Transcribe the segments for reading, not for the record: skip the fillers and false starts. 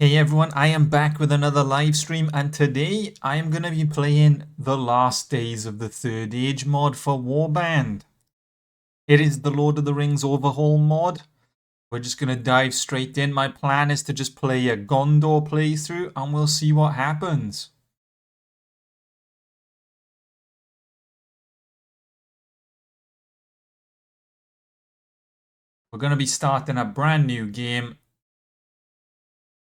Hey everyone, I am back with another live stream, and today I am going to be playing the last days of the Third Age mod for Warband. It is the Lord of the Rings overhaul mod. We're just going to dive straight in. My plan is to just play a Gondor playthrough and we'll see what happens. We're going to be starting a brand new game.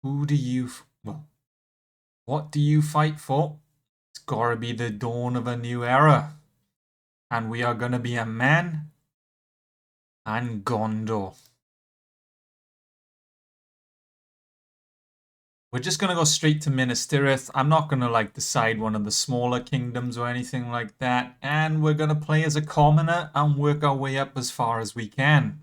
Who do you... Well, what do you fight for? It's gotta be the dawn of a new era. And we are going to be a man and Gondor. We're just going to go straight to Minas Tirith. I'm not going to like decide one of the smaller kingdoms or anything like that. And we're going to play as a commoner and work our way up as far as we can.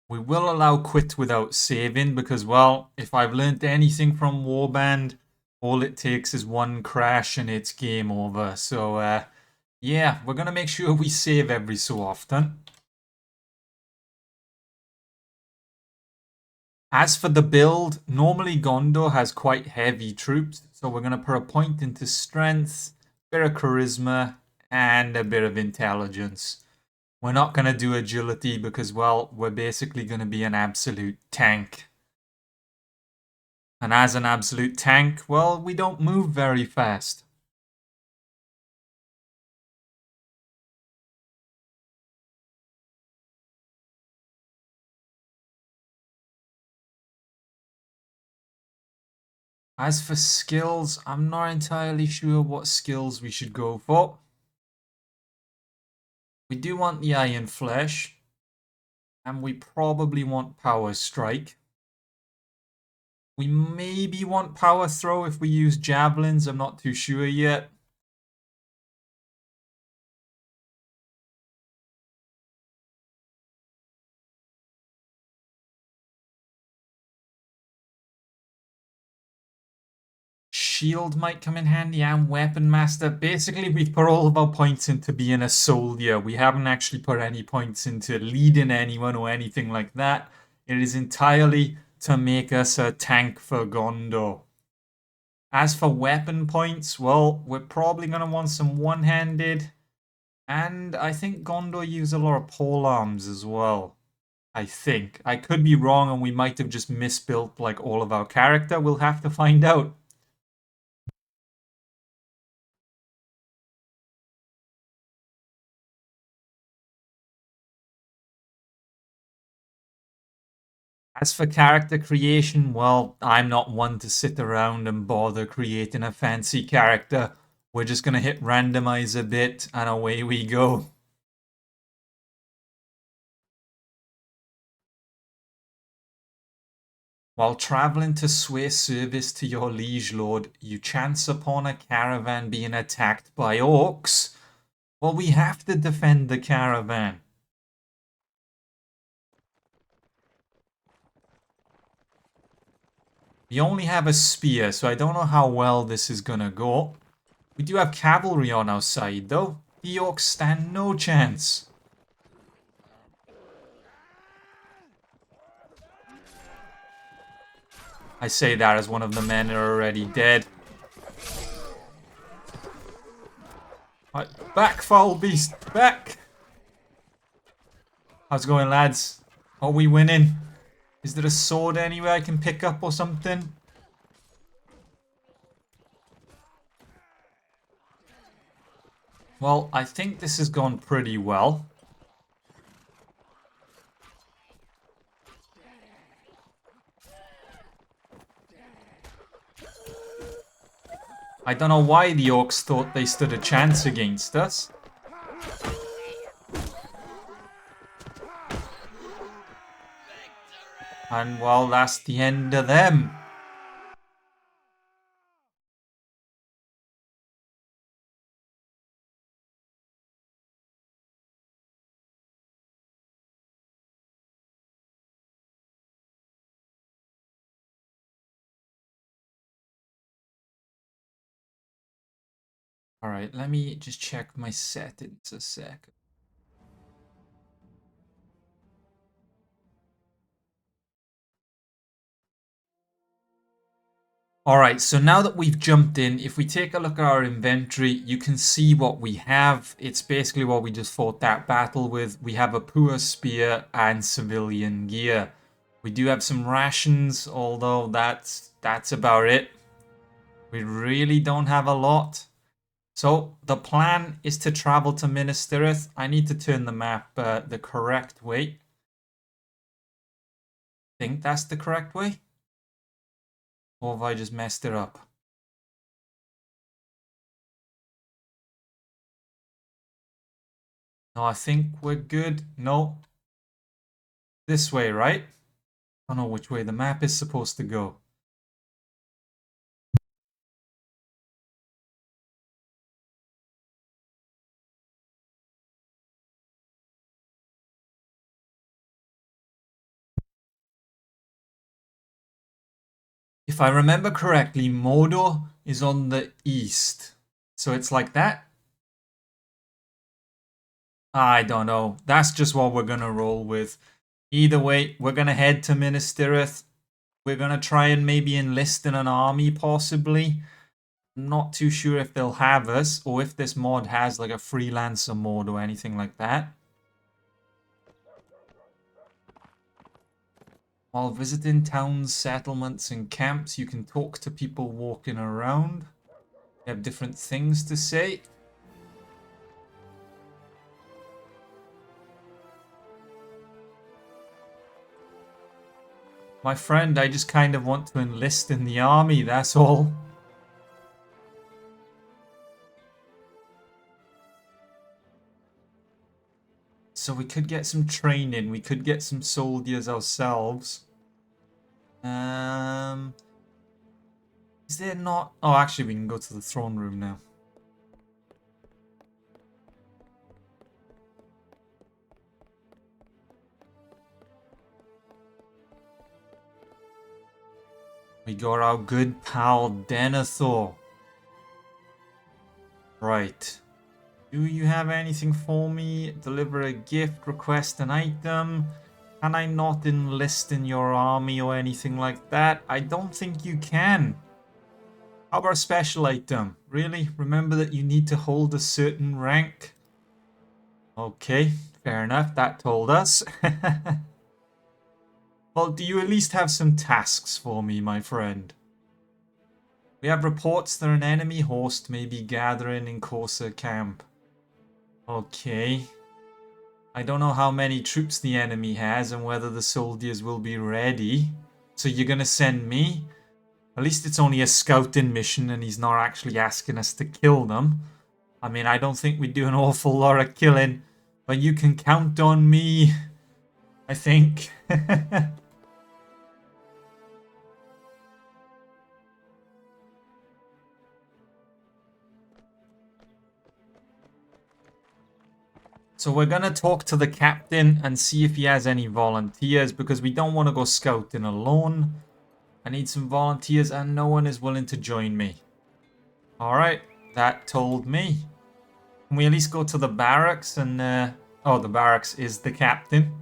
We will allow quit without saving because, well, if I've learnt anything from Warband, all it takes is one crash and it's game over. So, yeah, we're going to make sure we save every so often. As for the build, normally Gondor has quite heavy troops, so we're going to put a point into strength, a bit of charisma, and a bit of intelligence. We're not going to do agility because, well, we're basically going to be an absolute tank. And as an absolute tank, well, we don't move very fast. As for skills, I'm not entirely sure what skills we should go for. We do want the Iron Flesh, and we probably want Power Strike. We maybe want Power Throw if we use Javelins, I'm not too sure yet. Shield might come in handy, and Weapon Master. Basically, we've put all of our points into being a soldier. We haven't actually put any points into leading anyone or anything like that. It is entirely to make us a tank for Gondor. As for weapon points, well, we're probably going to want some one-handed. And I think Gondor use a lot of polearms as well. I think. I could be wrong and we might have just misbuilt like all of our character. We'll have to find out. As for character creation, well, I'm not one to sit around and bother creating a fancy character. We're just going to hit randomize a bit and away we go. While traveling to swear service to your liege lord, you chance upon a caravan being attacked by orcs. Well, we have to defend the caravan. We only have a spear, so I don't know how well this is gonna go. We do have cavalry on our side, though. The orcs stand no chance. I say that as one of the men are already dead. Right, back, foul beast, back! How's it going, lads? Are we winning? Is there a sword anywhere I can pick up or something? Well, I think this has gone pretty well. I don't know why the orcs thought they stood a chance against us. And well, that's the end of them. Alright, let me just check my settings a sec. Alright, so now that we've jumped in, if we take a look at our inventory, you can see what we have. It's basically what we just fought that battle with. We have a poor spear and civilian gear. We do have some rations, although that's about it. We really don't have a lot. So the plan is to travel to Minas Tirith. I need to turn the map the correct way. I think that's the correct way. Or have I just messed it up? No, I think we're good. No. This way, right? I don't know which way the map is supposed to go. If I remember correctly, Mordor is on the east. So it's like that? I don't know. That's just what we're going to roll with. Either way, we're going to head to Minas Tirith. We're going to try and maybe enlist in an army, possibly. Not too sure if they'll have us, or if this mod has like a freelancer mod or anything like that. While visiting towns, settlements, and camps, you can talk to people walking around. They have different things to say. My friend, I just kind of want to enlist in the army, that's all. So we could get some training, we could get some soldiers ourselves. Is there not... Oh, actually we can go to the throne room now. We got our good pal Denethor. Right. Do you have anything for me? Deliver a gift, request an item. Can I not enlist in your army or anything like that? I don't think you can. How about a special item? Really? Remember that you need to hold a certain rank? Okay, fair enough. That told us. Well, do you at least have some tasks for me, my friend? We have reports that an enemy host may be gathering in Corsair camp. Okay. I don't know how many troops the enemy has and whether the soldiers will be ready. So you're gonna send me? At least it's only a scouting mission and he's not actually asking us to kill them. I mean, I don't think we do an awful lot of killing, but you can count on me, I think. So we're going to talk to the captain and see if he has any volunteers because we don't want to go scouting alone. I need some volunteers and no one is willing to join me. Alright, that told me. Can we at least go to the barracks and... oh, the barracks is the captain.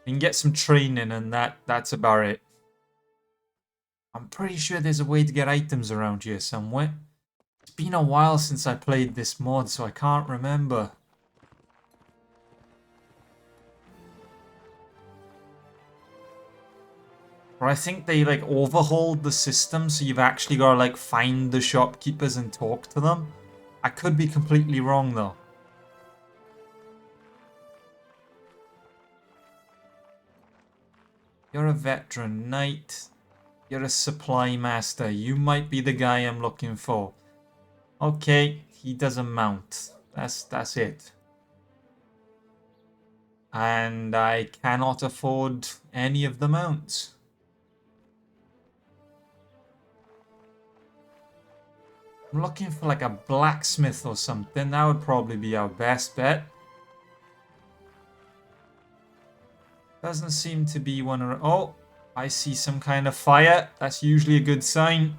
We can get some training and that's about it. I'm pretty sure there's a way to get items around here somewhere. It's been a while since I played this mod, so I can't remember. Or I think they like overhauled the system, so you've actually got to like find the shopkeepers and talk to them. I could be completely wrong though. You're a veteran knight. You're a supply master. You might be the guy I'm looking for. Okay, he doesn't mount. That's it. And I cannot afford any of the mounts. I'm looking for like a blacksmith or something. That would probably be our best bet. Doesn't seem to be one around. Oh, I see some kind of fire. That's usually a good sign.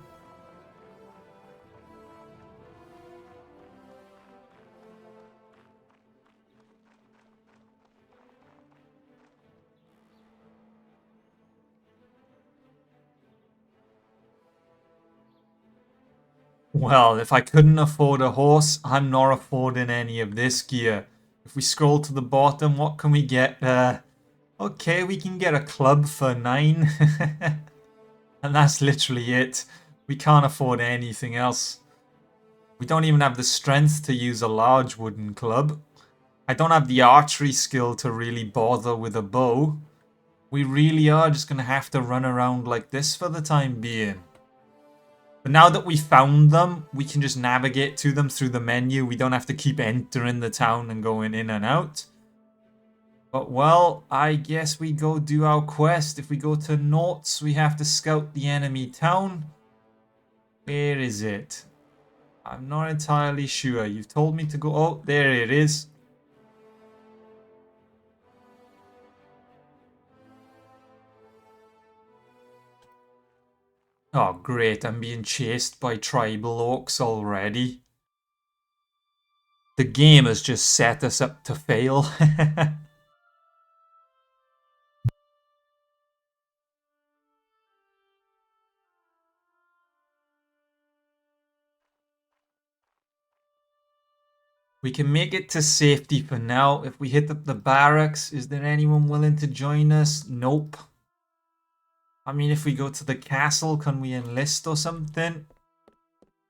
Well, if I couldn't afford a horse, I'm not affording any of this gear. If we scroll to the bottom, what can we get? Okay, we can get a club for 9. And that's literally it. We can't afford anything else. We don't even have the strength to use a large wooden club. I don't have the archery skill to really bother with a bow. We really are just going to have to run around like this for the time being. But now that we found them, we can just navigate to them through the menu. We don't have to keep entering the town and going in and out. But, well, I guess we go do our quest. If we go to Norts, we have to scout the enemy town. Where is it? I'm not entirely sure. You've told me to go... Oh, there it is. Oh, great. I'm being chased by tribal orcs already. The game has just set us up to fail. We can make it to safety for now. If we hit up the barracks, is there anyone willing to join us? Nope. I mean, if we go to the castle, can we enlist or something?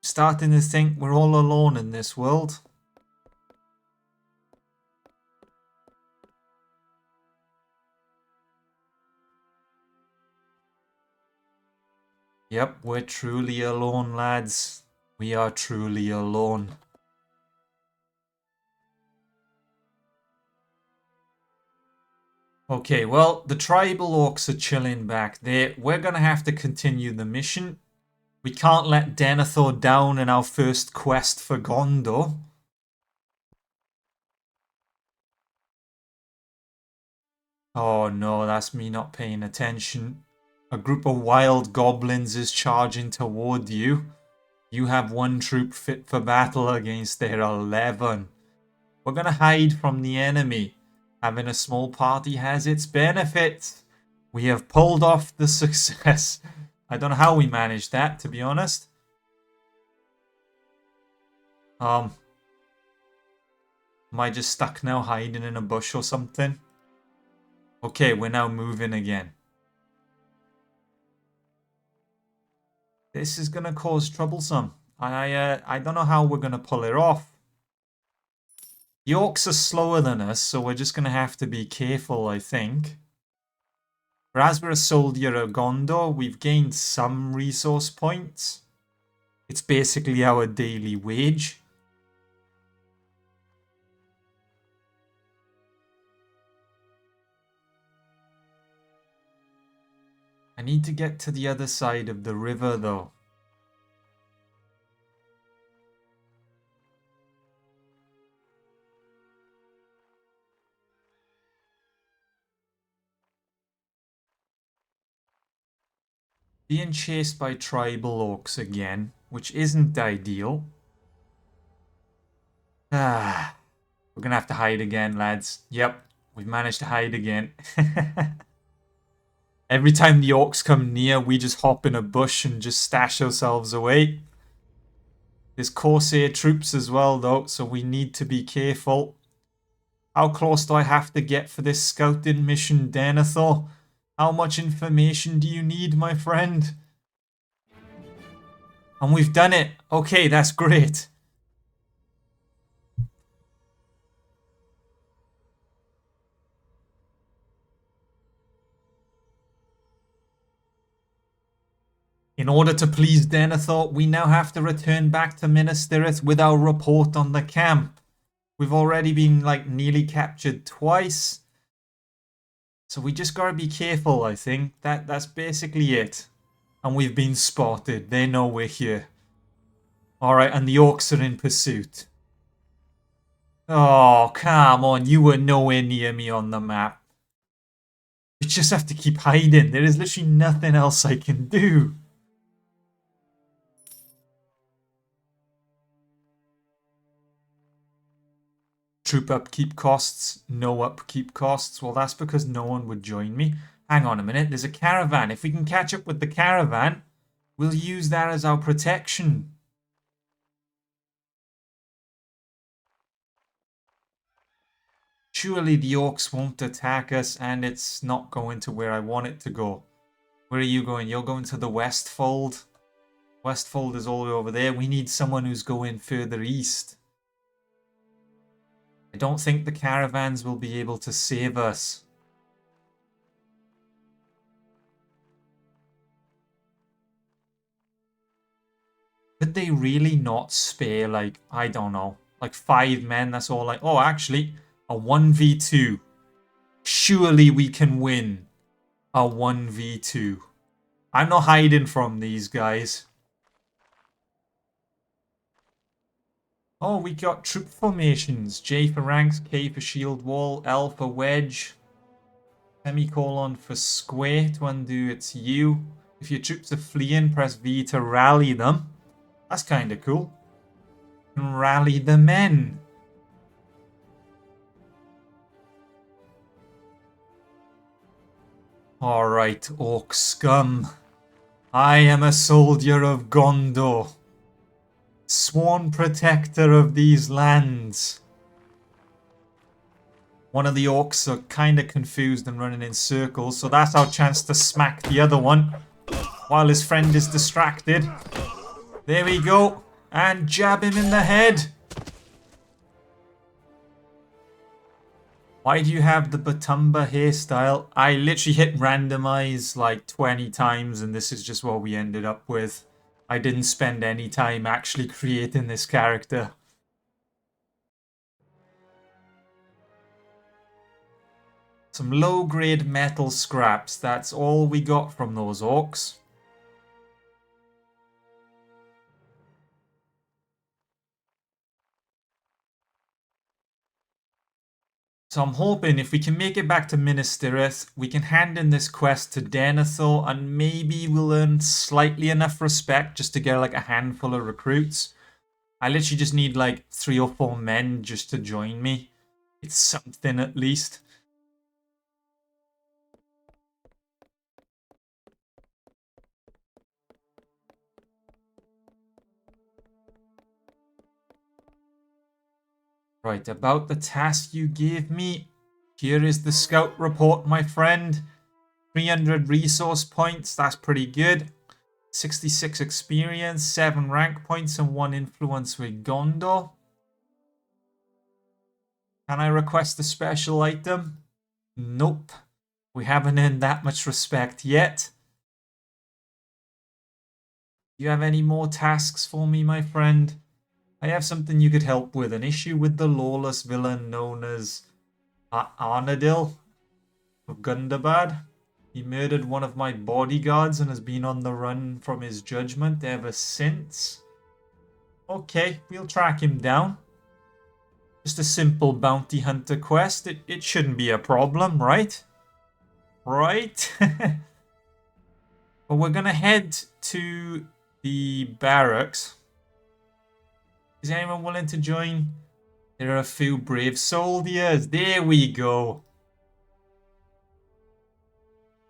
Starting to think we're all alone in this world. Yep, we're truly alone, lads. We are truly alone. Okay, well, the tribal orcs are chilling back there. We're going to have to continue the mission. We can't let Denethor down in our first quest for Gondor. Oh no, that's me not paying attention. A group of wild goblins is charging toward you. You have one troop fit for battle against their 11. We're going to hide from the enemy. Having a small party has its benefits. We have pulled off the success. I don't know how we managed that, to be honest. Am I just stuck now hiding in a bush or something? Okay, we're now moving again. This is going to cause troublesome. I don't know how we're going to pull it off. The orcs are slower than us, so we're just going to have to be careful, I think. But as we're a soldier of Gondor, we've gained some resource points. It's basically our daily wage. I need to get to the other side of the river, though. Being chased by tribal orcs again, which isn't ideal. We're gonna have to hide again, lads. Yep, we've managed to hide again. Every time the orcs come near, we just hop in a bush and just stash ourselves away. There's Corsair troops as well, though, so we need to be careful. How close do I have to get for this scouting mission, Denethor? How much information do you need, my friend? And we've done it. Okay, that's great. In order to please Denethor, we now have to return back to Minas Tirith with our report on the camp. We've already been, like, nearly captured twice. So we just gotta be careful, I think. That's basically it. And we've been spotted. They know we're here. Alright, and the orcs are in pursuit. Oh, come on. You were nowhere near me on the map. We just have to keep hiding. There is literally nothing else I can do. Troop upkeep costs, no upkeep costs. Well, that's because no one would join me. Hang on a minute, there's a caravan. If we can catch up with the caravan, we'll use that as our protection. Surely the orcs won't attack us, and it's not going to where I want it to go. Where are you going? You're going to the Westfold. Westfold is all the way over there. We need someone who's going further east. I don't think the caravans will be able to save us. Could they really not spare, like, I don't know, like 5 men? That's all like, oh, actually, a 1v2. Surely we can win a 1v2. I'm not hiding from these guys. Oh, we got troop formations. J for ranks, K for shield wall, L for wedge, semicolon for square to undo its U. If your troops are fleeing, press V to rally them. That's kind of cool. And rally the men. Alright, orc scum. I am a soldier of Gondor. Sworn protector of these lands. One of the orcs are kind of confused and running in circles, so that's our chance to smack the other one while his friend is distracted. There we go. And jab him in the head. Why do you have the Batumba hairstyle? I literally hit randomize like 20 times and this is just what we ended up with. I didn't spend any time actually creating this character. Some low-grade metal scraps. That's all we got from those orcs. So I'm hoping if we can make it back to Minas Tirith, we can hand in this quest to Denethor and maybe we'll earn slightly enough respect just to get like a handful of recruits. I literally just need like 3 or 4 men just to join me. It's something at least. Right, about the task you gave me. Here is the scout report, my friend. 300 resource points, that's pretty good. 66 experience, 7 rank points, and 1 influence with Gondor. Can I request a special item? Nope. We haven't earned that much respect yet. Do you have any more tasks for me, my friend? I have something you could help with. An issue with the lawless villain known as Arnadil of Gundabad. He murdered one of my bodyguards and has been on the run from his judgment ever since. Okay, we'll track him down. Just a simple bounty hunter quest. It shouldn't be a problem, right? Right? But we're gonna head to the barracks. Is anyone willing to join? There are a few brave soldiers. There we go.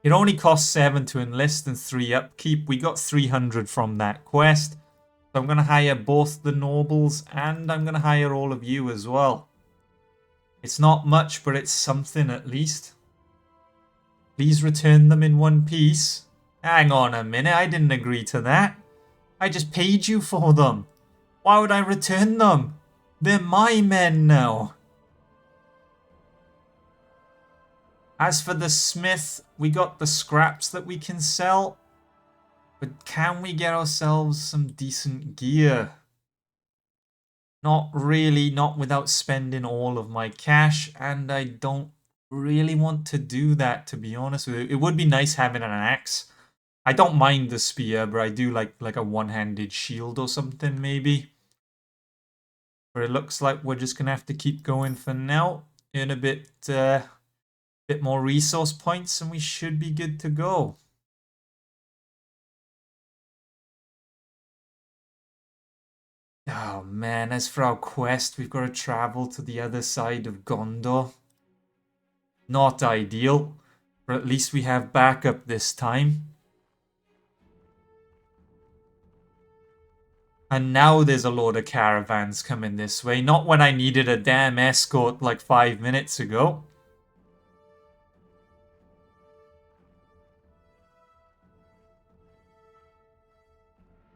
It only costs 7 to enlist and 3 upkeep. We got 300 from that quest. So I'm going to hire both the nobles and I'm going to hire all of you as well. It's not much, but it's something at least. Please return them in one piece. Hang on a minute, I didn't agree to that. I just paid you for them. Why would I return them? They're my men now. As for the smith, we got the scraps that we can sell. But can we get ourselves some decent gear? Not really, not without spending all of my cash. And I don't really want to do that, to be honest with you. It would be nice having an axe. I don't mind the spear, but I do like a one-handed shield or something, maybe. But it looks like we're just going to have to keep going for now. Earn a bit more resource points and we should be good to go. Oh man, as for our quest, we've got to travel to the other side of Gondor. Not ideal, but at least we have backup this time. And now there's a load of caravans coming this way. Not when I needed a damn escort like 5 minutes ago.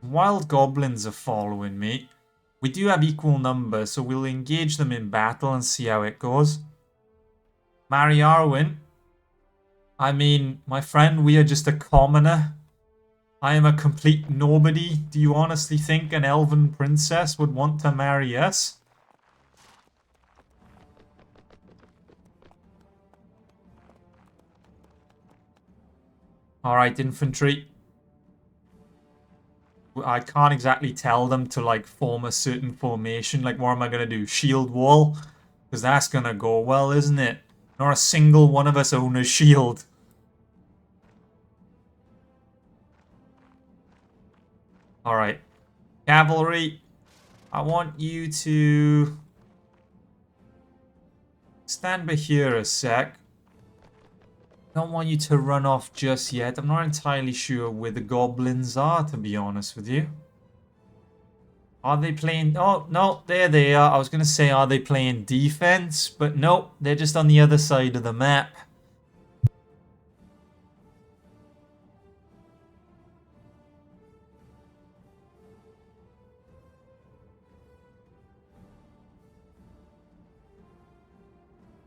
Wild goblins are following me. We do have equal numbers, so we'll engage them in battle and see how it goes. Mary Arwen. I mean, my friend, we are just a commoner. I am a complete nobody. Do you honestly think an elven princess would want to marry us? Alright, infantry. I can't exactly tell them to, like, form a certain formation. Like, what am I going to do? Shield wall? Because that's going to go well, isn't it? Not a single one of us own a shield. Alright. Cavalry. I want you to stand by here a sec. Don't want you to run off just yet. I'm not entirely sure where the goblins are, to be honest with you. Are they playing... Oh, no, there they are. I was going to say, are they playing defense? But no, they're just on the other side of the map.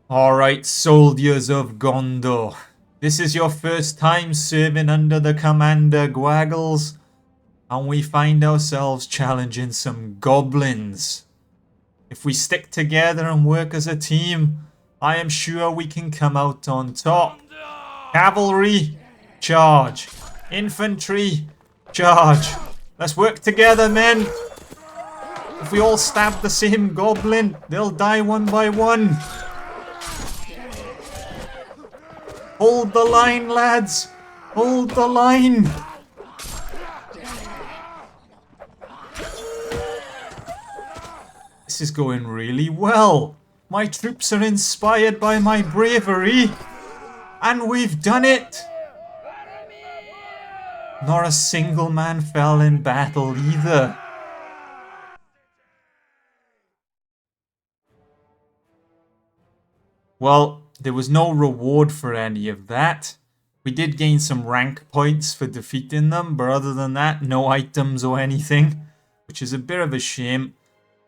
Alright, soldiers of Gondor. This is your first time serving under the Commander Gwaggles, and we find ourselves challenging some goblins. If we stick together and work as a team, I am sure we can come out on top. Cavalry, charge. Infantry, charge. Let's work together, men. If we all stab the same goblin, they'll die one by one. Hold the line, lads! Hold the line! This is going really well. My troops are inspired by my bravery. And we've done it! Not a single man fell in battle either. Well, there was no reward for any of that. We did gain some rank points for defeating them, but other than that, no items or anything, which is a bit of a shame.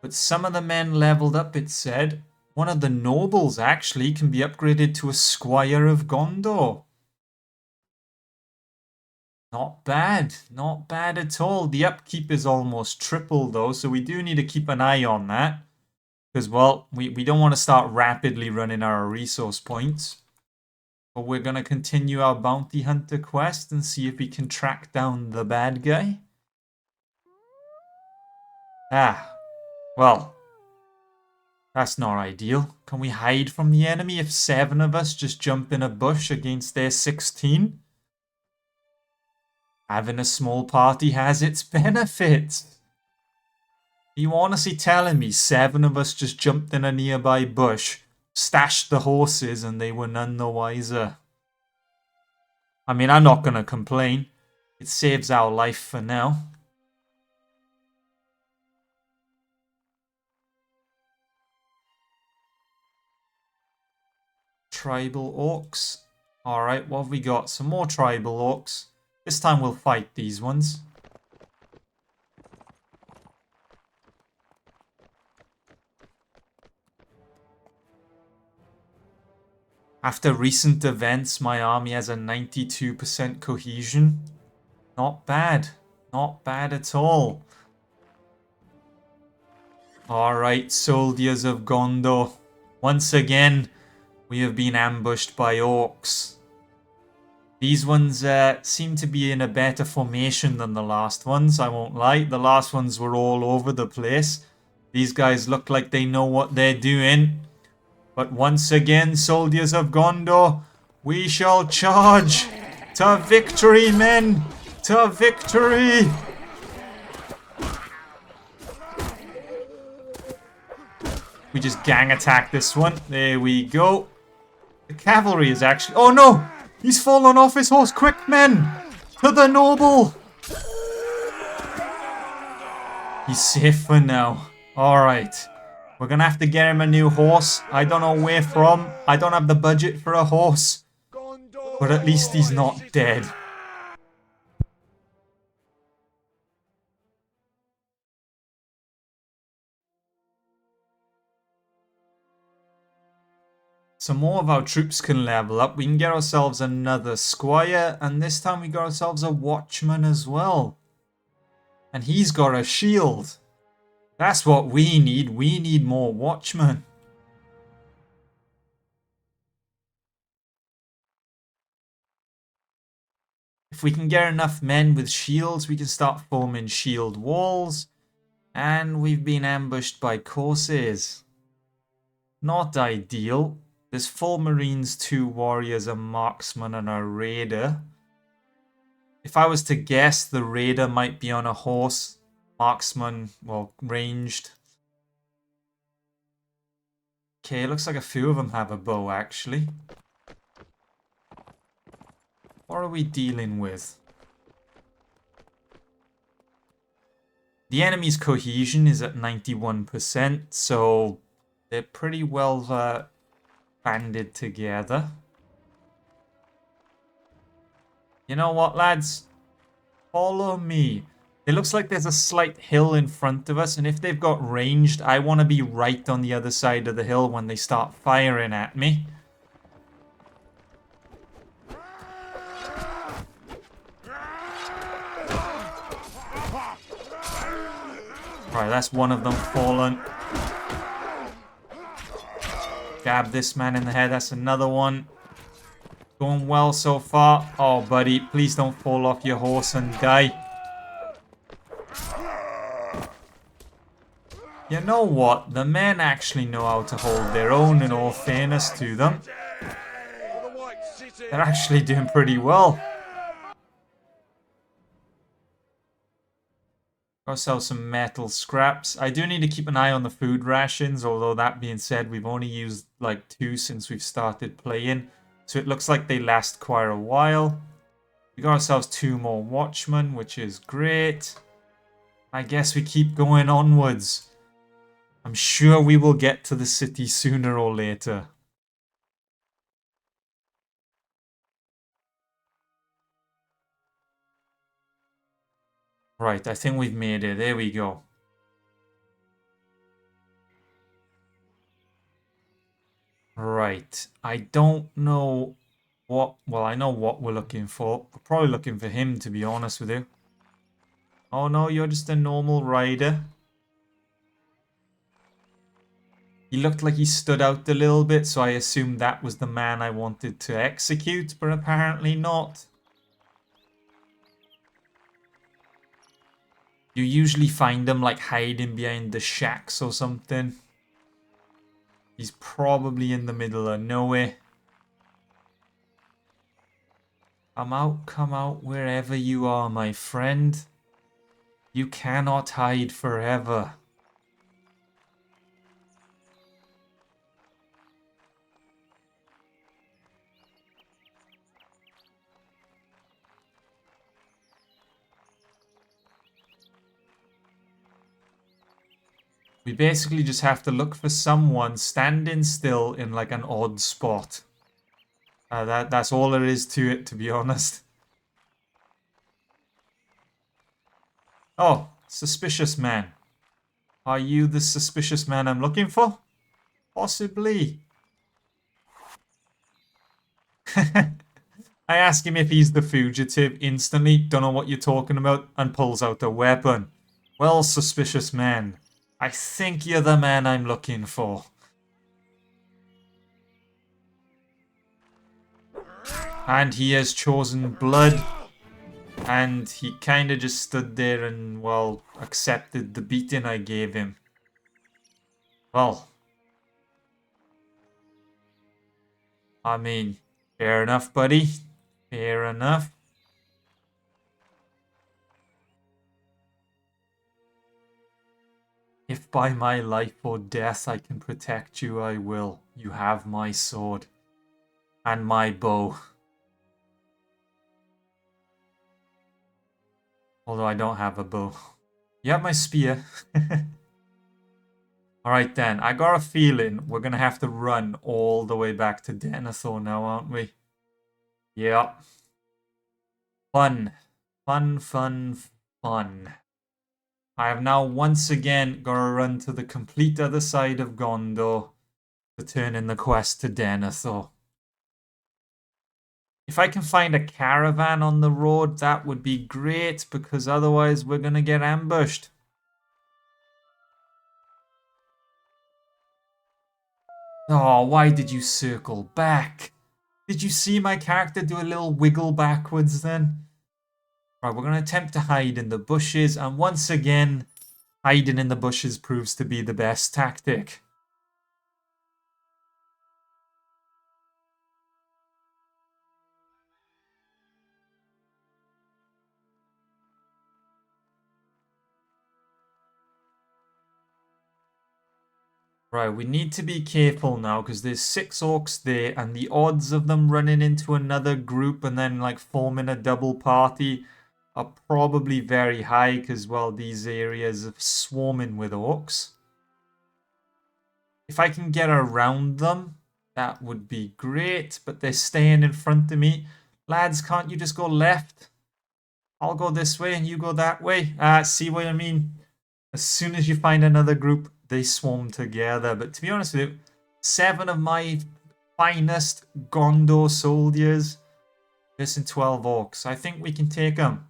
But some of the men leveled up, it said. One of the nobles, actually, can be upgraded to a Squire of Gondor. Not bad. Not bad at all. The upkeep is almost triple, though, so we do need to keep an eye on that. Because, well, we don't want to start rapidly running our resource points. But we're going to continue our bounty hunter quest and see if we can track down the bad guy. Ah, well, that's not ideal. Can we hide from the enemy if 7 of us just jump in a bush against their 16? Having a small party has its benefits. Are you honestly telling me 7 of us just jumped in a nearby bush, stashed the horses, and they were none the wiser? I mean, I'm not going to complain. It saves our life for now. Tribal orcs. Alright, what have we got? Some more tribal orcs. This time we'll fight these ones. After recent events, my army has a 92% cohesion. Not bad. Not bad at all. Alright, soldiers of Gondor. Once again, we have been ambushed by orcs. These ones seem to be in a better formation than the last ones, I won't lie. The last ones were all over the place. These guys look like they know what they're doing. But once again, soldiers of Gondor, we shall charge! To victory, men! To victory! We just gang attack this one. There we go. The cavalry is actually... Oh no! He's fallen off his horse! Quick, men! To the noble! He's safe for now. Alright. We're gonna have to get him a new horse. I don't know where from. I don't have the budget for a horse. But at least he's not dead. So more of our troops can level up. We can get ourselves another squire. And this time we got ourselves a watchman as well. And he's got a shield. That's what we need. We need more watchmen. If we can get enough men with shields, we can start forming shield walls. And we've been ambushed by corsairs. Not ideal. There's 4 marines, 2 warriors, a marksman, and a raider. If I was to guess, the raider might be on a horse. Marksman, well, ranged. Okay, looks like a few of them have a bow, actually. What are we dealing with? The enemy's cohesion is at 91%, so they're pretty well banded together. You know what, lads? Follow me. It looks like there's a slight hill in front of us, and if they've got ranged, I want to be right on the other side of the hill when they start firing at me. Right, that's one of them fallen. Jab this man in the head, that's another one. Going well so far. Oh, buddy, please don't fall off your horse and die. You know what? The men actually know how to hold their own, in all fairness to them. They're actually doing pretty well. Got ourselves some metal scraps. I do need to keep an eye on the food rations, although that being said, we've only used like 2 since we've started playing. So it looks like they last quite a while. We got ourselves 2 more watchmen, which is great. I guess we keep going onwards. I'm sure we will get to the city sooner or later. Right, I think we've made it. There we go. Right, I don't know what... Well, I know what we're looking for. We're probably looking for him, to be honest with you. Oh no, you're just a normal rider. He looked like he stood out a little bit, so I assumed that was the man I wanted to execute, but apparently not. You usually find them like hiding behind the shacks or something. He's probably in the middle of nowhere. Come out wherever you are, my friend. You cannot hide forever. We basically just have to look for someone standing still in like an odd spot. That's all there is to it, to be honest. Oh, suspicious man. Are you the suspicious man I'm looking for? Possibly. I ask him if he's the fugitive instantly, don't know what you're talking about, and pulls out a weapon. Well, suspicious man, I think you're the man I'm looking for. And he has chosen blood. And he kind of just stood there and, well, accepted the beating I gave him. Well, I mean, fair enough, buddy. Fair enough. If by my life or death I can protect you, I will. You have my sword. And my bow. Although I don't have a bow. You have my spear. Alright then, I got a feeling we're gonna have to run all the way back to Denethor now, aren't we? Yeah. Fun. Fun, fun, fun. I have now once again got to run to the complete other side of Gondor to turn in the quest to Denethor. If I can find a caravan on the road, that would be great, because otherwise we're going to get ambushed. Oh, why did you circle back? Did you see my character do a little wiggle backwards then? Right, we're going to attempt to hide in the bushes, and once again, hiding in the bushes proves to be the best tactic. Right, we need to be careful now because there's 6 orcs there, and the odds of them running into another group and then like forming a double party are probably very high because, well, these areas are swarming with orcs. If I can get around them, that would be great, but they're staying in front of me. Lads, can't you just go left? I'll go this way and you go that way. See what I mean? As soon as you find another group, they swarm together. But to be honest with you, 7 of my finest Gondor soldiers versus 12 orcs. I think we can take them.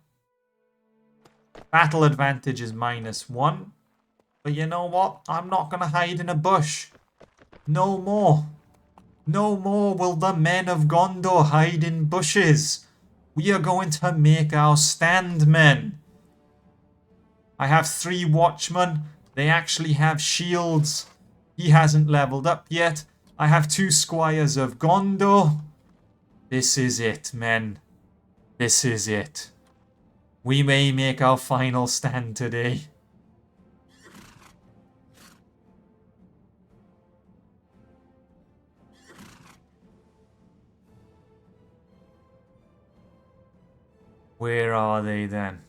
Battle advantage is -1. But you know what? I'm not going to hide in a bush. No more. No more will the men of Gondor hide in bushes. We are going to make our stand, men. I have 3 watchmen. They actually have shields. He hasn't leveled up yet. I have 2 squires of Gondor. This is it, men. This is it. We may make our final stand today. Where are they then?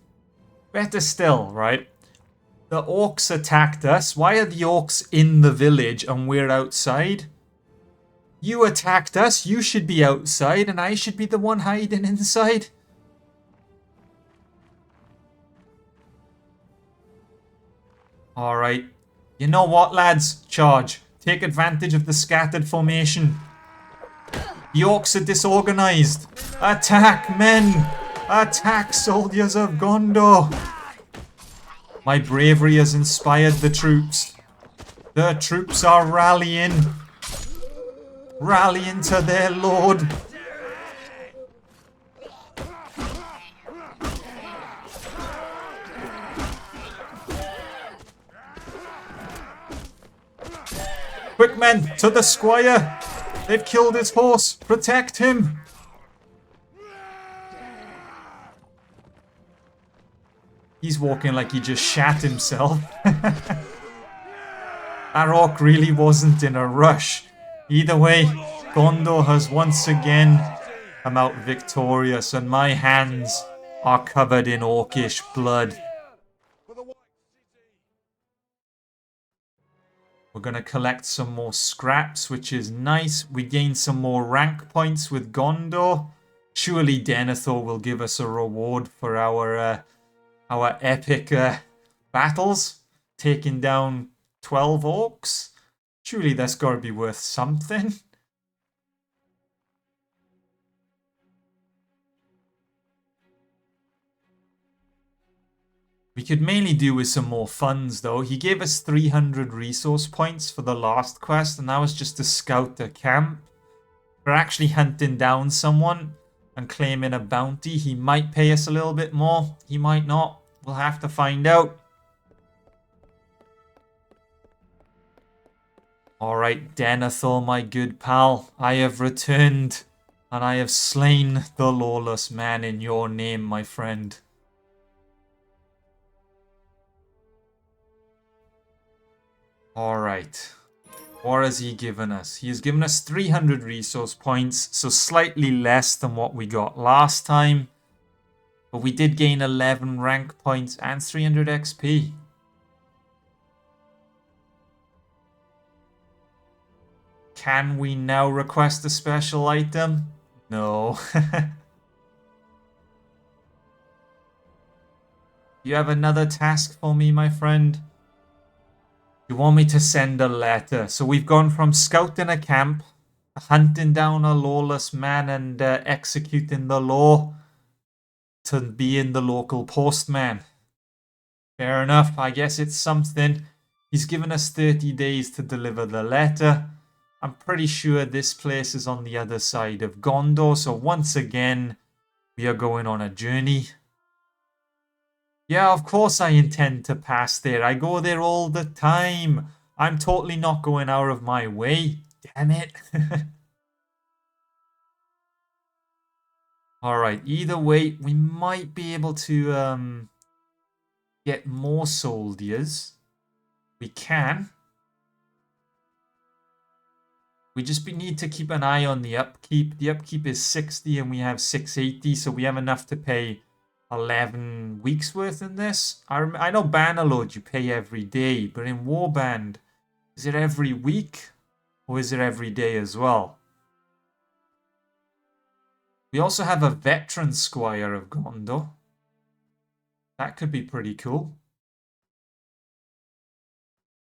Better still, right? The orcs attacked us. Why are the orcs in the village and we're outside? You attacked us. You should be outside and I should be the one hiding inside. Alright. You know what, lads? Charge. Take advantage of the scattered formation. The orcs are disorganized. Attack, men! Attack, soldiers of Gondor! My bravery has inspired the troops. The troops are rallying. Rallying to their lord. Quick, men, to the squire. They've killed his horse. Protect him. He's walking like he just shat himself. That orc really wasn't in a rush. Either way, Gondor has once again come out victorious, and my hands are covered in orcish blood. We're going to collect some more scraps, which is nice. We gain some more rank points with Gondor. Surely Denethor will give us a reward for our epic battles, taking down 12 orcs. Surely that's got to be worth something. We could mainly do with some more funds though. He gave us 300 resource points for the last quest, and that was just to scout the camp. We're actually hunting down someone and claiming a bounty. He might pay us a little bit more. He might not. We'll have to find out. Alright, Denethor, my good pal. I have returned, and I have slain the lawless man in your name, my friend. Alright. What has he given us? He has given us 300 resource points, so slightly less than what we got last time. But we did gain 11 rank points and 300 XP. Can we now request a special item? No. You have another task for me, my friend? You want me to send a letter? So we've gone from scouting a camp, hunting down a lawless man and executing the law, to being the local postman. Fair enough, I guess it's something. He's given us 30 days to deliver the letter. I'm pretty sure this place is on the other side of Gondor, so once again, we are going on a journey. Yeah, of course I intend to pass there. I go there all the time. I'm totally not going out of my way. Damn it. Alright, either way, we might be able to get more soldiers. We can. We just need to keep an eye on the upkeep. The upkeep is 60 and we have 680, so we have enough to pay 11 weeks worth in this. I know Bannerlord you pay every day, but in Warband, is it every week or is it every day as well? We also have a veteran squire of Gondor. That could be pretty cool.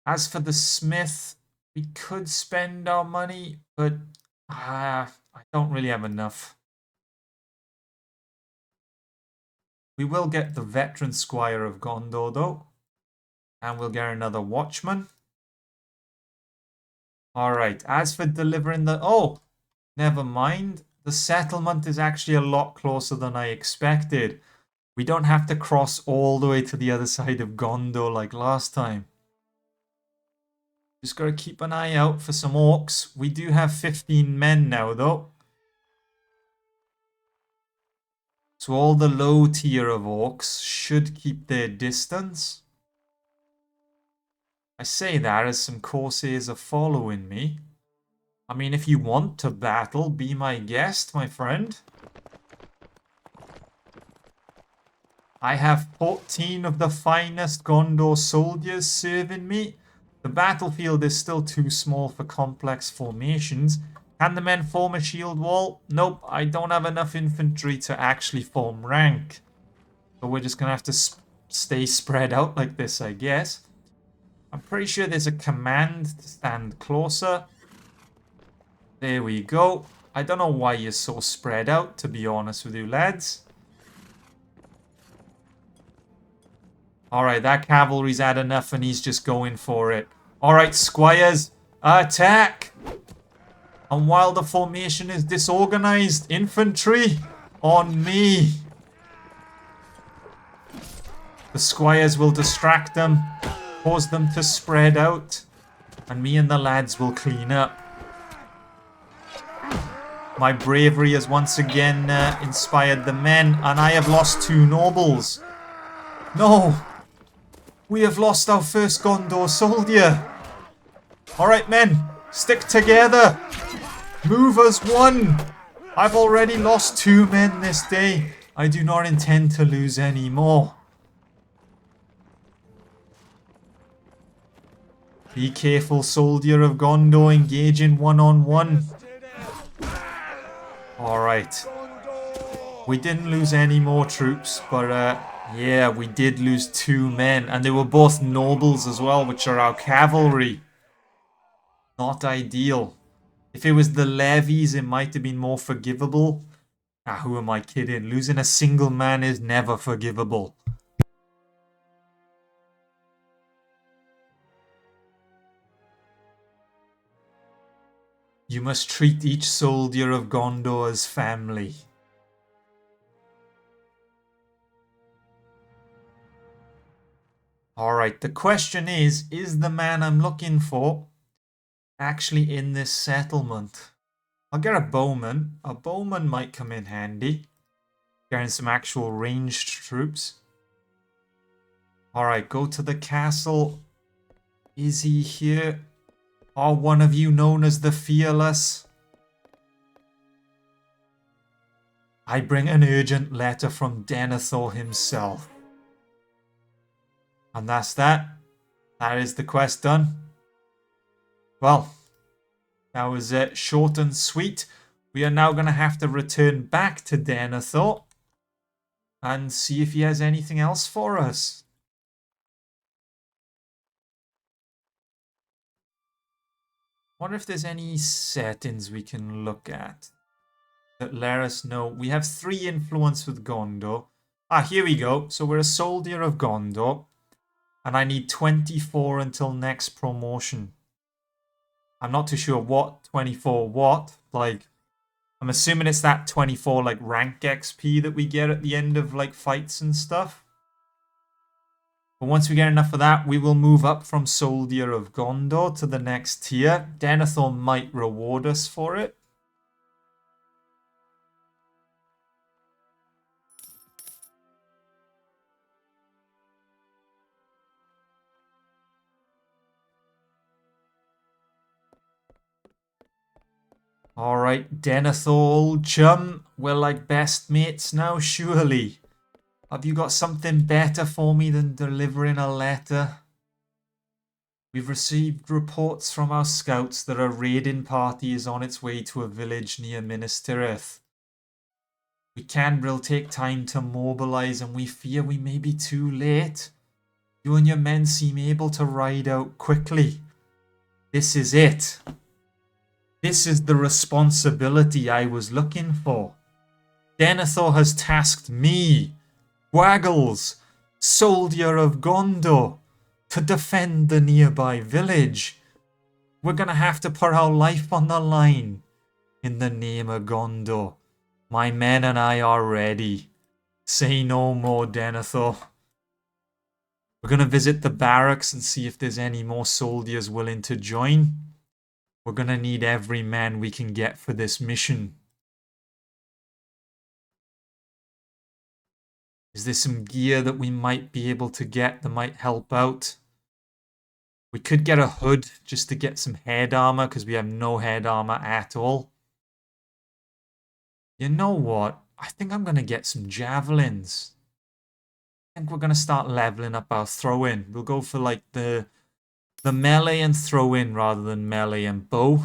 As for the smith, we could spend our money, but I don't really have enough. We will get the veteran squire of Gondor, though. And we'll get another watchman. Alright, as for delivering the... Oh, never mind. The settlement is actually a lot closer than I expected. We don't have to cross all the way to the other side of Gondor like last time. Just got to keep an eye out for some orcs. We do have 15 men now, though. So all the low tier of orcs should keep their distance. I say that as some corsairs are following me. I mean, if you want to battle, be my guest, my friend. I have 14 of the finest Gondor soldiers serving me. The battlefield is still too small for complex formations. Can the men form a shield wall? Nope, I don't have enough infantry to actually form rank. So we're just going to have to stay spread out like this, I guess. I'm pretty sure there's a command to stand closer. There we go. I don't know why you're so spread out, to be honest with you, lads. Alright, that cavalry's had enough and he's just going for it. Alright, squires, attack! And while the formation is disorganized, infantry, on me! The squires will distract them, cause them to spread out, and me and the lads will clean up. My bravery has once again inspired the men, and I have lost 2 nobles. No! We have lost our first Gondor soldier! Alright men, stick together! Move as one! I've already lost 2 men this day. I do not intend to lose any more. Be careful, soldier of Gondor, engaging one-on-one. Alright. We didn't lose any more troops, but yeah, we did lose 2 men. And they were both nobles as well, which are our cavalry. Not ideal. If it was the levies, it might have been more forgivable. Ah, who am I kidding? Losing a single man is never forgivable. You must treat each soldier of Gondor as family. Alright, the question is the man I'm looking for actually in this settlement? I'll get a bowman. A bowman might come in handy. Getting some actual ranged troops. Alright, go to the castle. Is he here? Are one of you known as the Fearless? I bring an urgent letter from Denethor himself. And that's that. That is the quest done. Well, that was short and sweet. We are now going to have to return back to Denethor and see if he has anything else for us. Wonder if there's any settings we can look at that let us know. We have 3 influence with Gondor. Ah, here we go. So we're a soldier of Gondor. And I need 24 until next promotion. I'm not too sure what 24 what. Like, I'm assuming it's that 24 like rank XP that we get at the end of like fights and stuff. But once we get enough of that, we will move up from Soldier of Gondor to the next tier. Denethor might reward us for it. Alright, Denethor, old chum. We're like best mates now, surely. Have you got something better for me than delivering a letter? We've received reports from our scouts that a raiding party is on its way to a village near Minas Tirith. We will take time to mobilize and we fear we may be too late. You and your men seem able to ride out quickly. This is it. This is the responsibility I was looking for. Denethor has tasked me, Waggles, soldier of Gondor, to defend the nearby village. We're gonna have to put our life on the line in the name of Gondor. My men and I are ready. Say no more, Denethor. We're gonna visit the barracks and see if there's any more soldiers willing to join. We're gonna need every man we can get for this mission. Is there some gear that we might be able to get that might help out? We could get a hood just to get some head armor because we have no head armor at all. You know what? I think I'm going to get some javelins. I think we're going to start leveling up our throw-in. We'll go for like the melee and throw-in rather than melee and bow.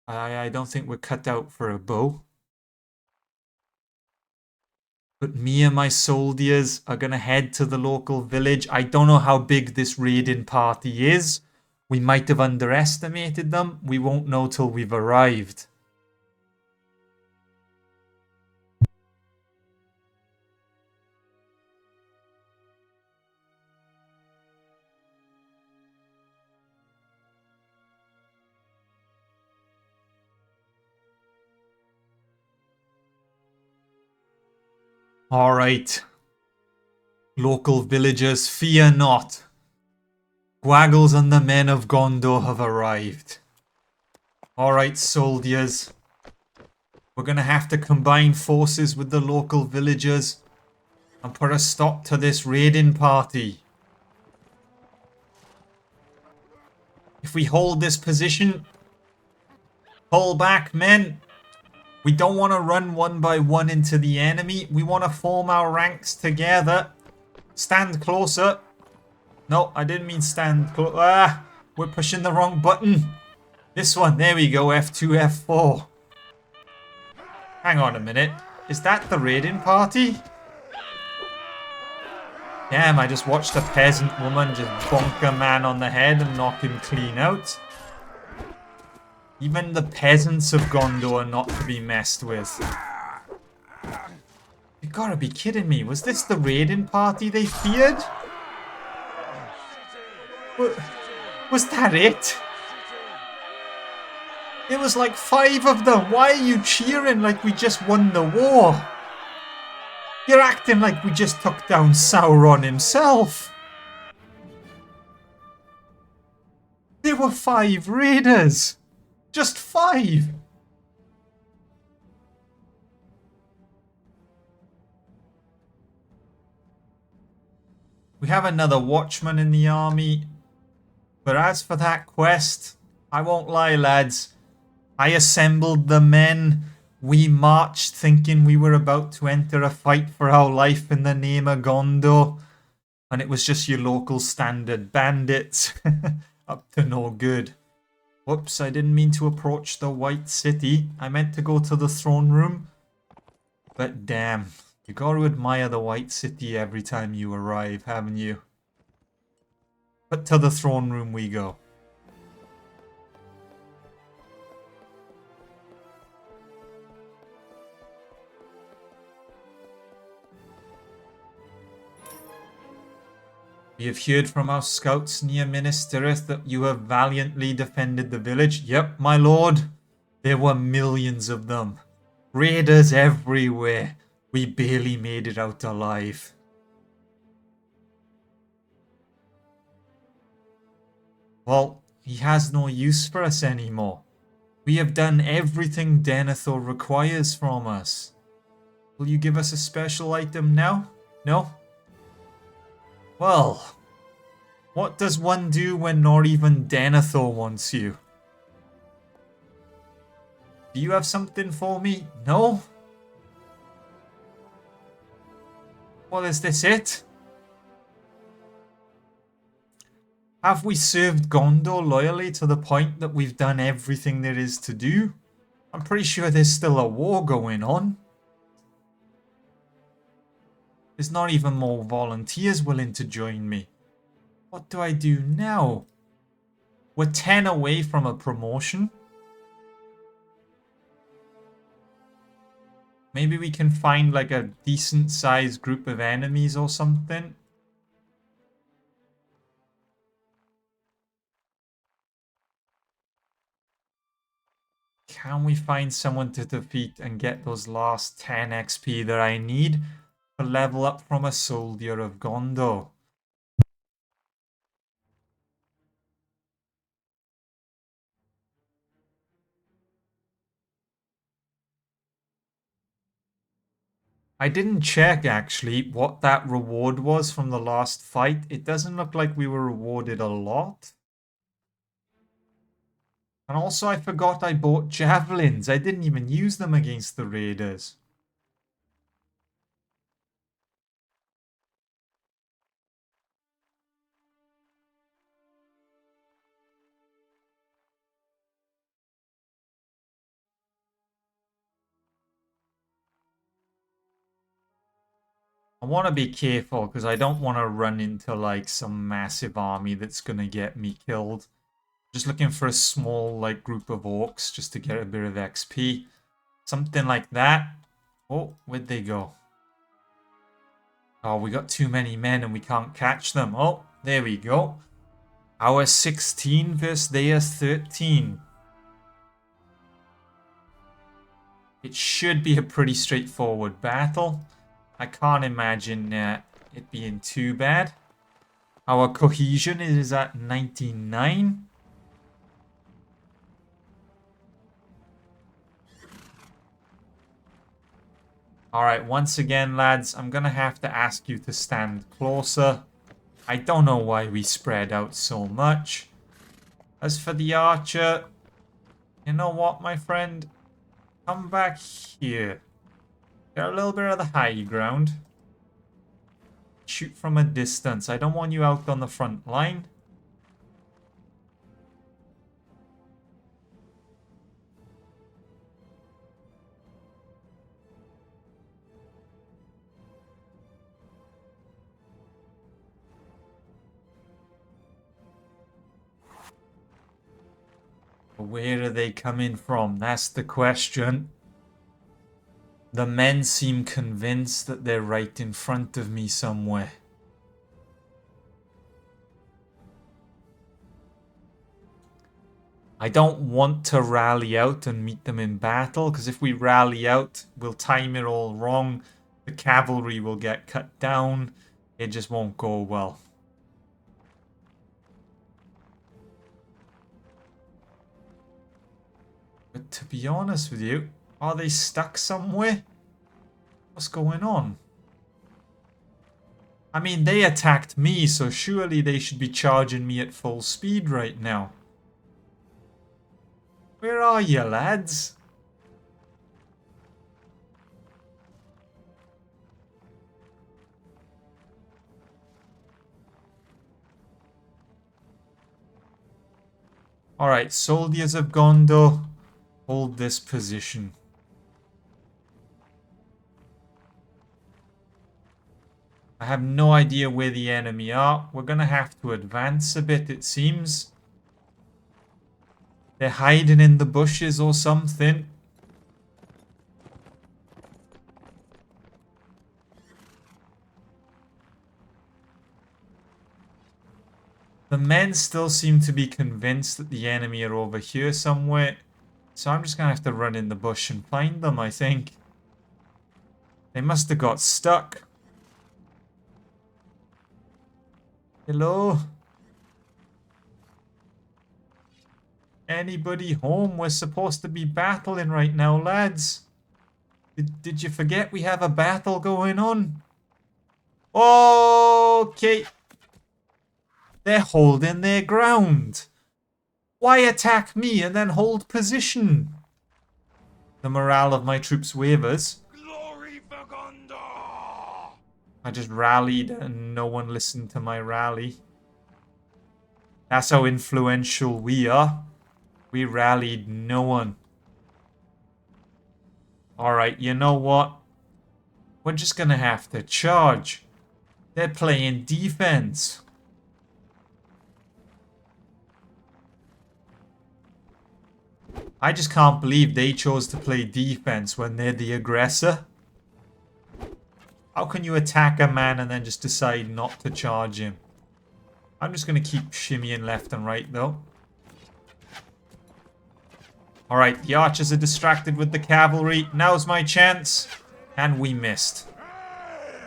I don't think we're cut out for a bow. But me and my soldiers are going to head to the local village. I don't know how big this raiding party is. We might have underestimated them. We won't know till we've arrived. Alright. Local villagers, fear not. Gwaggles and the men of Gondor have arrived. Alright, soldiers. We're going to have to combine forces with the local villagers and put a stop to this raiding party. If we hold this position, pull back, men. We don't want to run one by one into the enemy. We want to form our ranks together. Stand closer. No, I didn't mean stand close. Ah, we're pushing the wrong button. This one. There we go. F2, F4. Hang on a minute. Is that the raiding party? Damn, I just watched a peasant woman just bonk a man on the head and knock him clean out. Even the peasants of Gondor are not to be messed with. You gotta be kidding me. Was this the raiding party they feared? Was that it? There was like 5 of them. Why are you cheering like we just won the war? You're acting like we just took down Sauron himself. There were 5 raiders. Just 5. We have another watchman in the army. But as for that quest, I won't lie, lads. I assembled the men. We marched thinking we were about to enter a fight for our life in the name of Gondor, and it was just your local standard bandits. Up to no good. Whoops, I didn't mean to approach the White City. I meant to go to the throne room. But damn, you gotta admire the White City every time you arrive, haven't you? But to the throne room we go. We have heard from our scouts near Minas Tirith that you have valiantly defended the village. Yep, my lord. There were millions of them. Raiders everywhere. We barely made it out alive. Well, he has no use for us anymore. We have done everything Denethor requires from us. Will you give us a special item now? No? Well, what does one do when not even Denethor wants you? Do you have something for me? No? Well, is this it? Have we served Gondor loyally to the point that we've done everything there is to do? I'm pretty sure there's still a war going on. There's not even more volunteers willing to join me. What do I do now? We're 10 away from a promotion. Maybe we can find like a decent sized group of enemies or something. Can we find someone to defeat and get those last 10 XP that I need to level up from a soldier of Gondor? I didn't check actually what that reward was from the last fight. It doesn't look like we were rewarded a lot. And also I forgot I bought javelins. I didn't even use them against the raiders. I want to be careful because I don't want to run into like some massive army that's going to get me killed. Just looking for a small like group of orcs just to get a bit of XP. Something like that. Oh, where'd they go? Oh, we got too many men and we can't catch them. Oh, there we go. Our 16 versus their 13. It should be a pretty straightforward battle. I can't imagine it being too bad. Our cohesion is at 99. Alright, once again, lads, I'm going to have to ask you to stand closer. I don't know why we spread out so much. As for the archer, you know what, my friend? Come back here. Get a little bit of the high ground. Shoot from a distance. I don't want you out on the front line. Where are they coming from? That's the question. The men seem convinced that they're right in front of me somewhere. I don't want to rally out and meet them in battle, because if we rally out, we'll time it all wrong. The cavalry will get cut down. It just won't go well. But to be honest with you, are they stuck somewhere? What's going on? I mean, they attacked me, so surely they should be charging me at full speed right now. Where are you, lads? Alright, soldiers of Gondor, hold this position. I have no idea where the enemy are. We're going to have to advance a bit, it seems. They're hiding in the bushes or something. The men still seem to be convinced that the enemy are over here somewhere. So I'm just going to have to run in the bush and find them, I think. They must have got stuck. Hello? Anybody home? We're supposed to be battling right now, lads. Did you forget we have a battle going on? Okay. They're holding their ground. Why attack me and then hold position? The morale of my troops wavers. Glory for Gondor! I just rallied and no one listened to my rally. That's how influential we are. We rallied no one. Alright, you know what? We're just gonna have to charge. They're playing defense. I just can't believe they chose to play defense when they're the aggressor. How can you attack a man and then just decide not to charge him? I'm just going to keep shimmying left and right though. Alright, the archers are distracted with the cavalry. Now's my chance. And we missed.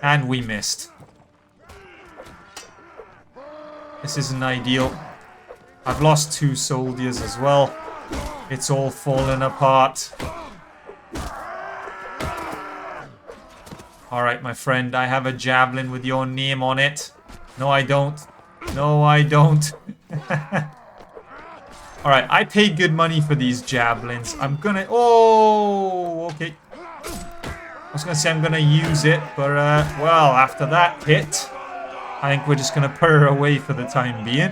And we missed. This isn't ideal. I've lost 2 soldiers as well. It's all falling apart. Alright, my friend, I have a javelin with your name on it. No, I don't. No, I don't. Alright, I paid good money for these javelins. I'm gonna... Oh, okay. I was gonna say I'm gonna use it, but, well, after that hit, I think we're just gonna put her away for the time being.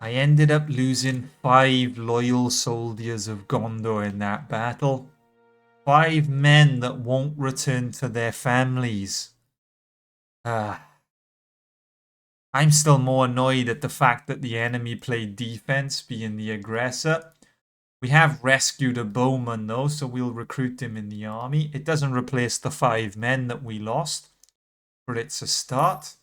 I ended up losing 5 loyal soldiers of Gondor in that battle. 5 men that won't return to their families. I'm still more annoyed at the fact that the enemy played defense, being the aggressor. We have rescued a bowman though, so we'll recruit him in the army. It doesn't replace the 5 men that we lost, but it's a start.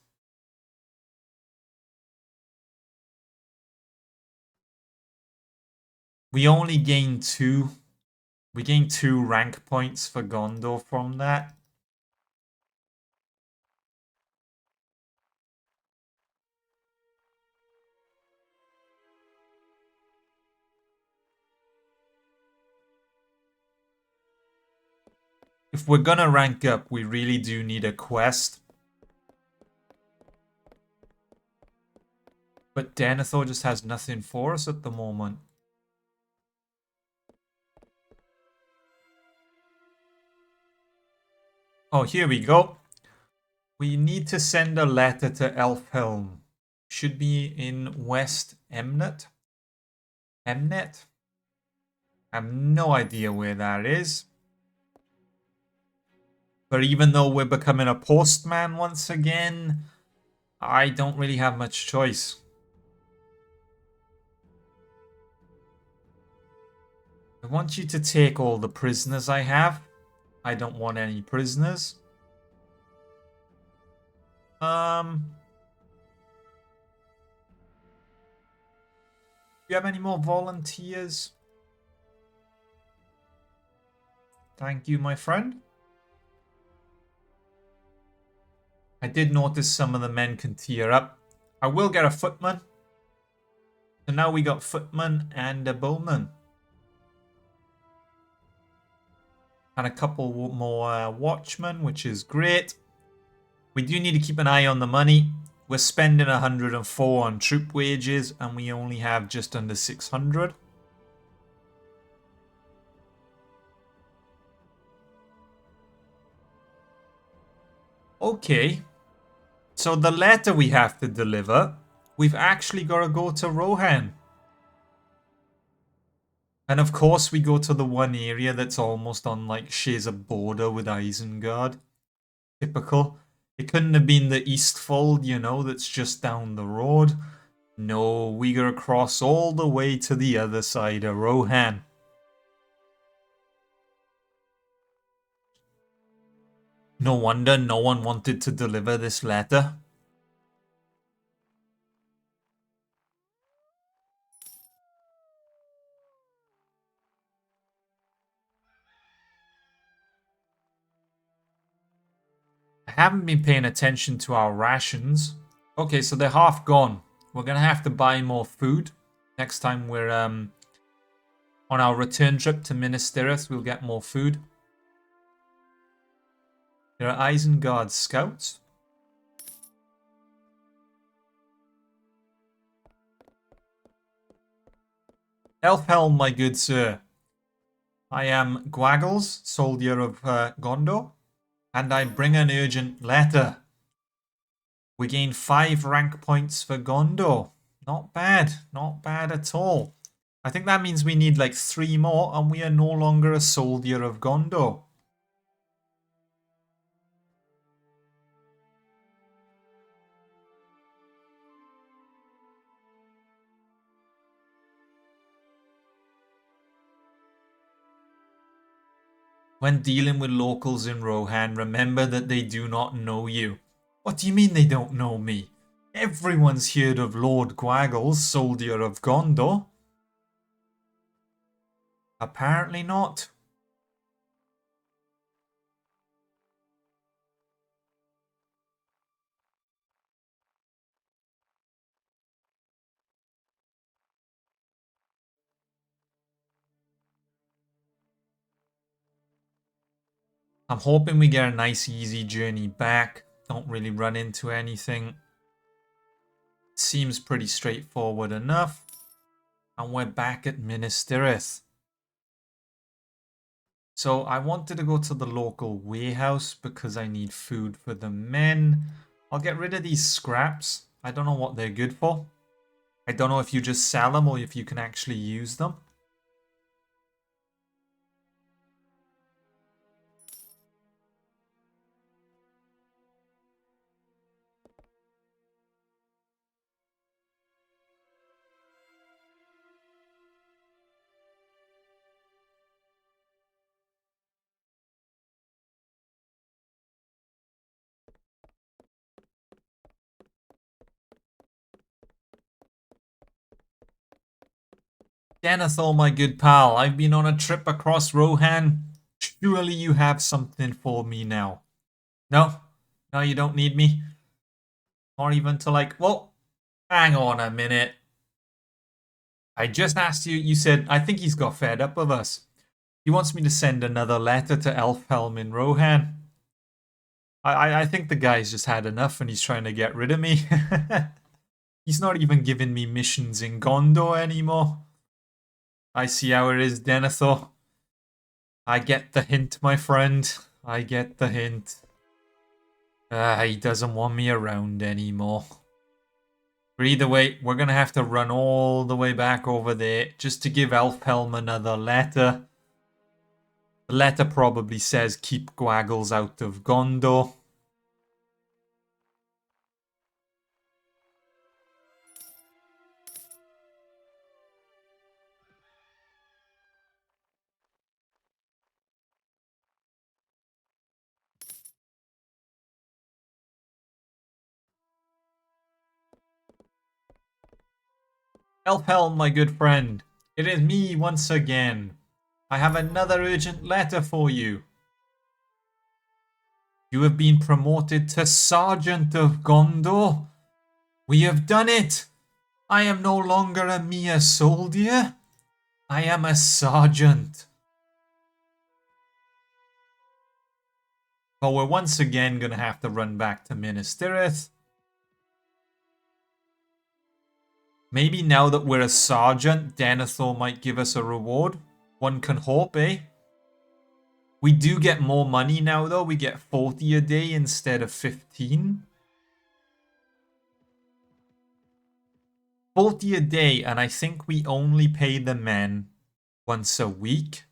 We only gained 2. We gained 2 rank points for Gondor from that. If we're gonna rank up, we really do need a quest. But Denethor just has nothing for us at the moment. Oh, here we go. We need to send a letter to Elfhelm. Should be in West Emnet. Emnet? I have no idea where that is. But even though we're becoming a postman once again, I don't really have much choice. I want you to take all the prisoners I have. I don't want any prisoners. Do you have any more volunteers? Thank you, my friend. I did notice some of the men can tear up. I will get a footman. So now we got footman and a bowman. And a couple more watchmen, which is great. We do need to keep an eye on the money. We're spending 104 on troop wages and we only have just under 600. Okay. So the letter we have to deliver, we've actually got to go to Rohan. And of course we go to the one area that's almost on like shares a border with Isengard. Typical. It couldn't have been the Eastfold, you know, that's just down the road. No, we gotta cross all the way to the other side of Rohan. No wonder no one wanted to deliver this letter. I haven't been paying attention to our rations. Okay, so they're half gone. We're gonna have to buy more food. Next time we're on our return trip to Minas Tirith, we'll get more food. There are Isengard scouts. Elfhelm, my good sir. I am Gwaggles, soldier of Gondor, and I bring an urgent letter. We gain 5 rank points for Gondor. Not bad, not bad at all. I think that means we need like 3 more and we are no longer a soldier of Gondor. When dealing with locals in Rohan, remember that they do not know you. What do you mean they don't know me? Everyone's heard of Lord Gwaggles, soldier of Gondor. Apparently not. I'm hoping we get a nice easy journey back. Don't really run into anything. Seems pretty straightforward enough. And we're back at Minas Tirith. So I wanted to go to the local warehouse because I need food for the men. I'll get rid of these scraps. I don't know what they're good for. I don't know if you just sell them or if you can actually use them. Denethor, my good pal, I've been on a trip across Rohan. Surely you have something for me now. No? No, you don't need me? Or even to like, well, hang on a minute. I just asked you, you said, I think he's got fed up with us. He wants me to send another letter to Elfhelm in Rohan. I think the guy's just had enough and he's trying to get rid of me. He's not even giving me missions in Gondor anymore. I see how it is, Denethor. I get the hint, my friend. I get the hint. He doesn't want me around anymore. But either way, we're going to have to run all the way back over there just to give Elfhelm another letter. The letter probably says keep Gwaggles out of Gondor. Elfhelm, my good friend, it is me once again. I have another urgent letter for you. You have been promoted to Sergeant of Gondor. We have done it. I am no longer a mere soldier. I am a sergeant. But we're once again going to have to run back to Minas Tirith. Maybe now that we're a sergeant, Denethor might give us a reward. One can hope, eh? We do get more money now, though. We get 40 a day instead of 15. 40 a day, and I think we only pay the men once a week.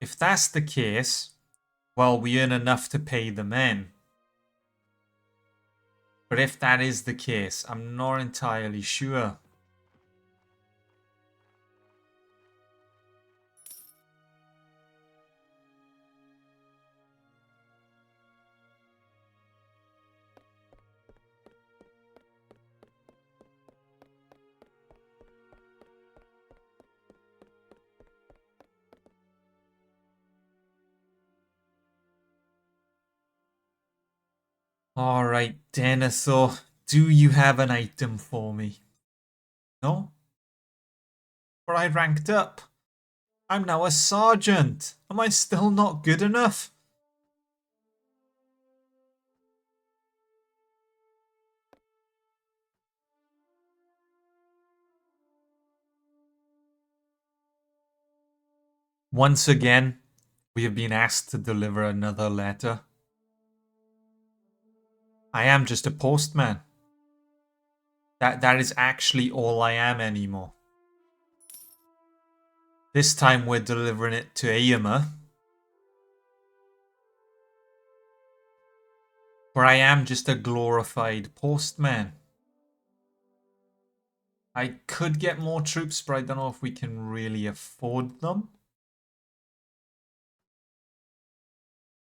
If that's the case, well, we earn enough to pay the men. But if that is the case, I'm not entirely sure. Alright, Denethor, do you have an item for me? No? But I ranked up. I'm now a sergeant. Am I still not good enough? Once again, we have been asked to deliver another letter. I am just a postman. That is actually all I am anymore. This time we're delivering it to Aomer. Where I am just a glorified postman. I could get more troops, but I don't know if we can really afford them.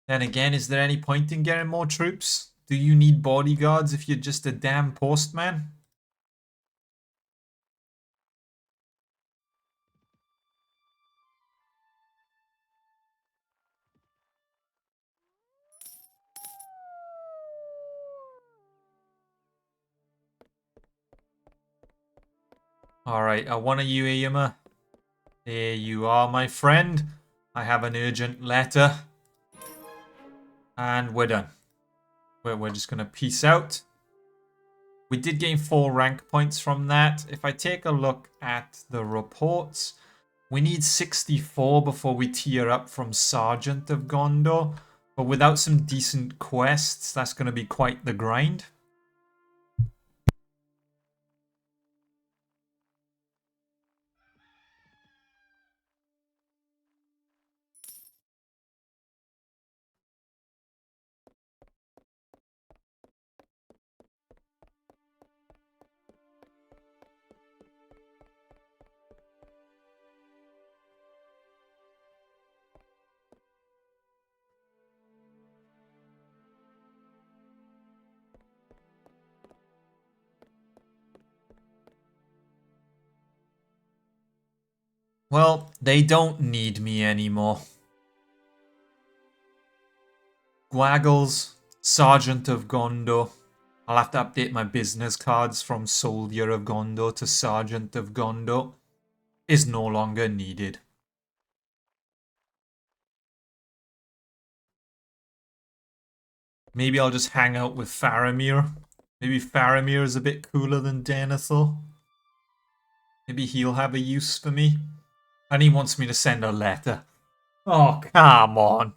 Then again, is there any point in getting more troops? Do you need bodyguards if you're just a damn postman? Alright, one of you, Aomer. There you are, my friend. I have an urgent letter. And we're done. We're just going to peace out. We did gain 4 rank points from that. If I take a look at the reports, we need 64 before we tier up from Sergeant of Gondor. But without some decent quests, that's going to be quite the grind. Well, they don't need me anymore. Gwaggles, Sergeant of Gondor. I'll have to update my business cards from Soldier of Gondor to Sergeant of Gondor. Is no longer needed. Maybe I'll just hang out with Faramir. Maybe Faramir is a bit cooler than Denethor. Maybe he'll have a use for me. And he wants me to send a letter. Oh, come on.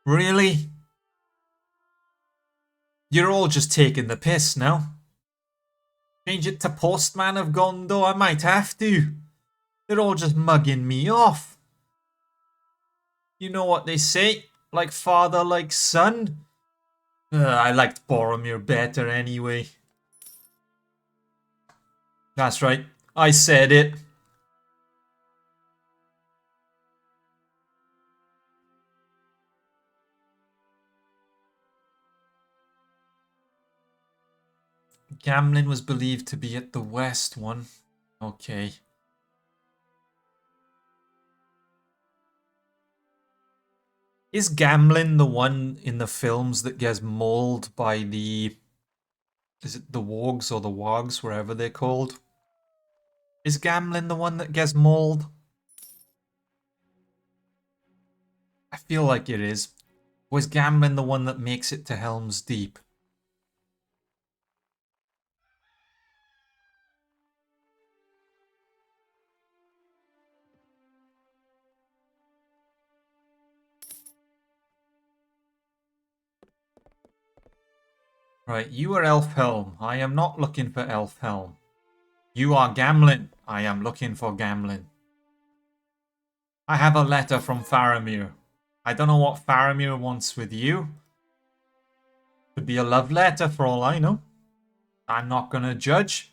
Really? You're all just taking the piss now. Change it to Postman of Gondor, I might have to. They're all just mugging me off. You know what they say, like father, like son. I liked Boromir better anyway. That's right, I said it. Gamlin was believed to be at the west one. Okay. Is Gamlin the one in the films that gets mauled by the... Is it the Wargs or the Wogs, wherever they're called? Is Gamlin the one that gets mauled? I feel like it is. Was Gamlin the one that makes it to Helm's Deep? Right, you are Elfhelm. I am not looking for Elfhelm. You are Gamlin. I am looking for Gamlin. I have a letter from Faramir. I don't know what Faramir wants with you. Could be a love letter for all I know. I'm not gonna judge.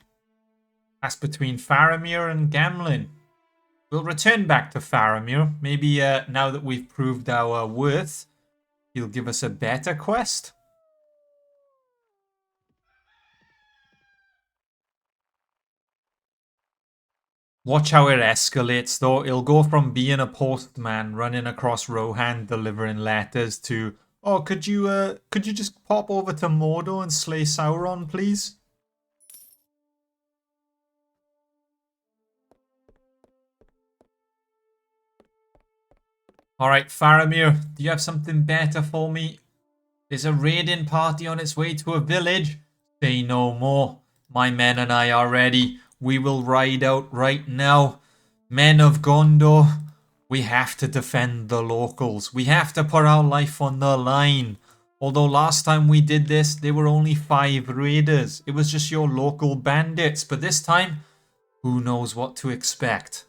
That's between Faramir and Gamlin. We'll return back to Faramir. Maybe now that we've proved our worth, he'll give us a better quest. Watch how it escalates though. It'll go from being a postman running across Rohan delivering letters to, oh, could you just pop over to Mordor and slay Sauron, please? Alright, Faramir, do you have something better for me? There's a raiding party on its way to a village. Say no more. My men and I are ready. We will ride out right now. Men of Gondor, we have to defend the locals. We have to put our life on the line. Although last time we did this, there were only 5 raiders. It was just your local bandits. But this time, who knows what to expect.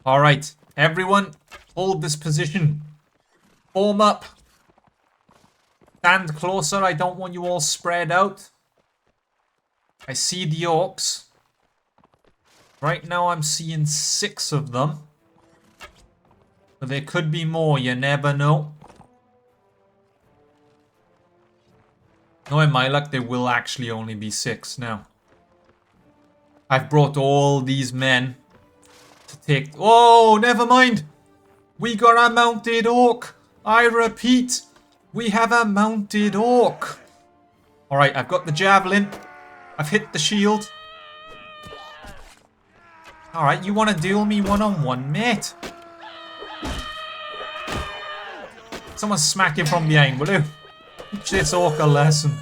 Alright, everyone, hold this position. Form up. Stand closer, I don't want you all spread out. I see the orcs. Right now I'm seeing 6 of them. But there could be more, you never know. Knowing my luck, there will actually only be 6 now. I've brought all these men to take... Oh, never mind! We got a mounted orc! I repeat, we have a mounted orc! Alright, I've got the javelin. I've hit the shield. Alright, you want to duel me one-on-one, mate? Someone smack him from behind, will you? Teach this orc a lesson.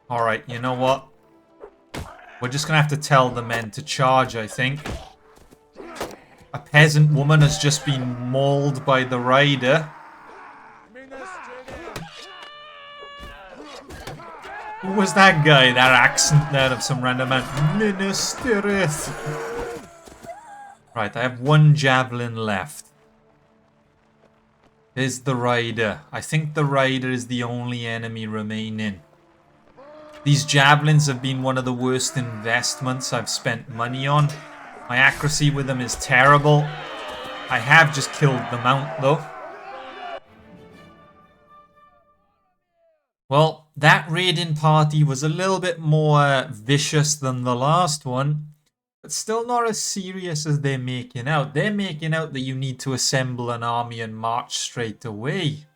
Alright, you know what? We're just gonna have to tell the men to charge, I think. A peasant woman has just been mauled by the rider. Who was that guy? That accent there of some random man. Ministereth. Right, I have 1 javelin left. There's the rider. I think the rider is the only enemy remaining. These javelins have been one of the worst investments I've spent money on. My accuracy with them is terrible. I have just killed the mount though. Well, that raiding party was a little bit more vicious than the last one. But still not as serious as they're making out. They're making out that you need to assemble an army and march straight away.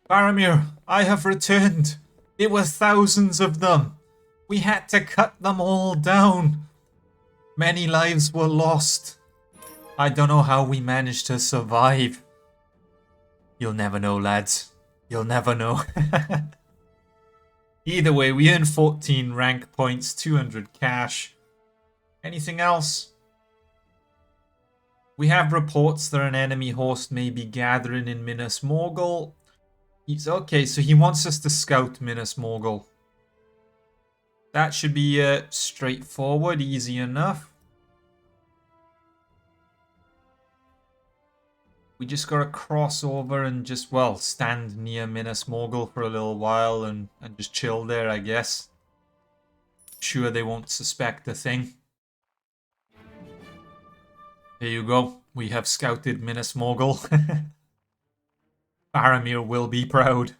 Faramir, I have returned. There were thousands of them. We had to cut them all down. Many lives were lost. I don't know how we managed to survive. You'll never know, lads. You'll never know. Either way, we earned 14 rank points, 200 cash. Anything else? We have reports that an enemy host may be gathering in Minas Morgul. Okay, so he wants us to scout Minas Morgul. That should be straightforward, easy enough. We just gotta cross over and just, well, stand near Minas Morgul for a little while and just chill there, I guess. Sure they won't suspect a thing. There you go. We have scouted Minas Morgul. Faramir will be proud.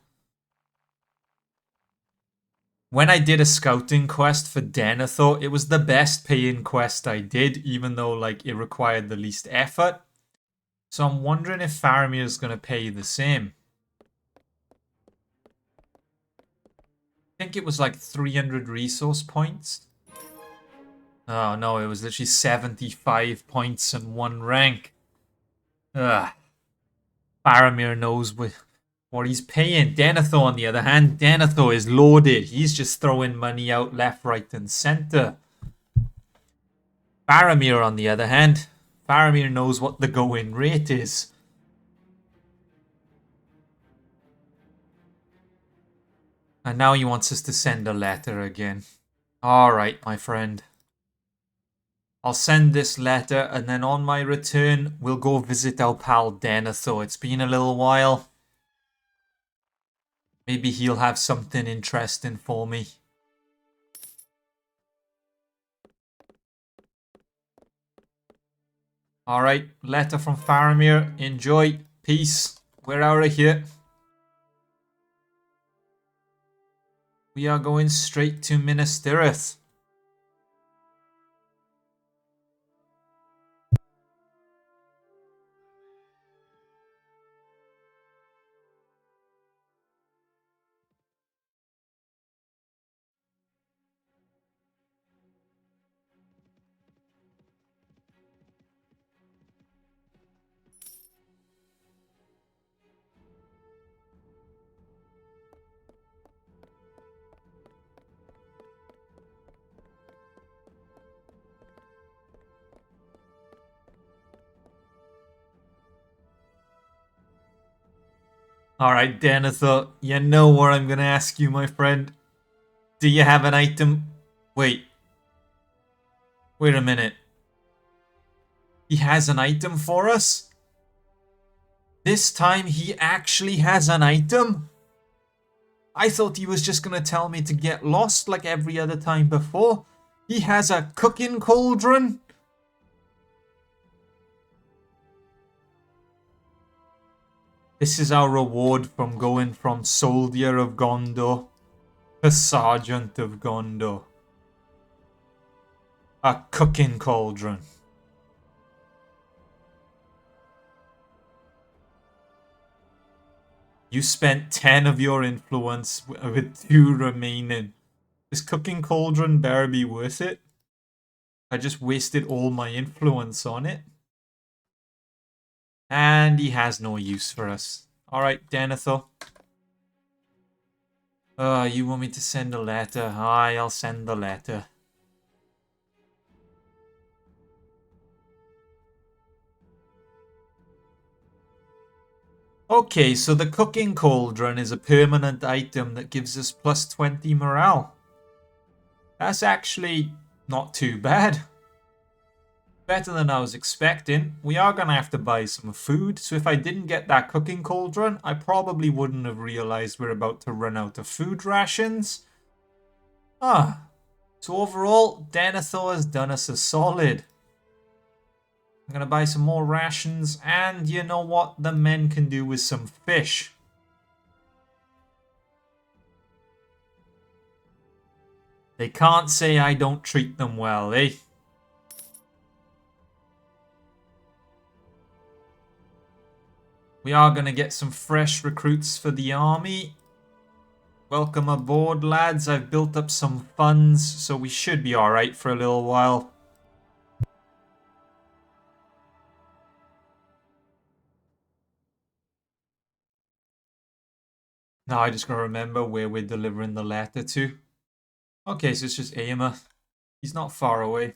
When I did a scouting quest for Denethor, it was the best paying quest I did, even though like it required the least effort. So I'm wondering if Faramir is going to pay the same. I think it was like 300 resource points. Oh no, it was literally 75 points and 1 rank. Ugh. Faramir knows what he's paying. Denethor, on the other hand, Denethor is loaded. He's just throwing money out left, right, and center. Faramir, on the other hand, Faramir knows what the going rate is. And now he wants us to send a letter again. Alright, my friend. I'll send this letter, and then on my return, we'll go visit our pal Denethor. It's been a little while. Maybe he'll have something interesting for me. Alright, letter from Faramir. Enjoy. Peace. We're out of here. We are going straight to Minas Tirith. Alright, Denethor, you know what I'm gonna ask you, my friend. Do you have an item? Wait. Wait a minute. He has an item for us? This time he actually has an item? I thought he was just gonna tell me to get lost like every other time before. He has a cooking cauldron? This is our reward from going from Soldier of Gondor to Sergeant of Gondor. A cooking cauldron. You spent 10 of your influence with 2 remaining. This cooking cauldron better be worth it. I just wasted all my influence on it. And he has no use for us. Alright, Denethor. You want me to send a letter? Aye, I'll send the letter. Okay, so the cooking cauldron is a permanent item that gives us plus 20 morale. That's actually not too bad. Better than I was expecting. We are going to have to buy some food, so if I didn't get that cooking cauldron, I probably wouldn't have realized we're about to run out of food rations. So overall, Denethor has done us a solid. I'm going to buy some more rations, and you know what? The men can do with some fish. They can't say I don't treat them well, eh? We are going to get some fresh recruits for the army. Welcome aboard, lads. I've built up some funds, so we should be alright for a little while. Now I just gotta remember where we're delivering the letter to. Okay, so it's just Aima. He's not far away.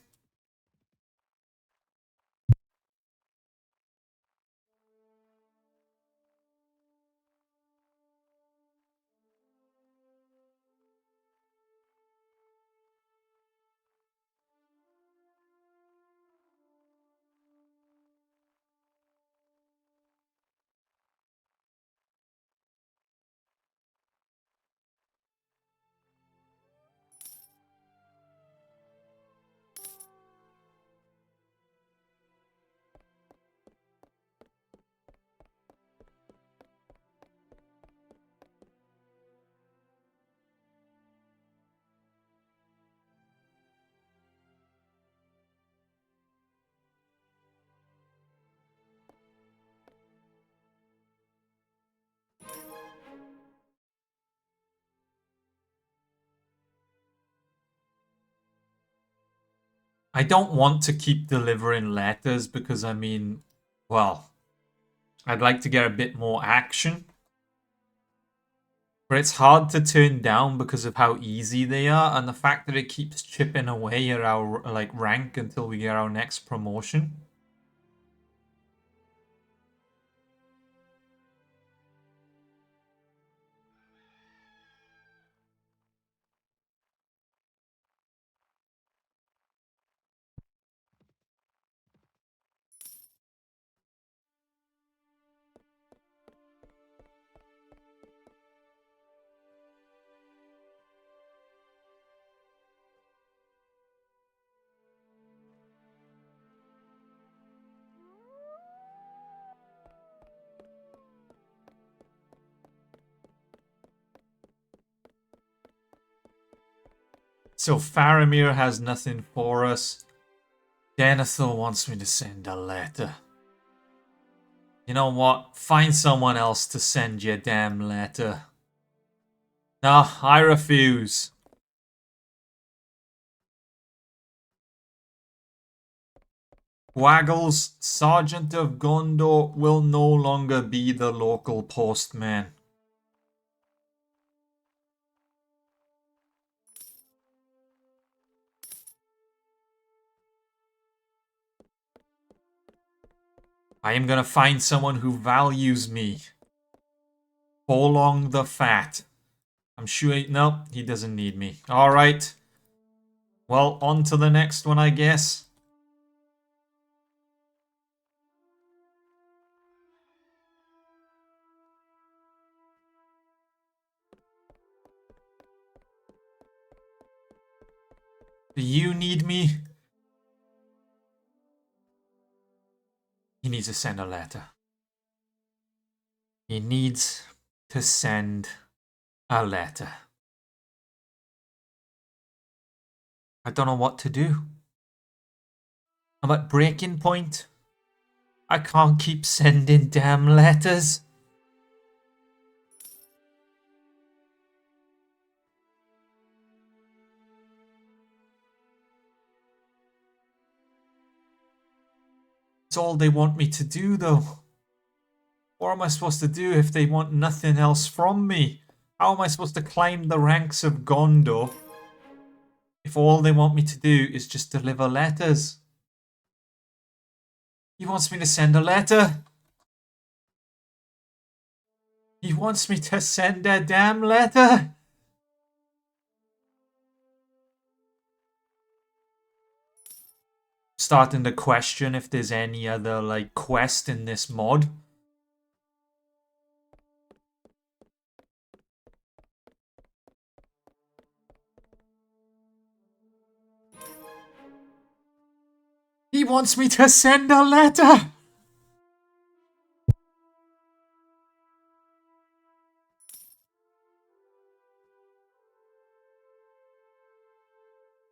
I don't want to keep delivering letters because, I mean, well, I'd like to get a bit more action. But it's hard to turn down because of how easy they are and the fact that it keeps chipping away at our like rank until we get our next promotion. So Faramir has nothing for us. Denethor wants me to send a letter. You know what? Find someone else to send your damn letter. No, I refuse. Waggles, Sergeant of Gondor, will no longer be the local postman. I am gonna find someone who values me. Bolong the Fat. I'm sure no, he doesn't need me. Alright. Well, on to the next one, I guess. Do you need me? He needs to send a letter. He needs to send a letter. I don't know what to do. I'm at breaking point. I can't keep sending damn letters. It's all they want me to do, though. What am I supposed to do if they want nothing else from me? How am I supposed to climb the ranks of Gondor if all they want me to do is just deliver letters? He wants me to send a letter. He wants me to send a damn letter. Starting to question if there's any other like quest in this mod. He wants me to send a letter.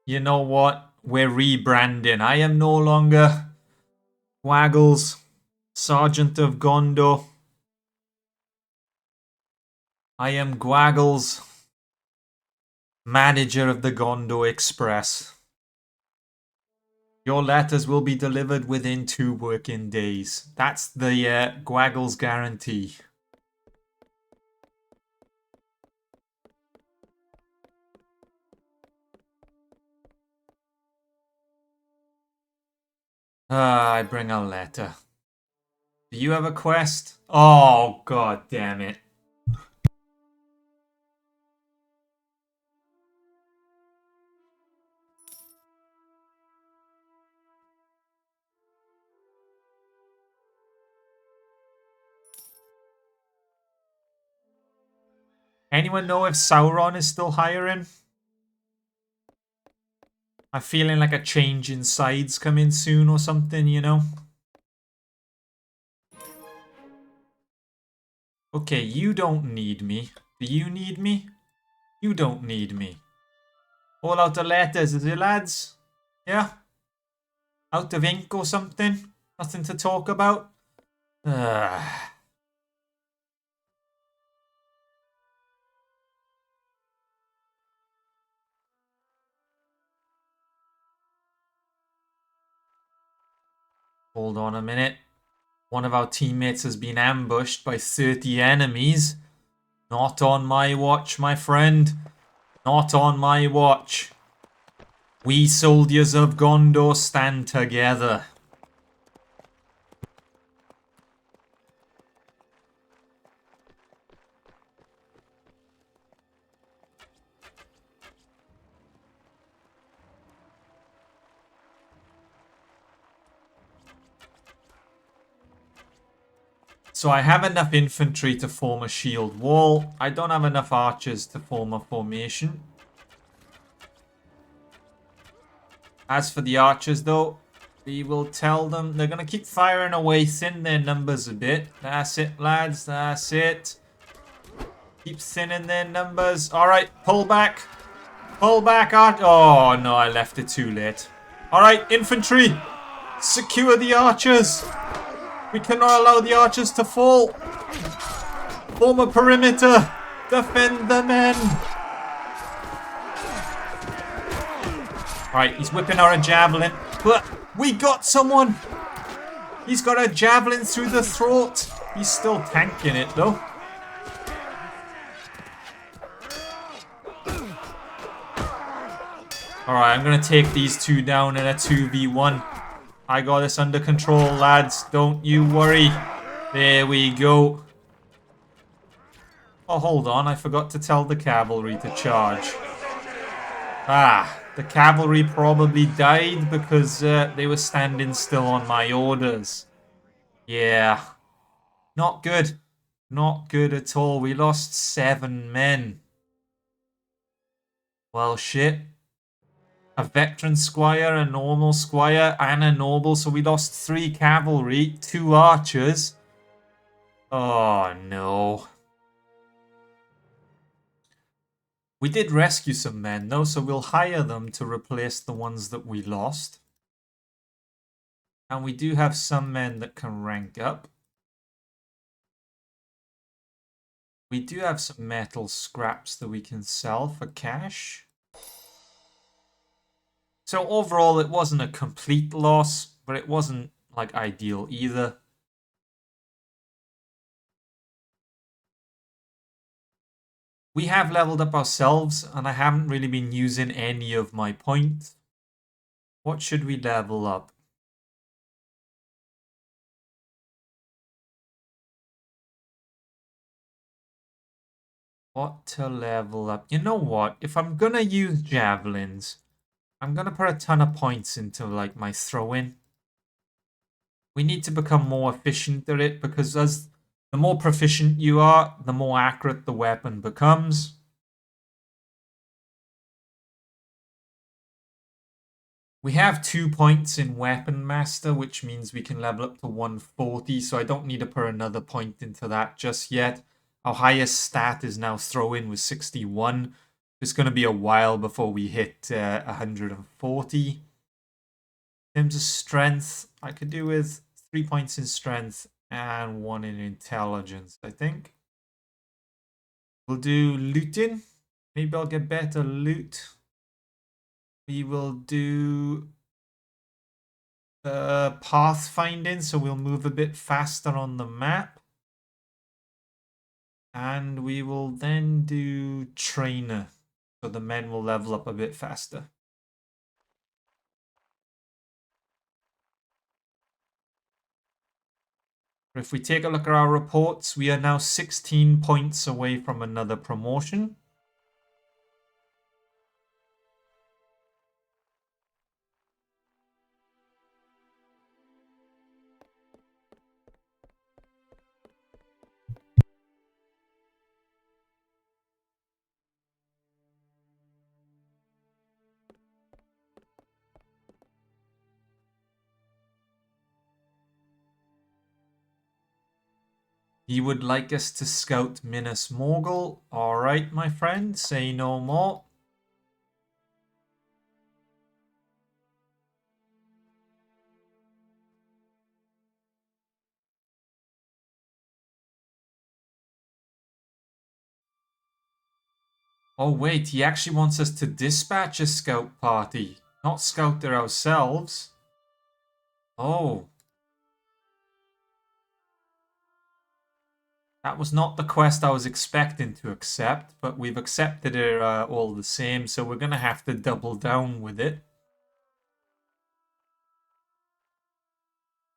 You know what? We're rebranding. I am no longer Waggles, Sergeant of Gondor. I am Gwaggles, manager of the Gondor Express. Your letters will be delivered within 2 working days. That's the Gwaggles guarantee. I bring a letter. Do you have a quest? Oh, god damn it. Anyone know if Sauron is still hiring? I'm feeling like a change in sides coming soon or something, you know? Okay, you don't need me. Do you need me? You don't need me. All out of letters, is it, lads? Yeah? Out of ink or something? Nothing to talk about? Ugh. Hold on a minute. One of our teammates has been ambushed by 30 enemies. Not on my watch, my friend. Not on my watch. We soldiers of Gondor stand together. So I have enough infantry to form a shield wall. I don't have enough archers to form a formation. As for the archers, though, we will tell them they're going to keep firing away, thin their numbers a bit. That's it, lads. That's it. Keep thinning their numbers. All right, pull back. Pull back, oh, no, I left it too late. All right, infantry. Secure the archers. We cannot allow the archers to fall. Form a perimeter. Defend the men. Alright, he's whipping out a javelin. But we got someone. He's got a javelin through the throat. He's still tanking it, though. Alright, I'm going to take these two down in a 2v1. I got this under control, lads. Don't you worry. There we go. Oh, hold on. I forgot to tell the cavalry to charge. The cavalry probably died because they were standing still on my orders. Yeah. Not good. Not good at all. We lost 7 men. Well, shit. A veteran squire, a normal squire, and a noble. So we lost 3 cavalry, 2 archers. Oh, no. We did rescue some men, though, so we'll hire them to replace the ones that we lost. And we do have some men that can rank up. We do have some metal scraps that we can sell for cash. So overall, it wasn't a complete loss, but it wasn't, like, ideal either. We have leveled up ourselves, and I haven't really been using any of my points. What should we level up? What to level up? You know what? If I'm gonna use javelins, I'm gonna put a ton of points into, like, my throw-in. We need to become more efficient at it, because as the more proficient you are, the more accurate the weapon becomes. We have 2 points in Weapon Master, which means we can level up to 140, so I don't need to put another point into that just yet. Our highest stat is now throw-in with 61. It's going to be a while before we hit 140. In terms of strength, I could do with 3 points in strength and 1 in intelligence, I think. We'll do looting. Maybe I'll get better loot. We will do pathfinding, so we'll move a bit faster on the map. And we will then do trainer, so the men will level up a bit faster. If we take a look at our reports, we are now 16 points away from another promotion. He would like us to scout Minas Morgul. Alright, my friend, say no more. Oh wait, he actually wants us to dispatch a scout party, not scout there ourselves. Oh, That was not the quest I was expecting to accept, but we've accepted it all the same, so we're going to have to double down with it.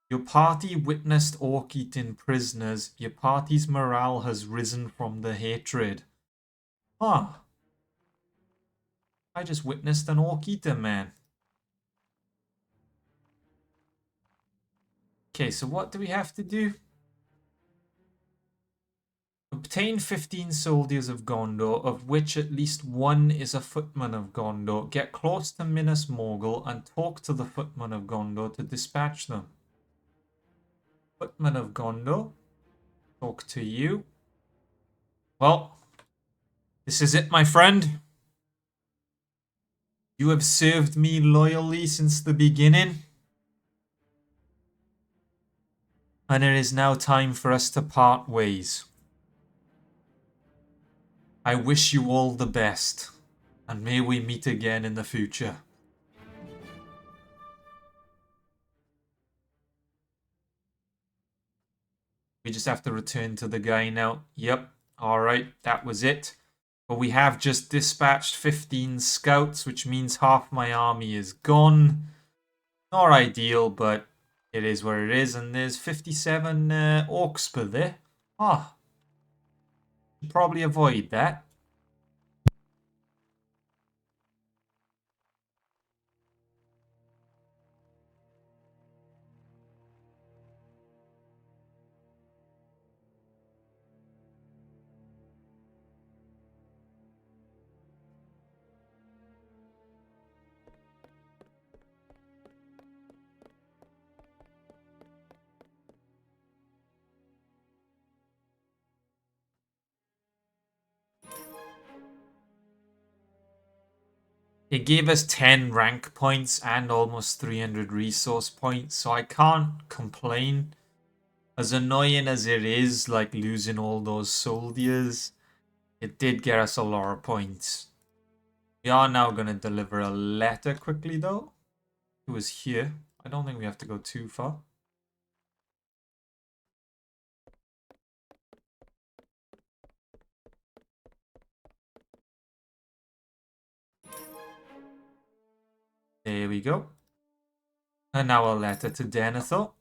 Your party witnessed orc-eating prisoners. Your party's morale has risen from the hatred. Huh. I just witnessed an orc-eater, man. Okay, so what do we have to do? Obtain 15 soldiers of Gondor, of which at least one is a footman of Gondor. Get close to Minas Morgul and talk to the footman of Gondor to dispatch them. Footman of Gondor, talk to you. Well, this is it, my friend. You have served me loyally since the beginning. And it is now time for us to part ways. I wish you all the best, and may we meet again in the future. We just have to return to the guy now. Yep, alright, that was it. But we have just dispatched 15 scouts, which means half my army is gone. Not ideal, but it is what it is. And there's 57 orcs per there. Ah, should probably avoid that. It gave us 10 rank points and almost 300 resource points, so I can't complain. As annoying as it is, like losing all those soldiers, it did get us a lot of points. We are now going to deliver a letter quickly, though. It was here. I don't think we have to go too far. There we go. And now a letter to Denethor.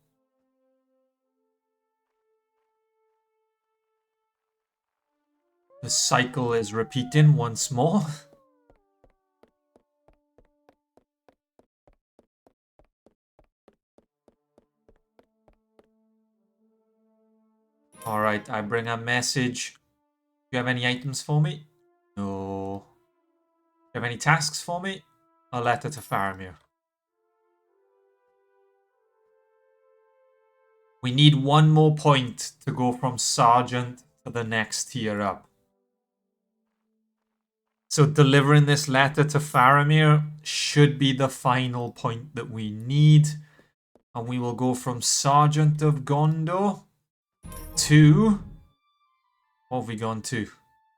The cycle is repeating once more. Alright, I bring a message. Do you have any items for me? No. Do you have any tasks for me? A letter to Faramir. We need one more point to go from Sergeant to the next tier up. So delivering this letter to Faramir should be the final point that we need. And we will go from Sergeant of Gondor to... What have we gone to?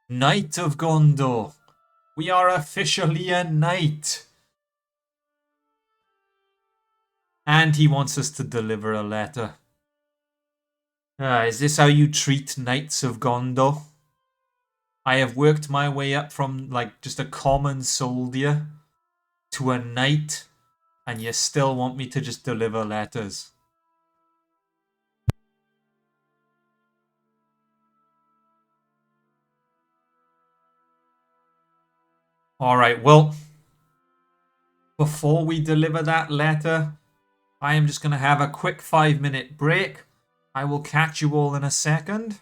Knight of Gondor. We are officially a knight. And he wants us to deliver a letter. Is this how you treat Knights of Gondor? I have worked my way up from like just a common soldier to a knight, and you still want me to just deliver letters. Alright, well, before we deliver that letter, I am just going to have a quick 5-minute break. I will catch you all in a second.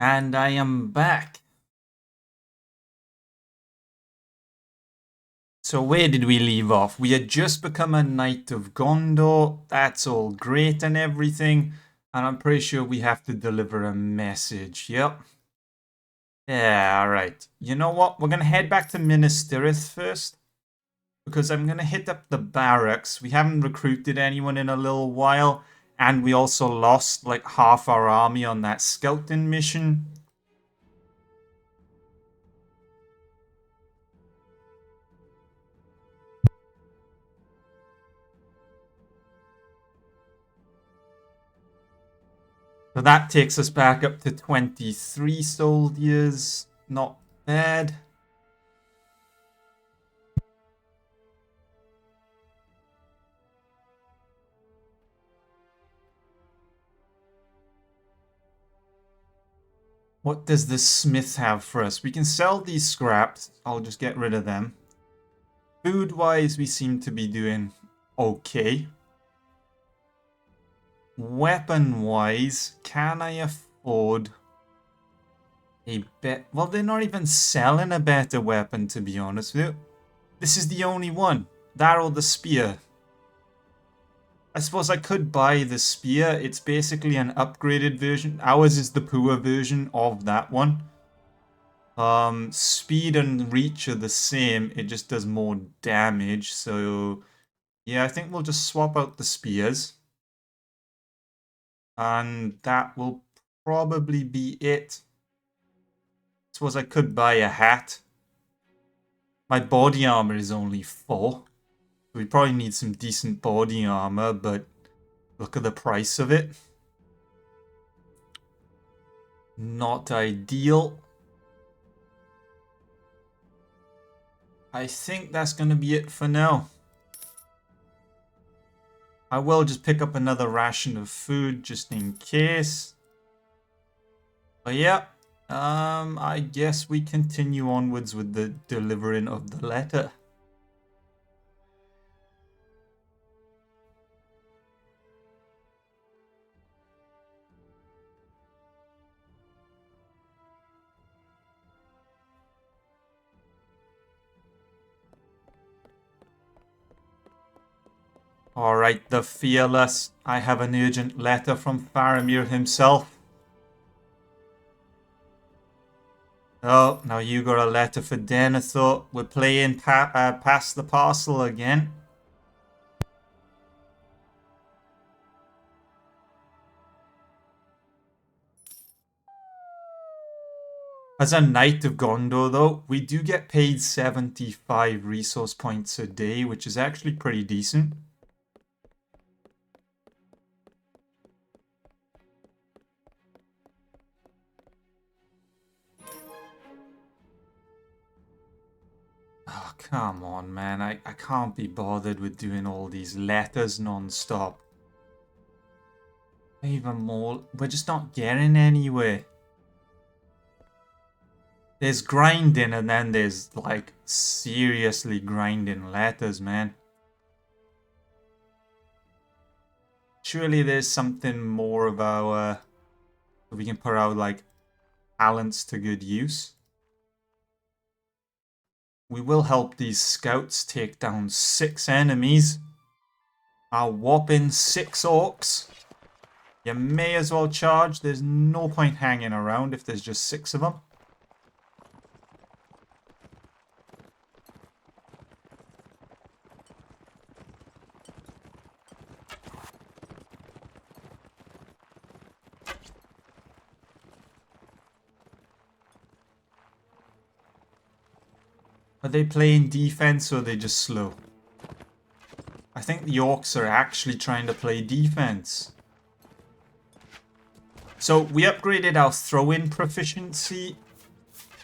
And I am back. So where did we leave off? We had just become a Knight of Gondor. That's all great and everything. And I'm pretty sure we have to deliver a message. Yep. Yeah, alright. You know what? We're going to head back to Minas Tirith first. Because I'm going to hit up the barracks. We haven't recruited anyone in a little while. And we also lost like half our army on that scouting mission. So that takes us back up to 23 soldiers. Not bad. What does the smith have for us? We can sell these scraps. I'll just get rid of them. Food-wise, we seem to be doing okay. Weapon-wise, can I afford a bet? Well, they're not even selling a better weapon, to be honest with you. This is the only one. That or the spear. I suppose I could buy the spear. It's basically an upgraded version. Ours is the poor version of that one. Speed and reach are the same. It just does more damage. So, yeah, I think we'll just swap out the spears. And that will probably be it. I suppose I could buy a hat. My body armor is only 4. We probably need some decent body armor, but look at the price of it. Not ideal. I think that's going to be it for now. I will just pick up another ration of food just in case. But yeah, I guess we continue onwards with the delivering of the letter. Alright, the Fearless. I have an urgent letter from Faramir himself. Oh, now you got a letter for Denethor. We're playing Pass the Parcel again. As a Knight of Gondor, though, we do get paid 75 resource points a day, which is actually pretty decent. Oh, come on, man. I can't be bothered with doing all these letters non-stop. Even more, we're just not getting anywhere. There's grinding and then there's, like, seriously grinding letters, man. Surely there's something more of our... we can put our, like, talents to good use. We will help these scouts take down 6 enemies. A whopping 6 orcs. You may as well charge. There's no point hanging around if there's just 6 of them. Are they playing defense or are they just slow? I think the orcs are actually trying to play defense. So we upgraded our throw-in proficiency.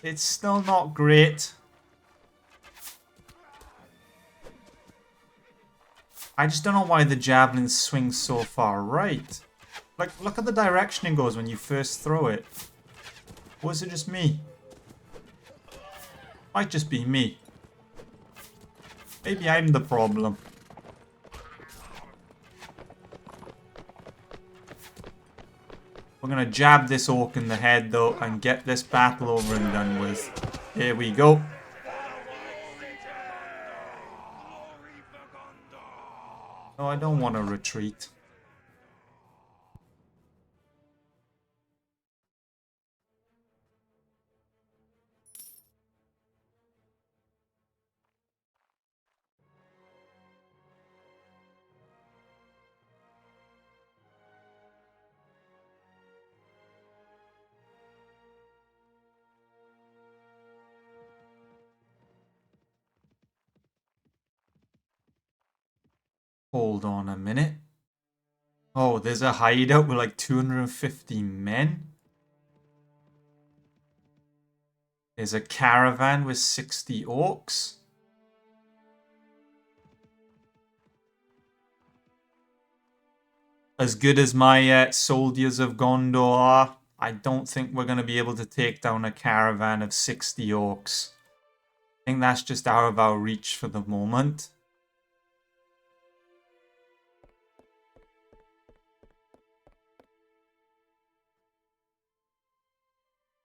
It's still not great. I just don't know why the javelin swings so far right. Like, look at the direction it goes when you first throw it. Or is it just me? Might just be me. Maybe I'm the problem. We're going to jab this orc in the head, though, and get this battle over and done with. Here we go. Glory for Gondor! Oh, I don't want to retreat. Hold on a minute. Oh, there's a hideout with like 250 men. There's a caravan with 60 orcs. As good as my soldiers of Gondor are, I don't think we're going to be able to take down a caravan of 60 orcs. I think that's just out of our reach for the moment.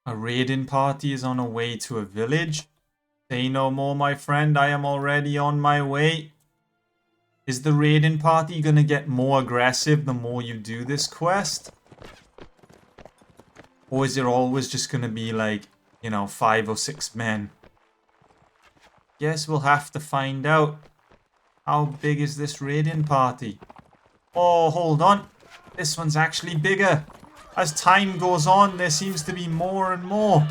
A raiding party is on a way to a village. Say no more, my friend. I am already on my way. Is the raiding party going to get more aggressive the more you do this quest? Or is it always just going to be like, you know, 5 or 6 men? Guess we'll have to find out. How big is this raiding party? Oh, hold on. This one's actually bigger. As time goes on, there seems to be more and more.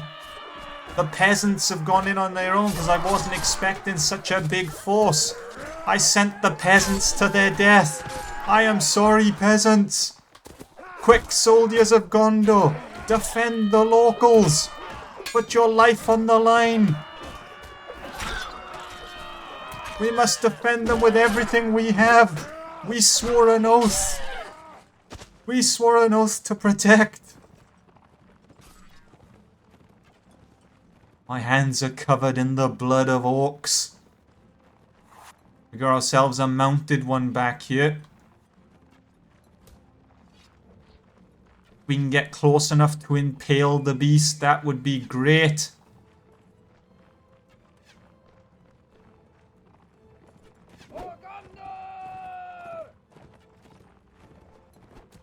The peasants have gone in on their own because I wasn't expecting such a big force. I sent the peasants to their death. I am sorry, peasants. Quick, soldiers of Gondor, defend the locals. Put your life on the line. We must defend them with everything we have. We swore an oath. We swore an oath to protect. My hands are covered in the blood of orcs. We got ourselves a mounted one back here. We can get close enough to impale the beast. That would be great.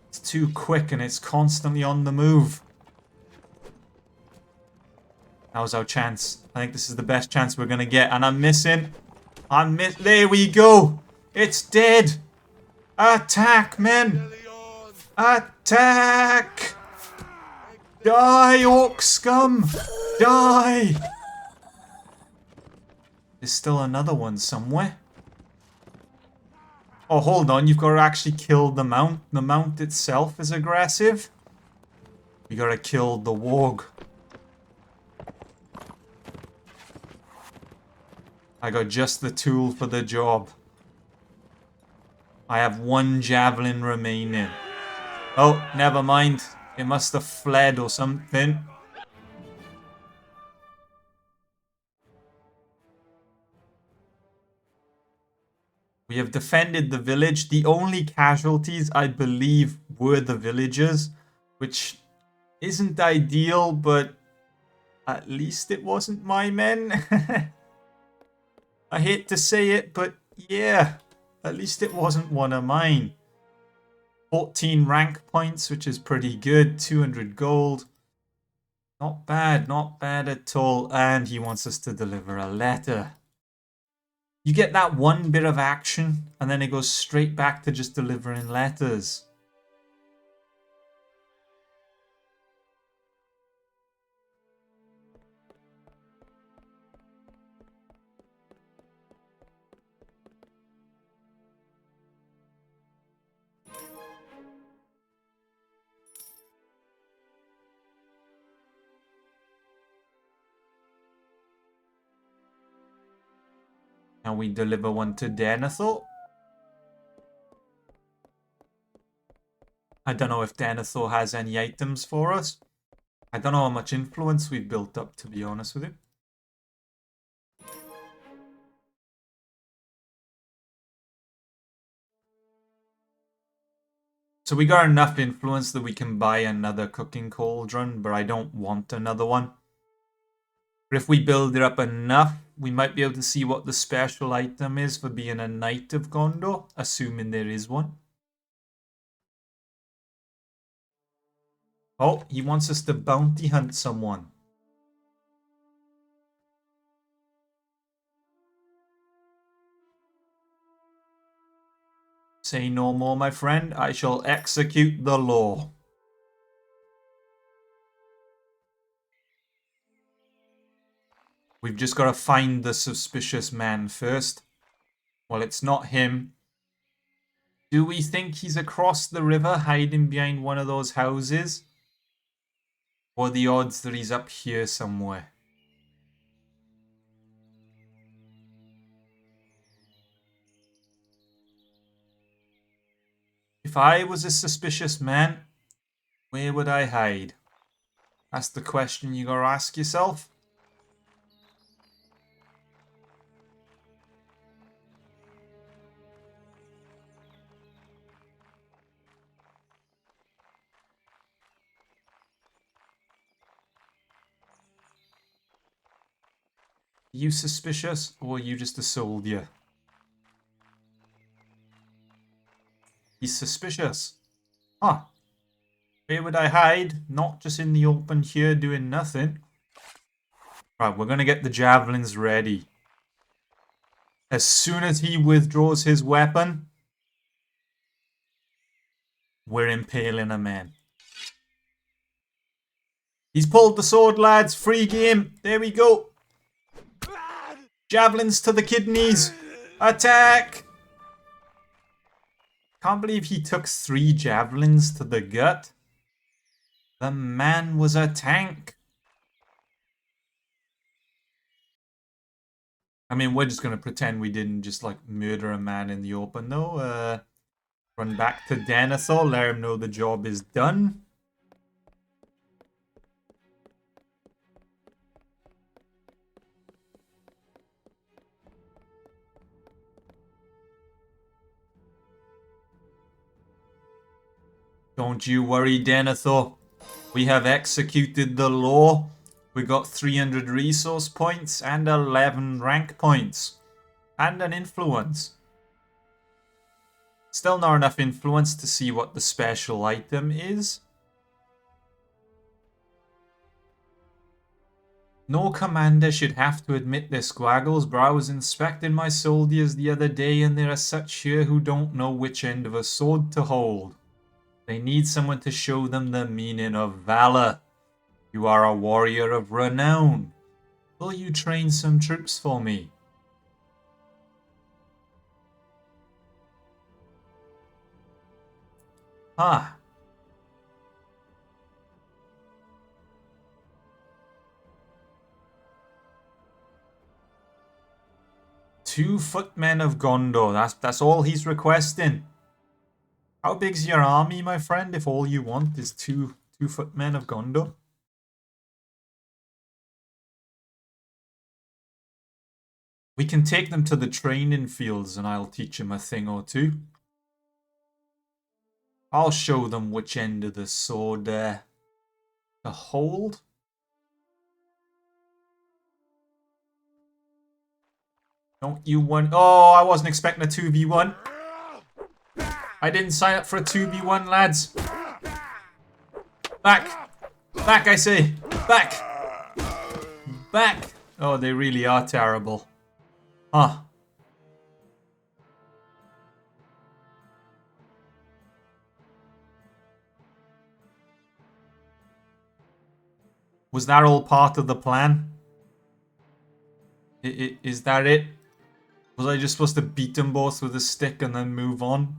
It's too quick and it's constantly on the move. That was our chance. I think this is the best chance we're going to get. And I'm missing. There we go. It's dead. Attack, men. Attack. Die, orc scum. Die. There's still another one somewhere. Oh, hold on. You've got to actually kill the mount. The mount itself is aggressive. You got to kill the warg. I got just the tool for the job. I have 1 javelin remaining. Oh, never mind. It must have fled or something. We have defended the village. The only casualties, I believe, were the villagers, which isn't ideal, but at least it wasn't my men. I hate to say it, but yeah, at least it wasn't one of mine. 14 rank points, which is pretty good. 200 gold. Not bad at all. And he wants us to deliver a letter. You get that one bit of action, and then it goes straight back to just delivering letters. Can we deliver one to Denethor? I don't know if Denethor has any items for us. I don't know how much influence we've built up, to be honest with you. So we got enough influence that we can buy another cooking cauldron, but I don't want another one. But if we build it up enough, we might be able to see what the special item is for being a Knight of Gondor, assuming there is one. Oh, he wants us to bounty hunt someone. Say no more, my friend. I shall execute the law. We've just got to find the suspicious man first. Well, it's not him. Do we think he's across the river hiding behind one of those houses? Or are the odds that he's up here somewhere? If I was a suspicious man, where would I hide? That's the question you gotta ask yourself. Are you suspicious, or are you just a soldier? He's suspicious. Huh. Where would I hide? Not just in the open here doing nothing. Right, we're gonna get the javelins ready. As soon as he withdraws his weapon, we're impaling a man. He's pulled the sword, lads. Free game. There we go. Javelins to the kidneys. Attack! Can't believe he took 3 javelins to the gut. The man was a tank. I mean, we're just going to pretend we didn't just, like, murder a man in the open, though. Run back to Denethor, let him know the job is done. Don't you worry, Denethor. We have executed the law. We got 300 resource points and 11 rank points. And an influence. Still not enough influence to see what the special item is. No commander should have to admit this, Squaggles, but I was inspecting my soldiers the other day and there are such here who don't know which end of a sword to hold. They need someone to show them the meaning of valor. You are a warrior of renown. Will you train some troops for me? Ah. Two footmen of Gondor. That's all he's requesting. How big's your army, my friend, if all you want is two footmen of Gondor? We can take them to the training fields and I'll teach them a thing or two. I'll show them which end of the sword to hold. Don't you want... Oh, I wasn't expecting a 2v1. I didn't sign up for a 2v1, lads. Back. Back, I say. Back. Back. Oh, they really are terrible. Huh. Was that all part of the plan? Is that it? Was I just supposed to beat them both with a stick and then move on?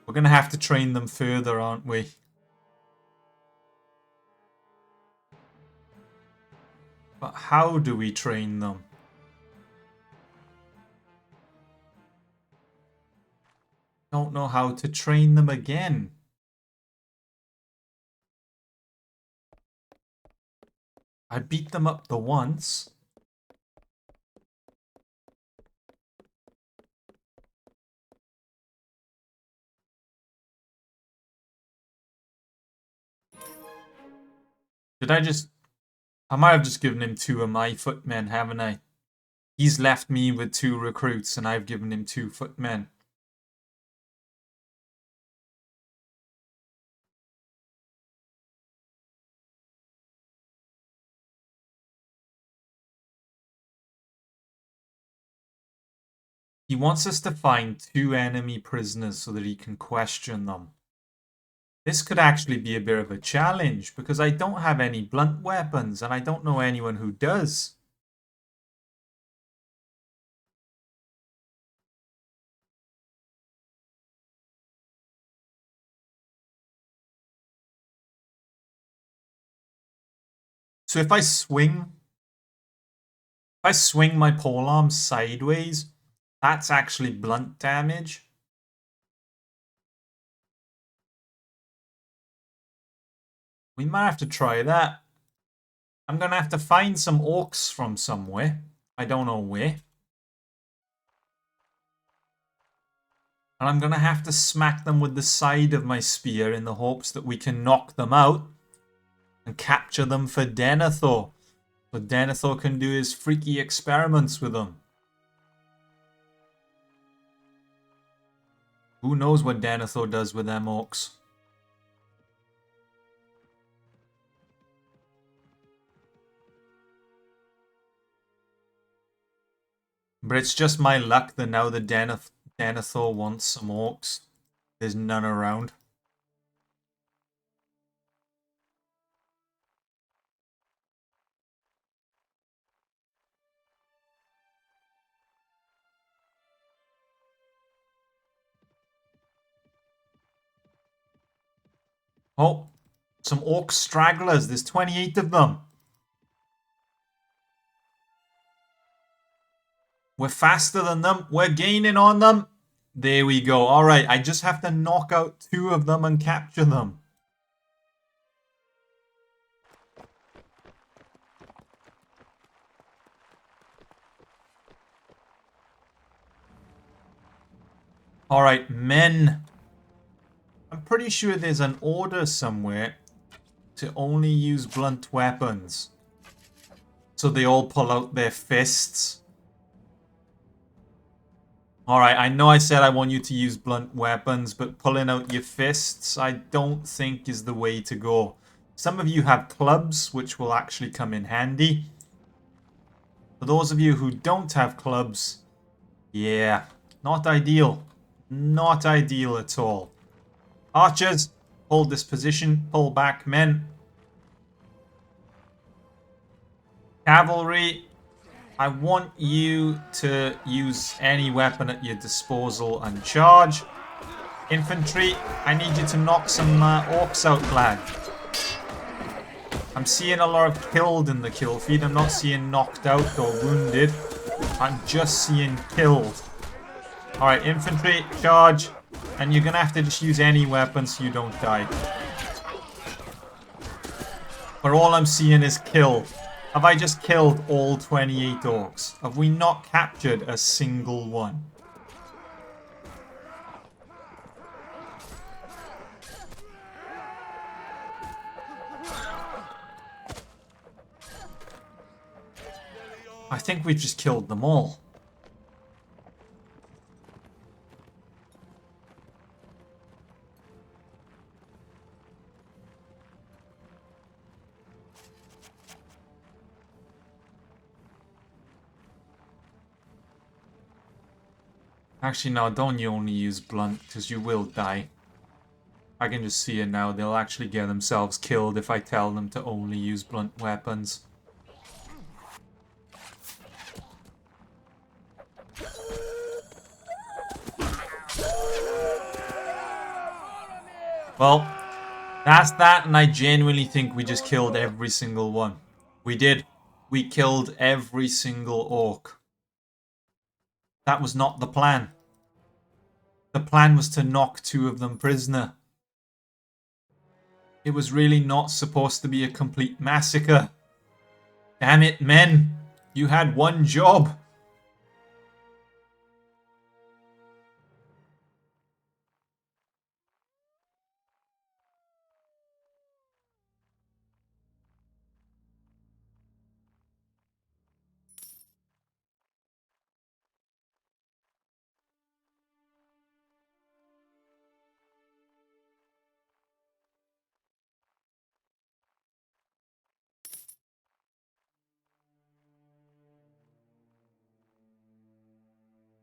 We're gonna have to train them further, aren't we? But how do we train them? Don't know how to train them again. I beat them up the once. Did I just... I might have just given him 2 of my footmen, haven't I? He's left me with 2 recruits, and I've given him 2 footmen. He wants us to find 2 enemy prisoners so that he can question them. This could actually be a bit of a challenge, because I don't have any blunt weapons, and I don't know anyone who does. So if I swing my polearm sideways, that's actually blunt damage. We might have to try that. I'm gonna have to find some orcs from somewhere. I don't know where. And I'm gonna have to smack them with the side of my spear in the hopes that we can knock them out and capture them for Denethor. So Denethor can do his freaky experiments with them. Who knows what Denethor does with them orcs? But it's just my luck that now the Denethor wants some orcs. There's none around. Oh, some orc stragglers. There's 28 of them. We're faster than them. We're gaining on them. There we go. All right, I just have to knock out 2 of them and capture them. All right, men. I'm pretty sure there's an order somewhere to only use blunt weapons. So they all pull out their fists. Alright, I know I said I want you to use blunt weapons, but pulling out your fists I don't think is the way to go. Some of you have clubs, which will actually come in handy. For those of you who don't have clubs, yeah, not ideal. Not ideal at all. Archers, hold this position, pull back, men. Cavalry, I want you to use any weapon at your disposal and charge. Infantry, I need you to knock some orcs out, lad. I'm seeing a lot of killed in the kill feed. I'm not seeing knocked out or wounded. I'm just seeing killed. Alright, infantry, charge. And you're going to have to just use any weapon so you don't die. But all I'm seeing is kill. Have I just killed all 28 orcs? Have we not captured a single one? I think we've just killed them all. Actually, no, don't you only use blunt, because you will die. I can just see it now. They'll actually get themselves killed if I tell them to only use blunt weapons. Well, that's that, and I genuinely think we just killed every single one. We did. We killed every single orc. That was not the plan. The plan was to knock 2 of them prisoner. It was really not supposed to be a complete massacre. Damn it, men. You had one job.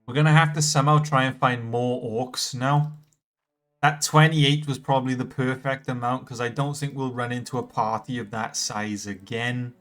We're going to have to somehow try and find more orcs now. That 28 was probably the perfect amount because I don't think we'll run into a party of that size again.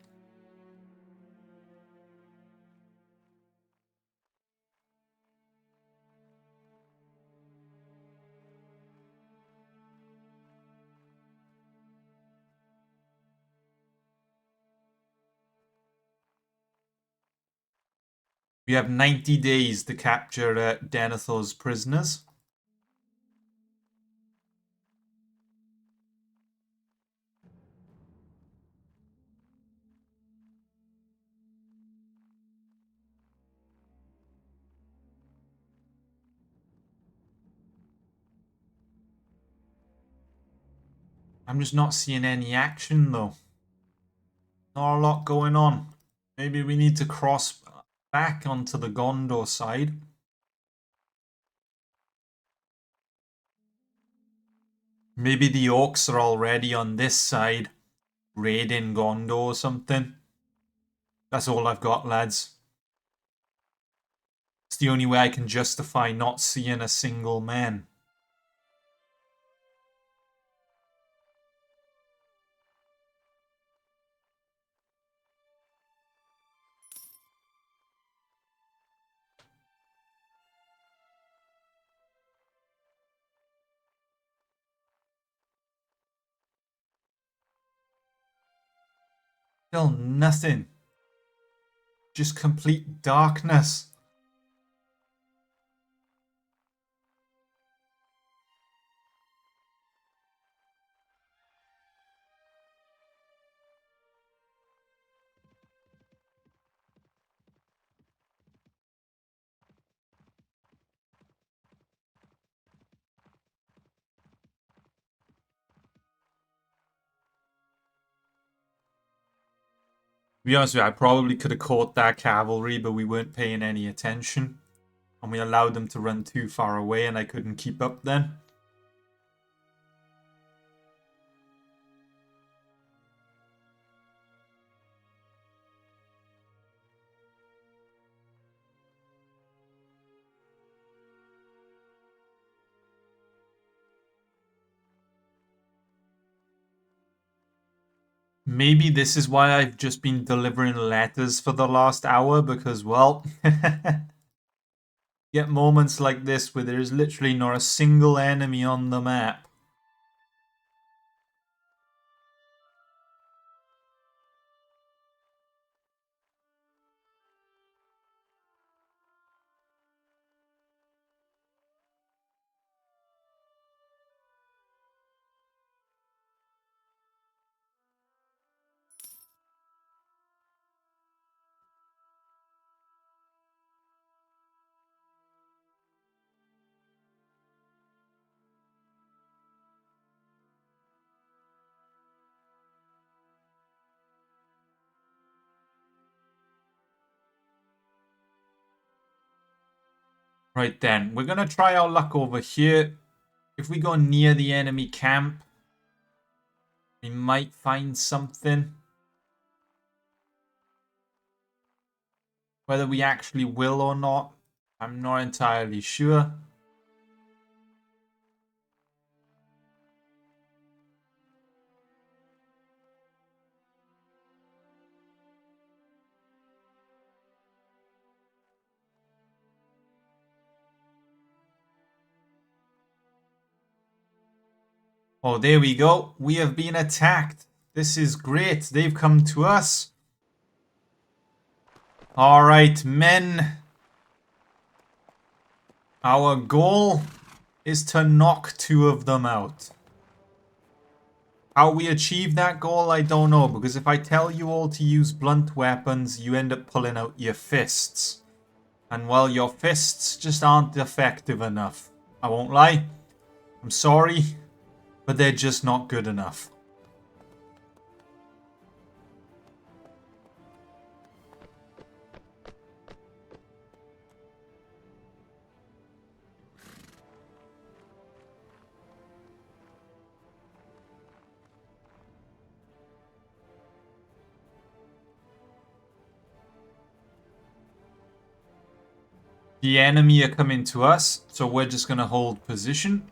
We have 90 days to capture Denethor's prisoners. I'm just not seeing any action though. Not a lot going on. Maybe we need to cross back onto the Gondor side. Maybe the orcs are already on this side, raiding Gondor or something. That's all I've got, lads. It's the only way I can justify not seeing a single man. Still nothing. Just complete darkness. To be honest with you, I probably could have caught that cavalry, but we weren't paying any attention. And we allowed them to run too far away and I couldn't keep up then. Maybe this is why I've just been delivering letters for the last hour, because, well, get moments like this where there is literally not a single enemy on the map. Right then, we're going to try our luck over here. If we go near the enemy camp, we might find something. Whether we actually will or not, I'm not entirely sure. Oh, there we go. We have been attacked. This is great. They've come to us. All right, men. Our goal is to knock 2 of them out. How we achieve that goal, I don't know, because if I tell you all to use blunt weapons, you end up pulling out your fists. And well, your fists just aren't effective enough. I won't lie. I'm sorry, but they're just not good enough. The enemy are coming to us, so we're just going to hold position.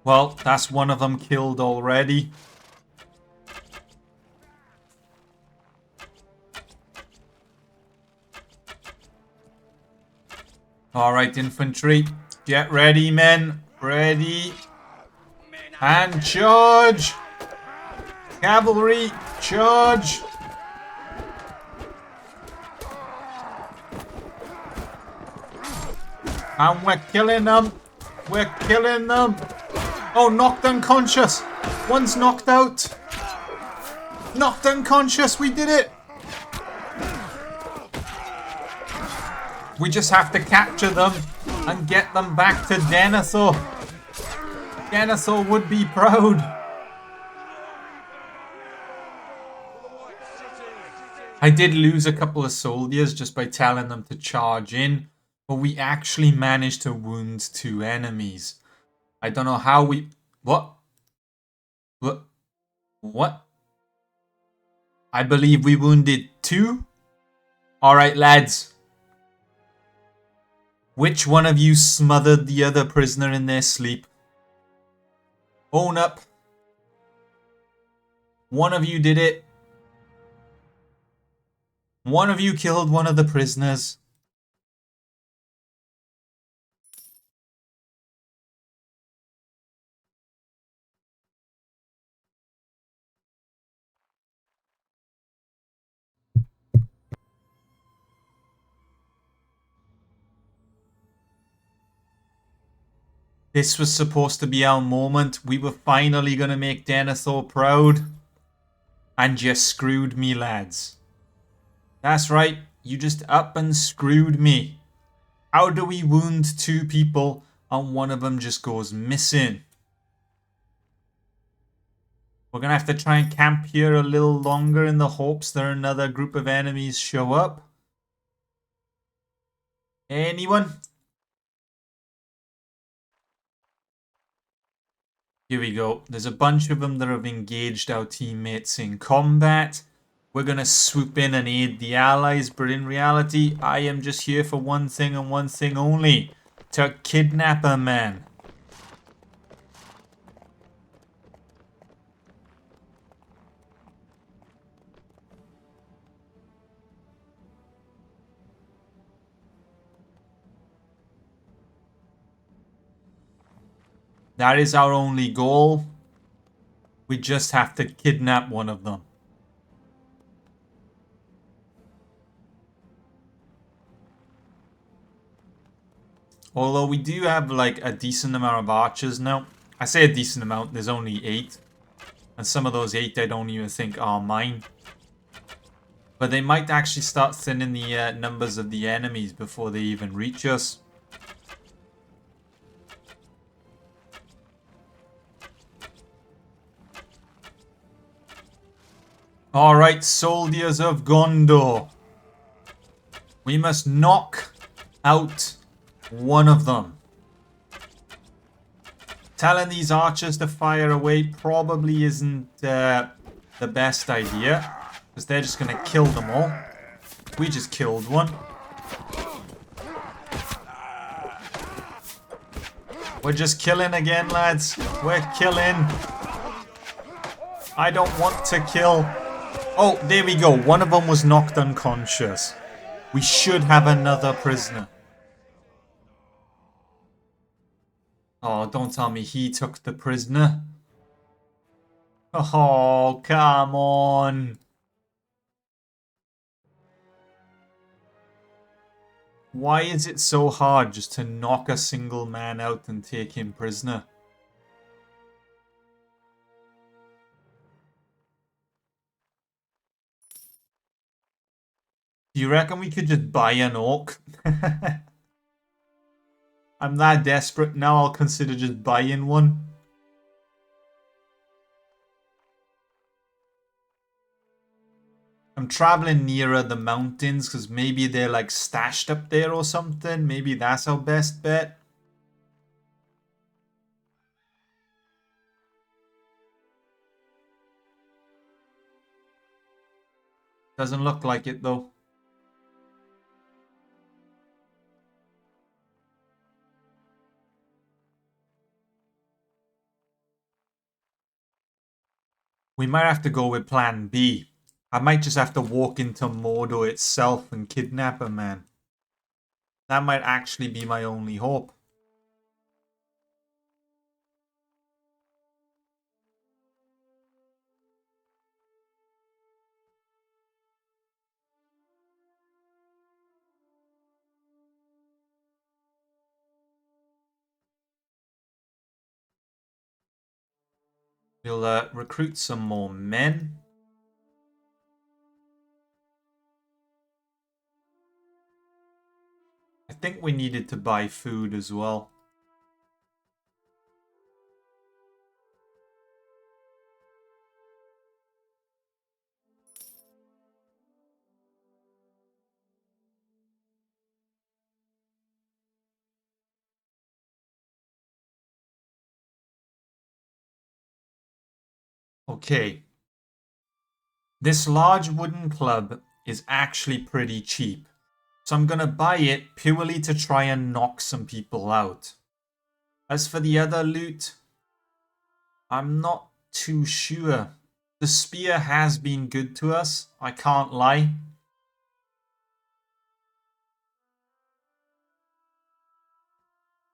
Well, that's one of them killed already. Alright, infantry. Get ready, men. Ready. And charge! Cavalry, charge! And we're killing them. We're killing them. Oh, knocked unconscious. One's knocked out. Knocked unconscious. We did it. We just have to capture them and get them back to Denethor. Denethor would be proud. I did lose a couple of soldiers just by telling them to charge in, but we actually managed to wound 2 enemies. I don't know how we... What? What? What? I believe we wounded 2? Alright, lads. Which one of you smothered the other prisoner in their sleep? Own up. One of you did it. One of you killed one of the prisoners. This was supposed to be our moment. We were finally going to make Denethor proud. And you screwed me, lads. That's right. You just up and screwed me. How do we wound 2 people and one of them just goes missing? We're going to have to try and camp here a little longer in the hopes that another group of enemies show up. Anyone? Here we go. There's a bunch of them that have engaged our teammates in combat. We're going to swoop in and aid the allies, but in reality, I am just here for one thing and one thing only. To kidnap a man. That is our only goal. We just have to kidnap one of them. Although we do have like a decent amount of archers now. I say a decent amount, there's only 8. And some of those 8 I don't even think are mine. But they might actually start thinning the numbers of the enemies before they even reach us. Alright, soldiers of Gondor. We must knock out one of them. Telling these archers to fire away probably isn't the best idea. Because they're just going to kill them all. We just killed one. We're just killing again, lads. We're killing. I don't want to kill. Oh, there we go. One of them was knocked unconscious. We should have another prisoner. Oh, don't tell me he took the prisoner. Oh, come on. Why is it so hard just to knock a single man out and take him prisoner? Do you reckon we could just buy an orc? I'm that desperate now, I'll consider just buying one. I'm traveling nearer the mountains because maybe they're like stashed up there or something. Maybe that's our best bet. Doesn't look like it though. We might have to go with plan B. I might just have to walk into Mordor itself and kidnap a man. That might actually be my only hope. We'll recruit some more men. I think we needed to buy food as well. Okay. This large wooden club is actually pretty cheap. So I'm gonna buy it purely to try and knock some people out. As for the other loot, I'm not too sure. The spear has been good to us, I can't lie.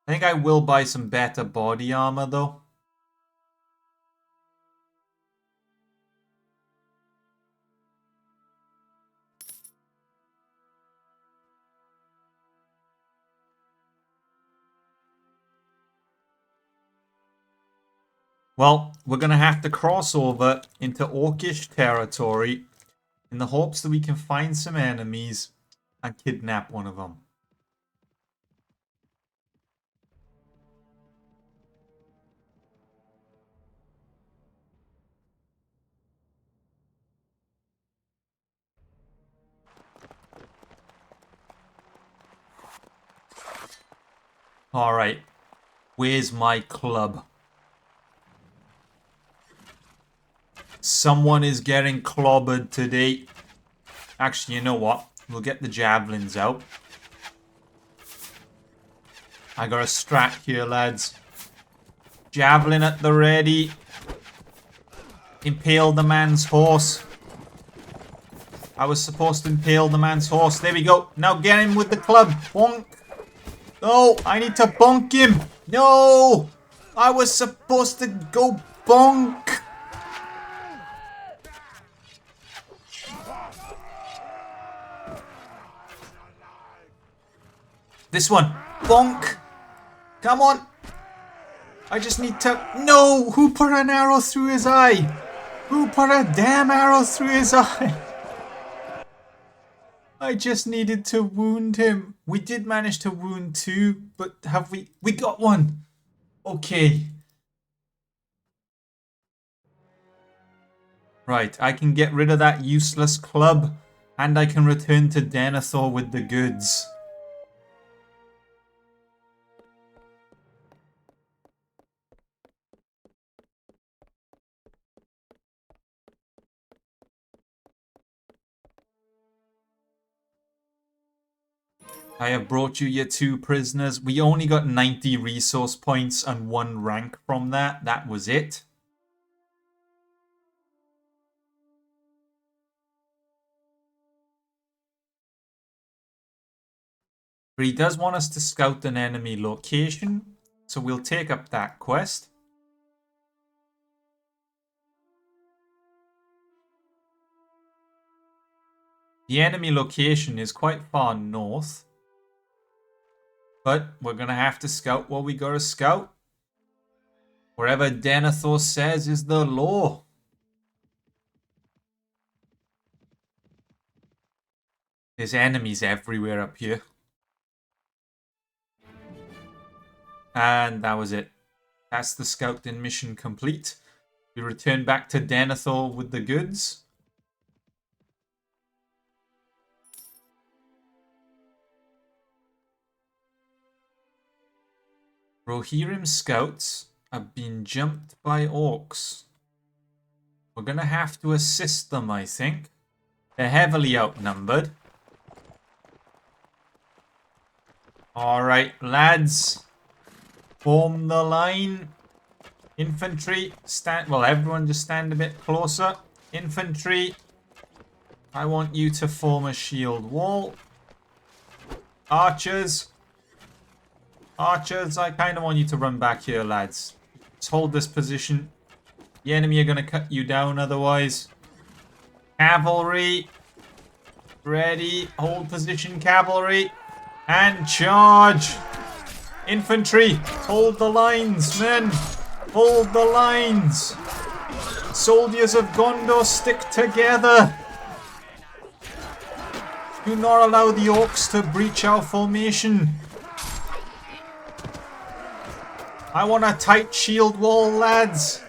I think I will buy some better body armor though. Well, we're gonna have to cross over into Orcish territory in the hopes that we can find some enemies and kidnap one of them. Alright, where's my club? Someone is getting clobbered today. Actually, you know what? We'll get the javelins out. I got a strat here, lads. Javelin at the ready. Impale the man's horse. I was supposed to impale the man's horse. There we go. Now get him with the club. Bonk. No, I need to bonk him. No! I was supposed to go bonk. This one. Bonk. Come on. I just need to... No! Who put an arrow through his eye? Who put a damn arrow through his eye? I just needed to wound him. We did manage to wound two, but have we... We got one! Okay. Right, I can get rid of that useless club, and I can return to Denethor with the goods. I have brought you your 2 prisoners. We only got 90 resource points and 1 rank from that. That was it. But he does want us to scout an enemy location, so we'll take up that quest. The enemy location is quite far north. But we're going to have to scout what we got to scout. Wherever Denethor says is the law. There's enemies everywhere up here. And that was it. That's the scouting mission complete. We return back to Denethor with the goods. Rohirrim scouts have been jumped by orcs. We're going to have to assist them, I think. They're heavily outnumbered. Alright, lads. Form the line. Infantry, stand. Well, everyone just stand a bit closer. Infantry, I want you to form a shield wall. Archers. Archers, I kind of want you to run back here, lads. Just hold this position. The enemy are going to cut you down otherwise. Cavalry. Ready. Hold position, cavalry. And charge. Infantry. Hold the lines, men. Hold the lines. Soldiers of Gondor, stick together. Do not allow the orcs to breach our formation. I want a tight shield wall, lads.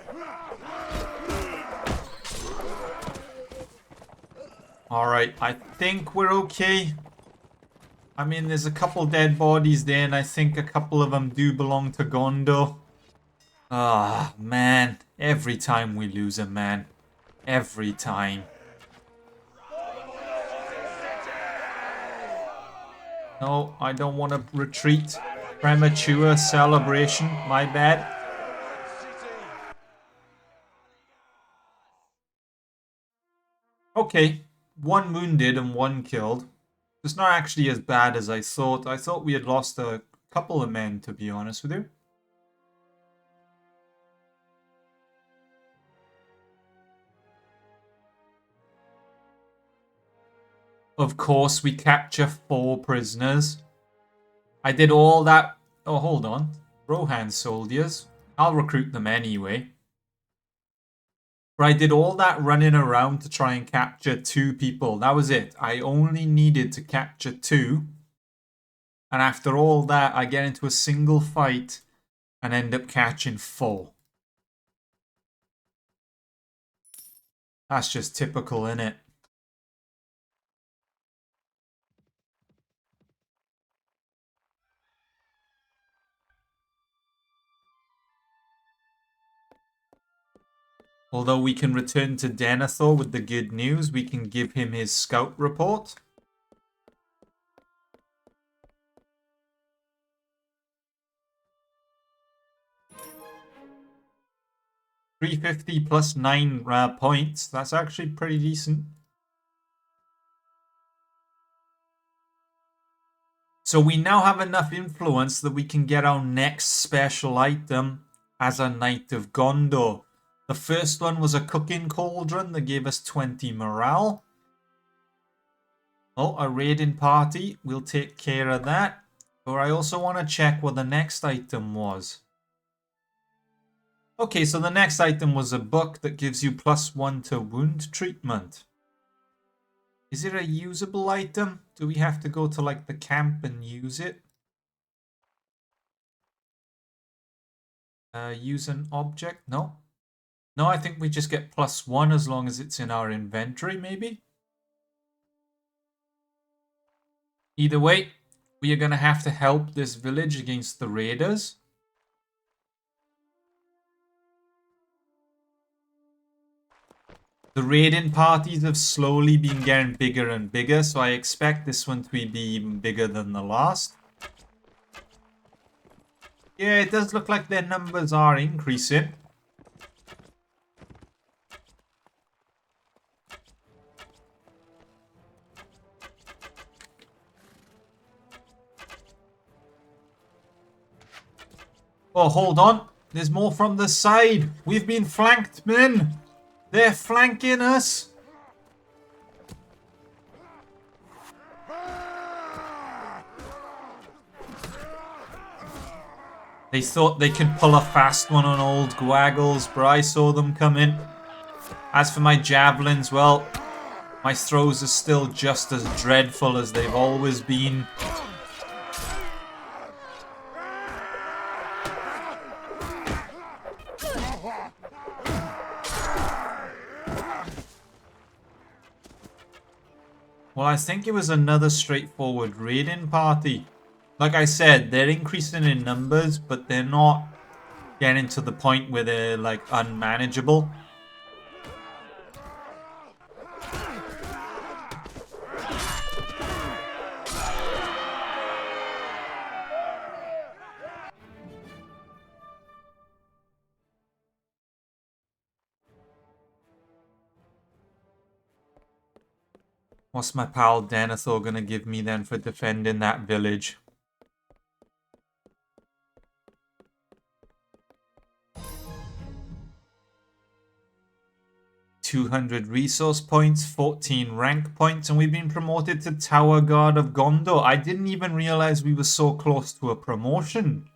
Alright, I think we're okay. I mean, there's a couple dead bodies there, and I think a couple of them do belong to Gondor. Ah, man. Every time we lose a man. Every time. No, I don't want to retreat. Premature celebration. My bad. Okay. 1 wounded and 1 killed. It's not actually as bad as I thought. I thought we had lost a couple of men, to be honest with you. Of course, we capture 4 prisoners. I did all that... Oh, hold on. Rohan soldiers. I'll recruit them anyway. But I did all that running around to try and capture 2 people. That was it. I only needed to capture 2. And after all that, I get into a single fight and end up catching 4. That's just typical, innit? Although we can return to Denethor with the good news, we can give him his scout report. $350 plus 9 points. That's actually pretty decent. So we now have enough influence that we can get our next special item as a Knight of Gondor. The first one was a cooking cauldron that gave us 20 morale. Oh, a raiding party. We'll take care of that. But I also want to check what the next item was. Okay, so the next item was a book that gives you +1 to wound treatment. Is it a usable item? Do we have to go to like the camp and use it? Use an object? No. No, I think we just get +1 as long as it's in our inventory, maybe? Either way, we are going to have to help this village against the raiders. The raiding parties have slowly been getting bigger and bigger, so I expect this one to be even bigger than the last. Yeah, it does look like their numbers are increasing. Oh, hold on. There's more from the side. We've been flanked, men. They're flanking us. They thought they could pull a fast one on old Gwaggles, but I saw them coming. As for my javelins, well, my throws are still just as dreadful as they've always been. Well, I think it was another straightforward raiding party. Like I said, they're increasing in numbers, but they're not getting to the point where they're like unmanageable. What's my pal Denethor gonna give me then for defending that village? 200 resource points, 14 rank points, and we've been promoted to Tower Guard of Gondor. I didn't even realize we were so close to a promotion.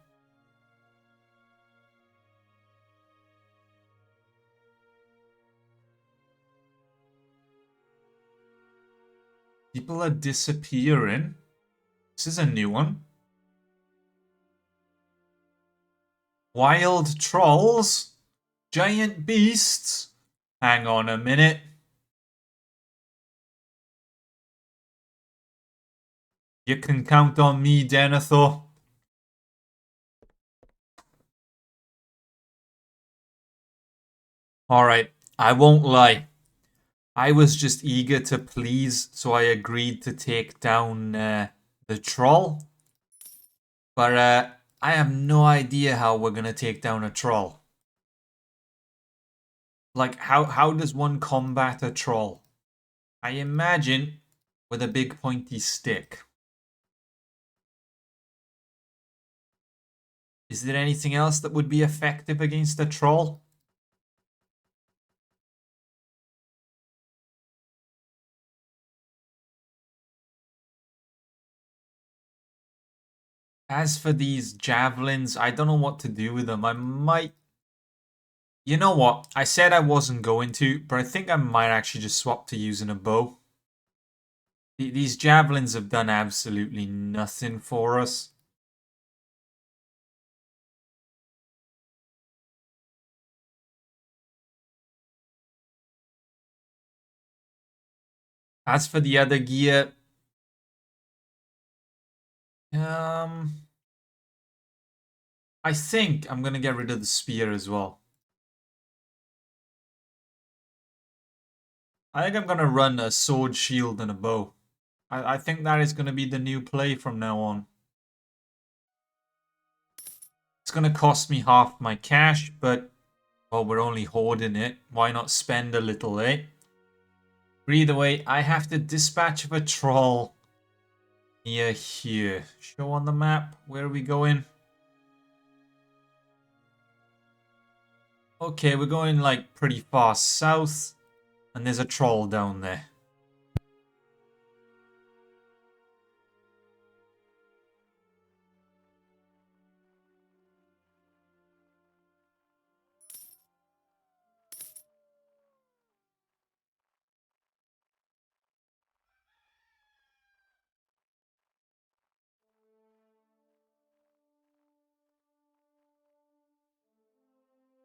People are disappearing. This is a new one. Wild trolls? Giant beasts? Hang on a minute. You can count on me, Denethor. Alright, I won't lie. I was just eager to please, so I agreed to take down the troll. But I have no idea how we're going to take down a troll. Like, how does one combat a troll? I imagine with a big pointy stick. Is there anything else that would be effective against a troll? As for these javelins, I don't know what to do with them. I might... You know what? I said I wasn't going to, but I think I might actually just swap to using a bow. These javelins have done absolutely nothing for us. As for the other gear... I think I'm going to get rid of the spear as well. I think I'm going to run a sword, shield, and a bow. I think that is going to be the new play from now on. It's going to cost me half my cash, but, well, we're only hoarding it. Why not spend a little, eh? But either way, I have to dispatch of a troll near here. Show on the map. Where are we going? Okay, we're going like pretty far south. And there's a troll down there.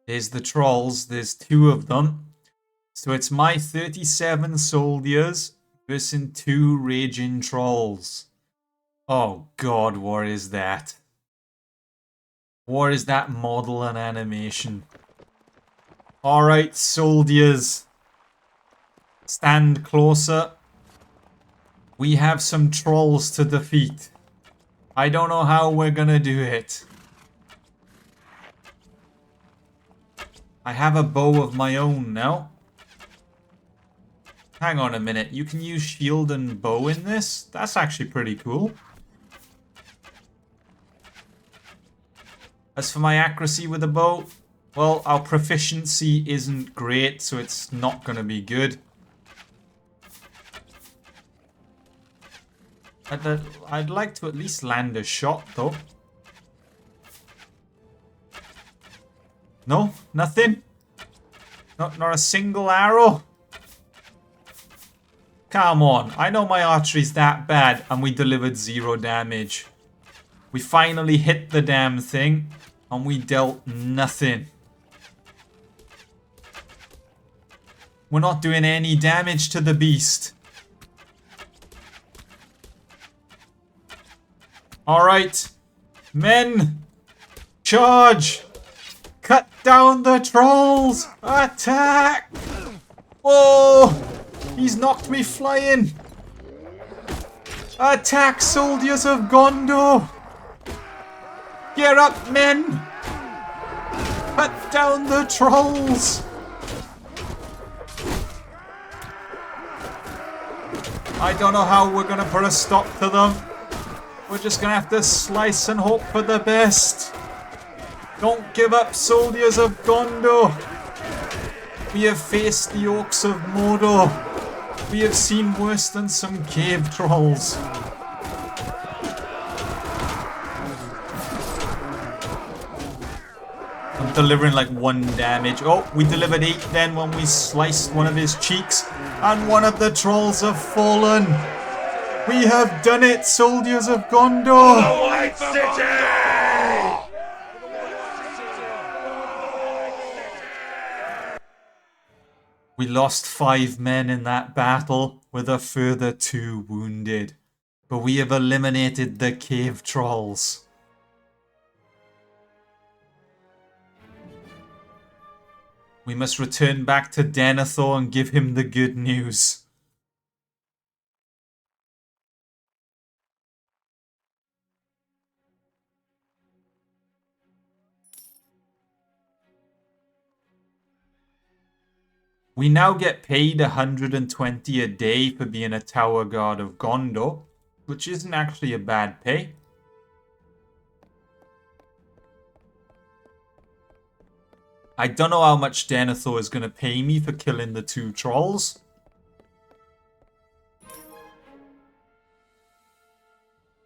There's the trolls. There's 2 of them. So it's my 37 soldiers versus 2 raging trolls. Oh god, what is that? What is that model and animation? Alright, soldiers. Stand closer. We have some trolls to defeat. I don't know how we're gonna do it. I have a bow of my own now. Hang on a minute, you can use shield and bow in this? That's actually pretty cool. As for my accuracy with a bow, well, our proficiency isn't great, so it's not going to be good. I'd like to at least land a shot, though. No? Nothing? Not a single arrow? Come on, I know my archery's that bad, and we delivered 0 damage. We finally hit the damn thing, and we dealt nothing. We're not doing any damage to the beast. Alright. Men! Charge! Cut down the trolls! Attack! Whoa! He's knocked me flying! Attack, soldiers of Gondor! Gear up, men! Cut down the trolls! I don't know how we're gonna put a stop to them. We're just gonna have to slice and hope for the best. Don't give up, soldiers of Gondor. We have faced the orcs of Mordor. We have seen worse than some cave trolls. I'm delivering like 1 damage. Oh, we delivered 8 then when we sliced one of his cheeks. And one of the trolls have fallen. We have done it, soldiers of Gondor. The White City! We lost 5 men in that battle, with a further 2 wounded. But we have eliminated the cave trolls. We must return back to Denethor and give him the good news. We now get paid 120 a day for being a tower guard of Gondor, which isn't actually a bad pay. I don't know how much Denethor is going to pay me for killing the 2 trolls.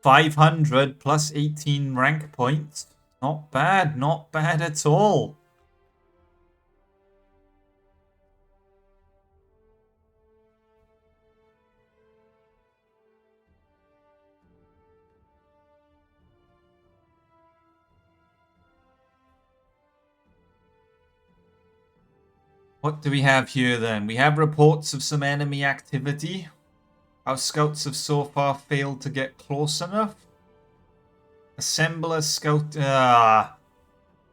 $500 plus 18 rank points. Not bad, not bad at all. What do we have here then? We have reports of some enemy activity. Our scouts have so far failed to get close enough. Assemble a scout.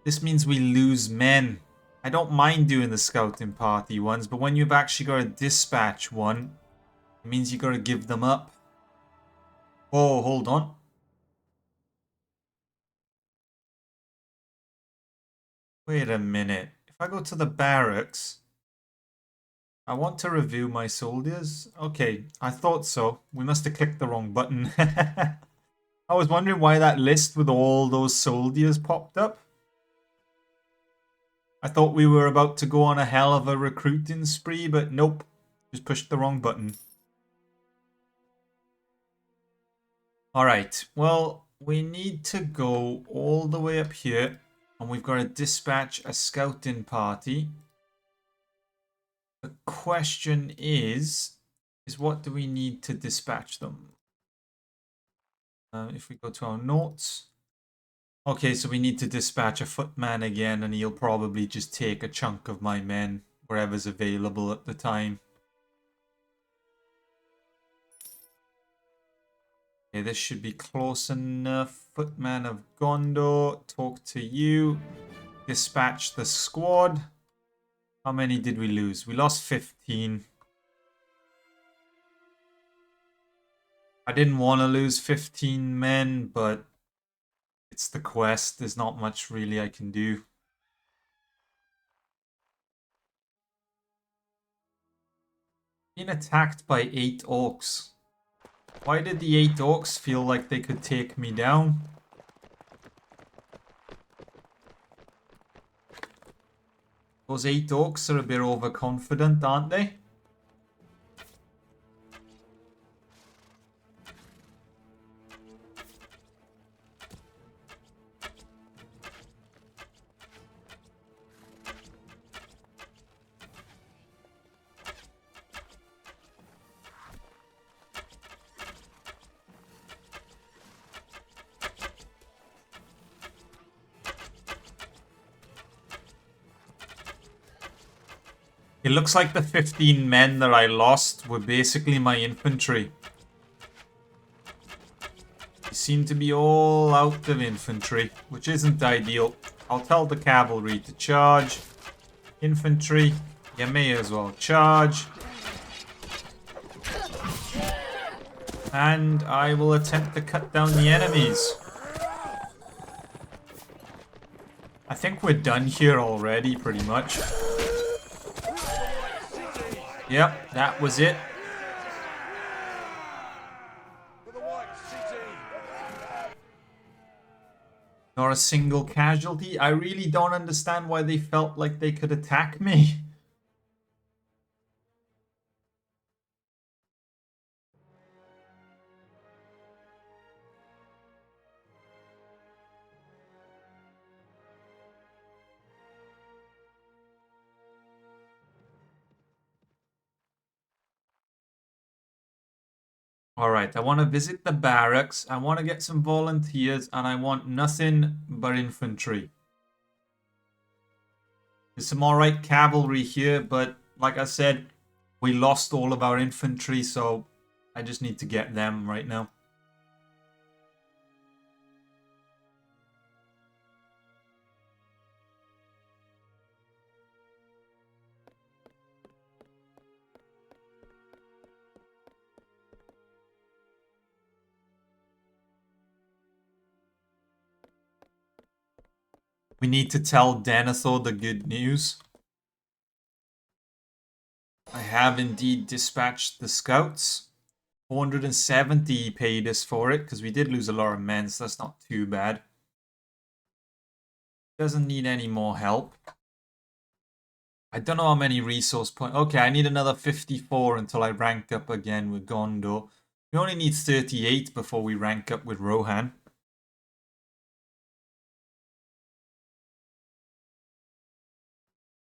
This means we lose men. I don't mind doing the scouting party ones, but when you've actually got to dispatch one, it means you got to give them up. Oh, hold on. Wait a minute. If I go to the barracks, I want to review my soldiers. Okay, I thought so. We must have clicked the wrong button. I was wondering why that list with all those soldiers popped up. I thought we were about to go on a hell of a recruiting spree, but nope. Just pushed the wrong button. Alright, well, we need to go all the way up here. And we've got to dispatch a scouting party. The question is what do we need to dispatch them? If we go to our notes. Okay, so we need to dispatch a footman again, and he'll probably just take a chunk of my men, wherever's available at the time. Okay, this should be close enough. Footman of Gondor, talk to you. Dispatch the squad. How many did we lose? We lost 15. I didn't want to lose 15 men, but it's the quest. There's not much really I can do. Being attacked by 8 orcs. Why did the 8 orcs feel like they could take me down? Those 8 orcs are a bit overconfident, aren't they? It looks like the 15 men that I lost were basically my infantry. Seem to be all out of infantry, which isn't ideal. I'll tell the cavalry to charge. Infantry, you may as well charge. And I will attempt to cut down the enemies. I think we're done here already, pretty much. Yep, that was it. Not a single casualty. I really don't understand why they felt like they could attack me. Alright, I want to visit the barracks, I want to get some volunteers, and I want nothing but infantry. There's some alright cavalry here, but like I said, we lost all of our infantry, so I just need to get them right now. We need to tell Denethor the good news. I have indeed dispatched the scouts. 470 paid us for it, because we did lose a lot of men, so that's not too bad. Doesn't need any more help. I don't know how many resource points. Okay, I need another 54 until I rank up again with Gondor. We only need 38 before we rank up with Rohan.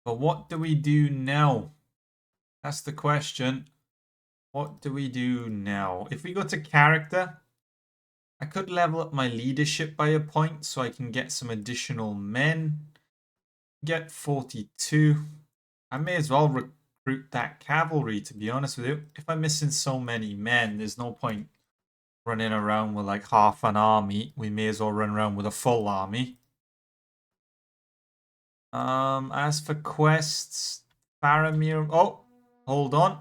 But what do we do now? That's the question. What do we do now? If we go to character, I could level up my leadership by a point so I can get some additional men. Get 42. I may as well recruit that cavalry, to be honest with you. If I'm missing so many men, there's no point running around with like half an army. We may as well run around with a full army. As for quests, Faramir. Oh, hold on.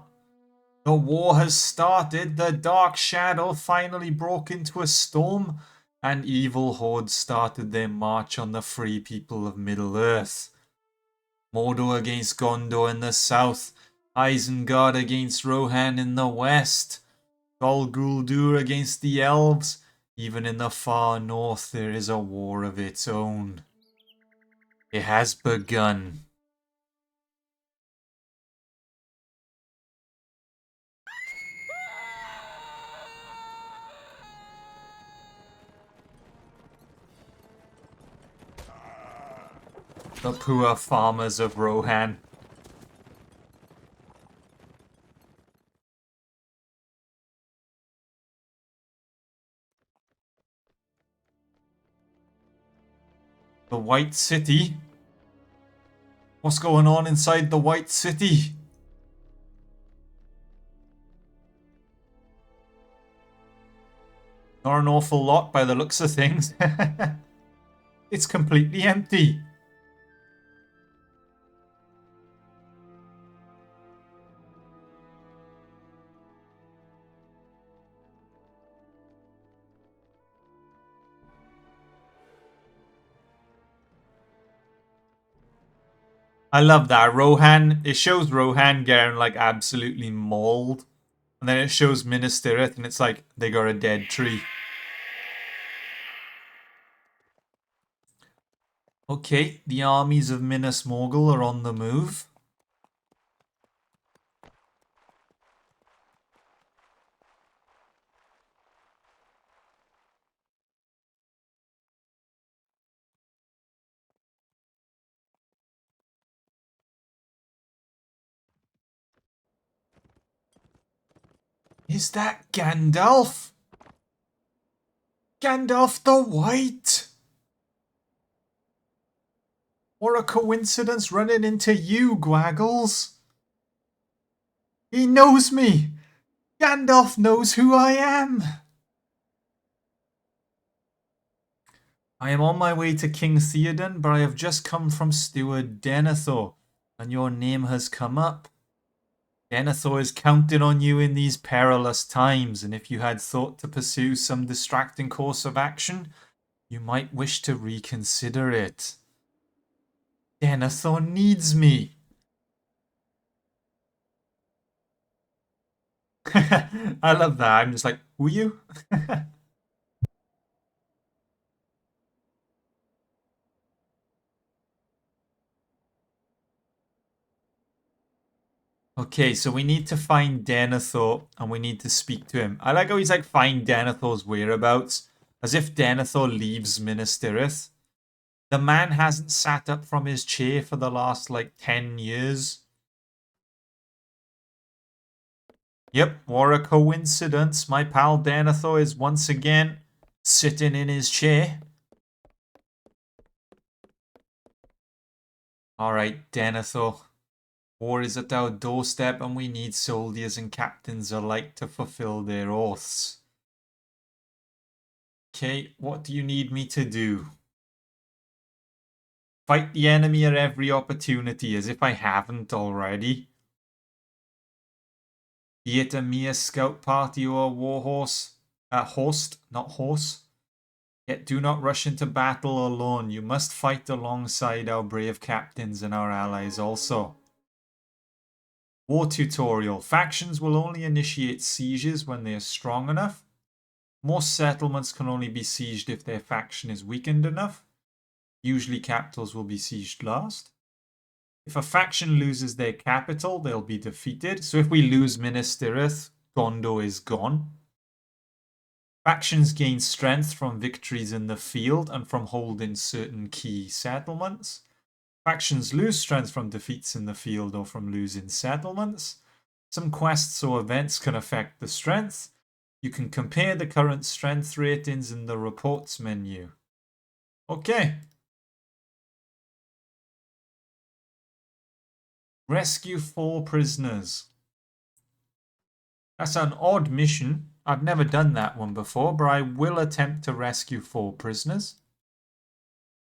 The war has started. The Dark Shadow finally broke into a storm, and evil hordes started their march on the free people of Middle-earth. Mordor against Gondor in the south, Isengard against Rohan in the west, Dol Guldur against the elves. Even in the far north there is a war of its own. It has begun. The poor farmers of Rohan. The White City? What's going on inside the White City? Not an awful lot by the looks of things. It's completely empty. I love that. Rohan, it shows Rohan getting like absolutely mauled. And then it shows Minas Tirith and it's like they got a dead tree. Okay, the armies of Minas Morgul are on the move. Is that Gandalf? Gandalf the White? What a coincidence running into you, Gwaggles. He knows me. Gandalf knows who I am. I am on my way to King Theoden, but I have just come from Steward Denethor, and your name has come up. Denethor is counting on you in these perilous times, and if you had thought to pursue some distracting course of action, you might wish to reconsider it. Denethor needs me. I love that. I'm just like, who are you? Okay, so we need to find Denethor and we need to speak to him. I like how he's like, find Denethor's whereabouts, as if Denethor leaves Minas Tirith. The man hasn't sat up from his chair for the last like 10 years. Yep, what a coincidence. My pal Denethor is once again sitting in his chair. Alright, Denethor. War is at our doorstep and we need soldiers and captains alike to fulfill their oaths. Okay, what do you need me to do? Fight the enemy at every opportunity, as if I haven't already. Be it a mere scout party or a warhorse, host, not horse. Yet do not rush into battle alone. You must fight alongside our brave captains and our allies also. War tutorial. Factions will only initiate sieges when they are strong enough. Most settlements can only be sieged if their faction is weakened enough. Usually capitals will be sieged last. If a faction loses their capital, they'll be defeated. So if we lose Minas Tirith, Gondor is gone. Factions gain strength from victories in the field and from holding certain key settlements. Factions lose strength from defeats in the field or from losing settlements. Some quests or events can affect the strength. You can compare the current strength ratings in the reports menu. Okay. Rescue 4 prisoners. That's an odd mission. I've never done that one before, but I will attempt to rescue 4 prisoners.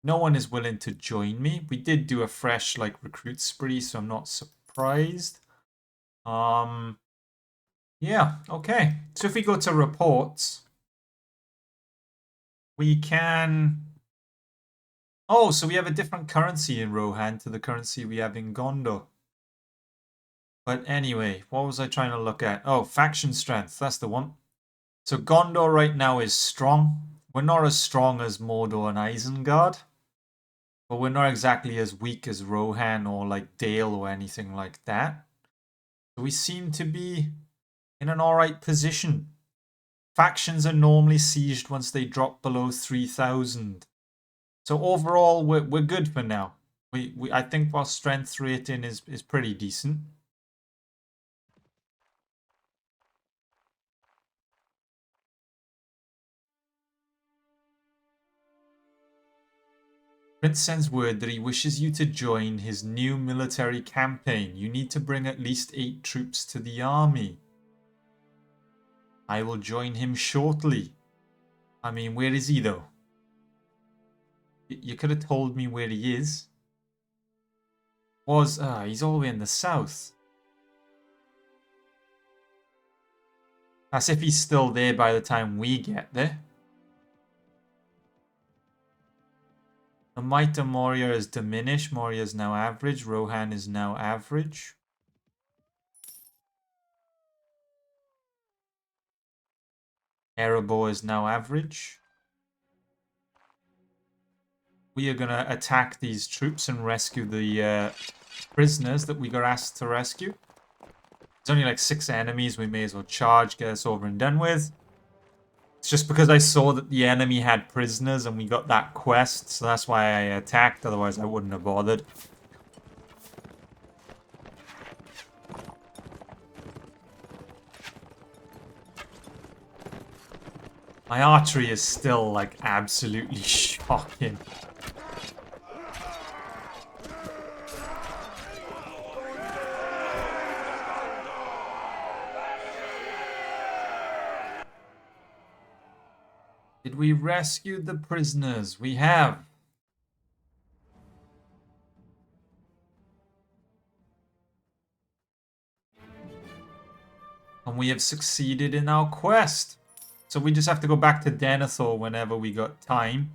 No one is willing to join me. We did do a fresh like recruit spree, so I'm not surprised. Yeah, okay. So if we go to reports, we can... Oh, so we have a different currency in Rohan to the currency we have in Gondor. But anyway, what was I trying to look at? Oh, faction strength. That's the one. So Gondor right now is strong. We're not as strong as Mordor and Isengard. But we're not exactly as weak as Rohan or like Dale or anything like that. So we seem to be in an alright position. Factions are normally sieged once they drop below 3,000. So overall, we're good for now. I think our strength rating is pretty decent. Prince sends word that he wishes you to join his new military campaign. You need to bring at least 8 troops to the army. I will join him shortly. I mean, where is he though? You could have told me where he is. He's all the way in the south. As if he's still there by the time we get there. The might of Moria is diminished. Moria is now average. Rohan is now average. Erebor is now average. We are going to attack these troops and rescue the prisoners that we got asked to rescue. There's only like 6 enemies. We may as well charge, get us over and done with. It's just because I saw that the enemy had prisoners and we got that quest, so that's why I attacked. Otherwise, I wouldn't have bothered. My archery is still like absolutely shocking. Did we rescue the prisoners? We have. And we have succeeded in our quest. So we just have to go back to Denethor whenever we got time.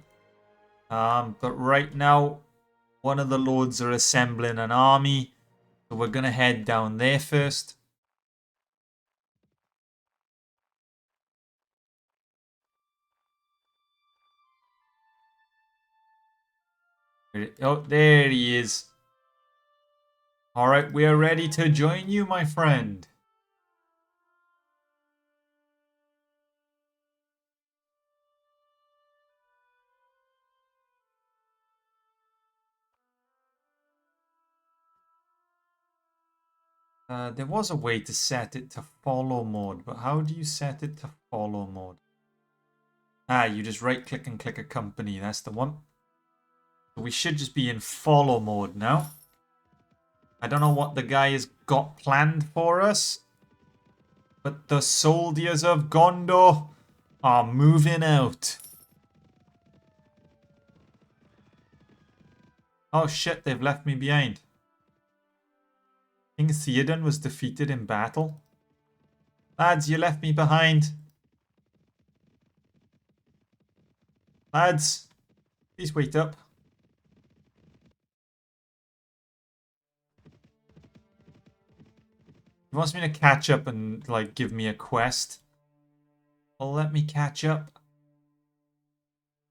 But right now, one of the lords are assembling an army. So we're going to head down there first. Oh, there he is. Alright, we are ready to join you, my friend. There was a way to set it to follow mode, but how do you set it to follow mode? Ah, you just right click and click a company, that's the one. So we should just be in follow mode now. I don't know what the guy has got planned for us, but the soldiers of Gondor are moving out. Oh shit, they've left me behind. King Theoden was defeated in battle. Lads, you left me behind. Lads, please wait up. He wants me to catch up and, like, give me a quest. Well, let me catch up.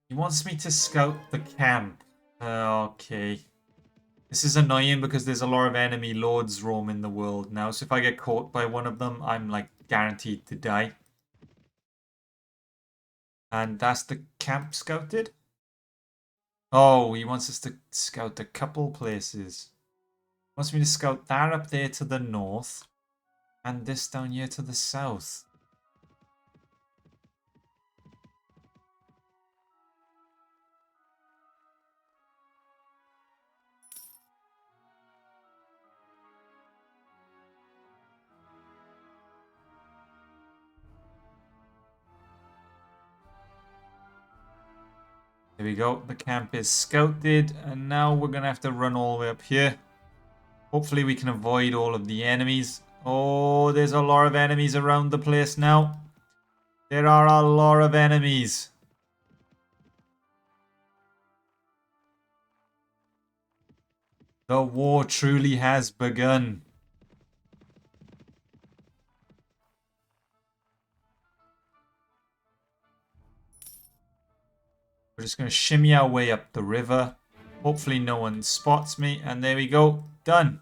He wants me to scout the camp. Okay. This is annoying because there's a lot of enemy lords roaming the world now. So if I get caught by one of them, I'm, like, guaranteed to die. And that's the camp scouted? Oh, he wants us to scout a couple places. He wants me to scout that up there to the north. And this down here to the south. There we go. The camp is scouted. And now we're going to have to run all the way up here. Hopefully we can avoid all of the enemies. Oh, there's a lot of enemies around the place now. There are a lot of enemies. The war truly has begun. We're just going to shimmy our way up the river. Hopefully no one spots me. And there we go. Done.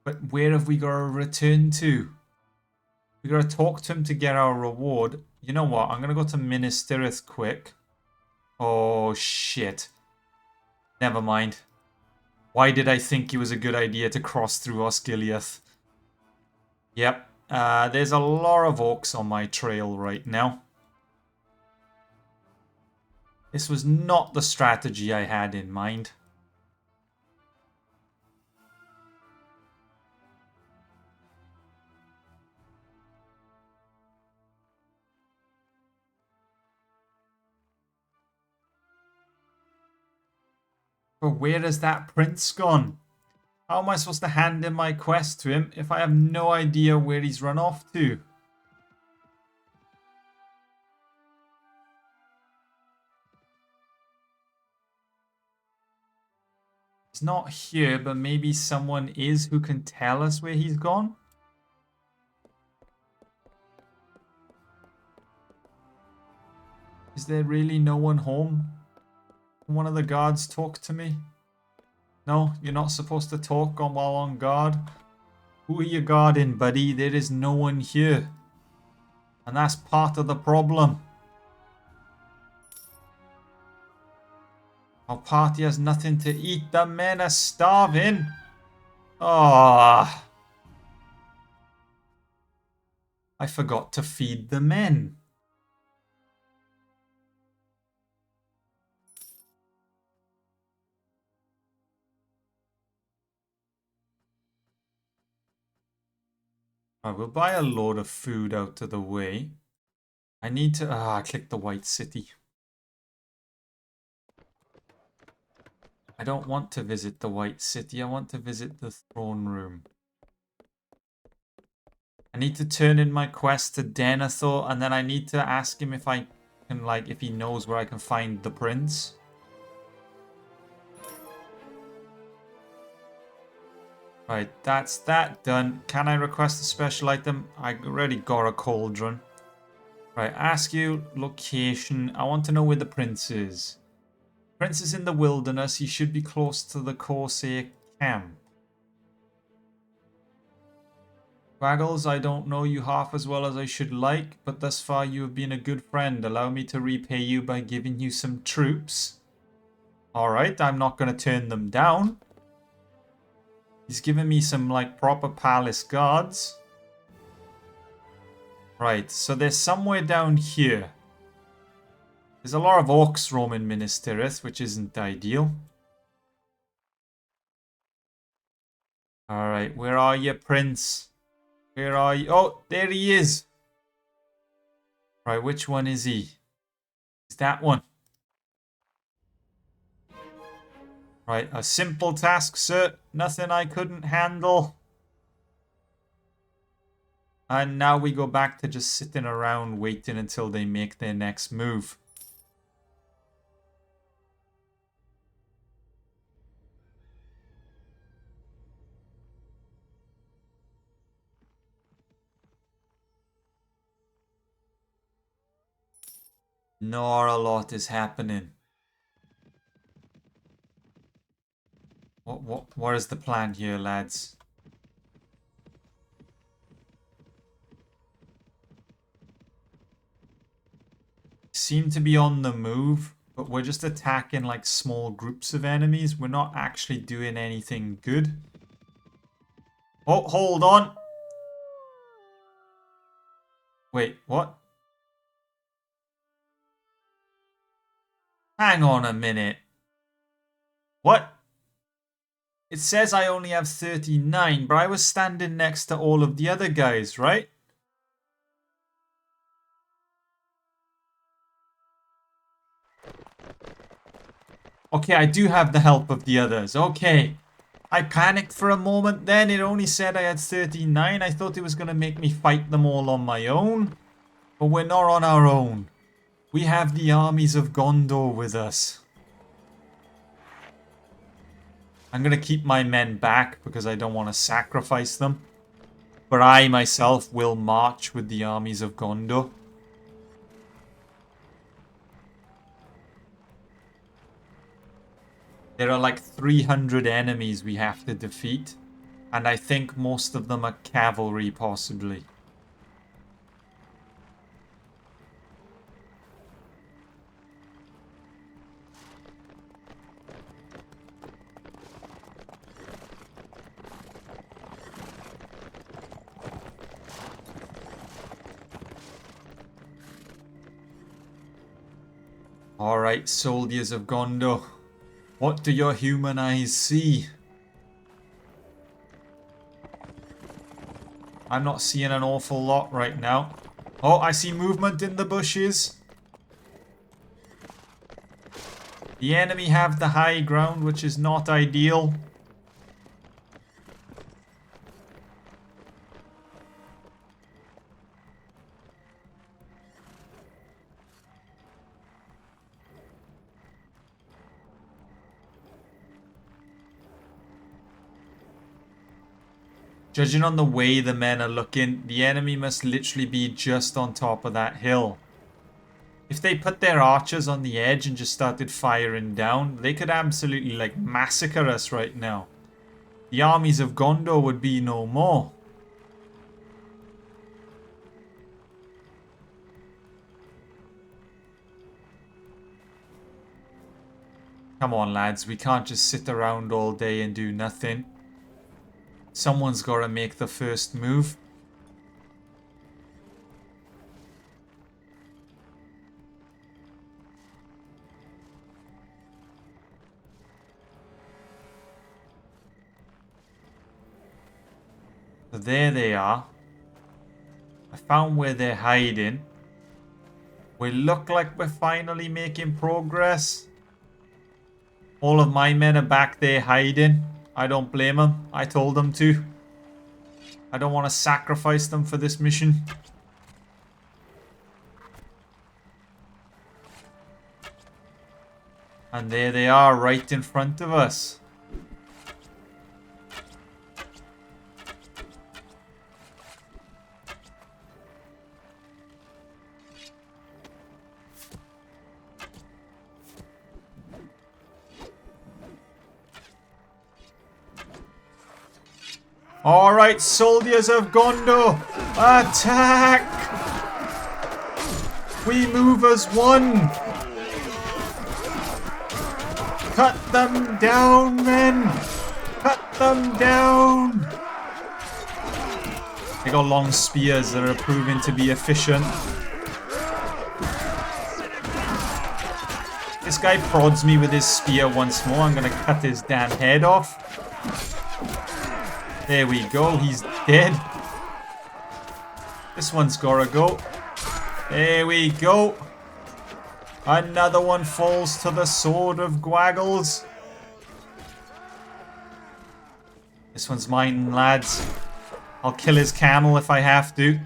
But where have we got to return to? We got to talk to him to get our reward. You know what? I'm going to go to Minas Tirith quick. Oh, shit. Never mind. Why did I think it was a good idea to cross through Osgiliath? Yep. There's a lot of orcs on my trail right now. This was not the strategy I had in mind. But where has that prince gone? How am I supposed to hand in my quest to him if I have no idea where he's run off to? He's not here, but maybe someone is who can tell us where he's gone? Is there really no one home? Can one of the guards talk to me? No, you're not supposed to talk while on guard. Who are you guarding, buddy? There is no one here. And that's part of the problem. Our party has nothing to eat. The men are starving. Ah, I forgot to feed the men. I will buy a load of food out of the way. I need to... I clicked the White City. I don't want to visit the White City. I want to visit the throne room. I need to turn in my quest to Denethor, and then I need to ask him if I can, like, if he knows where I can find the prince. Right, that's that done. Can I request a special item? I already got a cauldron. Right, ask you location. I want to know where the prince is. Prince is in the wilderness. He should be close to the Corsair camp. Waggles, I don't know you half as well as I should like, but thus far you have been a good friend. Allow me to repay you by giving you some troops. Alright, I'm not going to turn them down. He's given me some, like, proper palace guards. Right, so there's somewhere down here. There's a lot of orcs roaming Minas Tirith, which isn't ideal. Alright, where are you, Prince? Where are you? Oh, there he is! Right, which one is he? Is that one? Right, a simple task, sir. Nothing I couldn't handle. And now we go back to just sitting around waiting until they make their next move. Not a lot is happening. What is the plan here, lads? Seem to be on the move, but we're just attacking like small groups of enemies. We're not actually doing anything good. Oh, hold on. Wait, what? Hang on a minute. What? It says I only have 39, but I was standing next to all of the other guys, right? Okay, I do have the help of the others. Okay. I panicked for a moment then. It only said I had 39. I thought it was going to make me fight them all on my own. But we're not on our own. We have the armies of Gondor with us. I'm going to keep my men back because I don't want to sacrifice them. But I myself will march with the armies of Gondor. There are like 300 enemies we have to defeat. And I think most of them are cavalry, possibly. Alright, soldiers of Gondor. What do your human eyes see? I'm not seeing an awful lot right now. Oh, I see movement in the bushes. The enemy have the high ground, which is not ideal. Judging on the way the men are looking, the enemy must literally be just on top of that hill. If they put their archers on the edge and just started firing down, they could absolutely, like, massacre us right now. The armies of Gondor would be no more. Come on, lads, we can't just sit around all day and do nothing. Someone's got to make the first move. So there they are. I found where they're hiding. We look like we're finally making progress. All of my men are back there hiding. I don't blame them. I told them to. I don't want to sacrifice them for this mission. And there they are, right in front of us. Alright, soldiers of Gondor, attack! We move as one! Cut them down, men! Cut them down! They got long spears that are proving to be efficient. This guy prods me with his spear once more. I'm gonna cut his damn head off. There we go, he's dead. This one's gotta go. There we go. Another one falls to the sword of Gwaggles. This one's mine, lads. I'll kill his camel if I have to.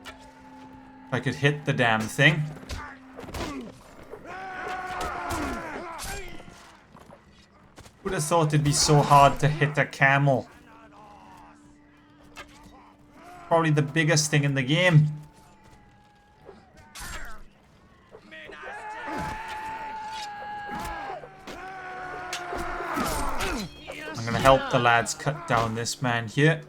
If I could hit the damn thing. Would have thought it'd be so hard to hit a camel. Probably the biggest thing in the game. I'm gonna help the lads cut down this man here.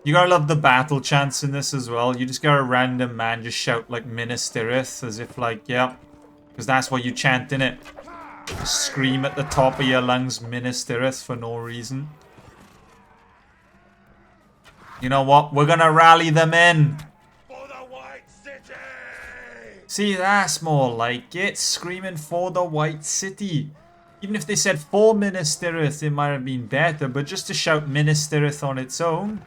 You gotta love the battle chants in this as well. You just got a random man just shout like Minas Tirith as if like, yeah, because that's what you chant in it. Just scream at the top of your lungs Minas Tirith for no reason. You know what? We're gonna rally them in. For the White City! See, that's more like it. Screaming for the White City. Even if they said for Minas Tirith, it might have been better. But just to shout Minas Tirith on its own.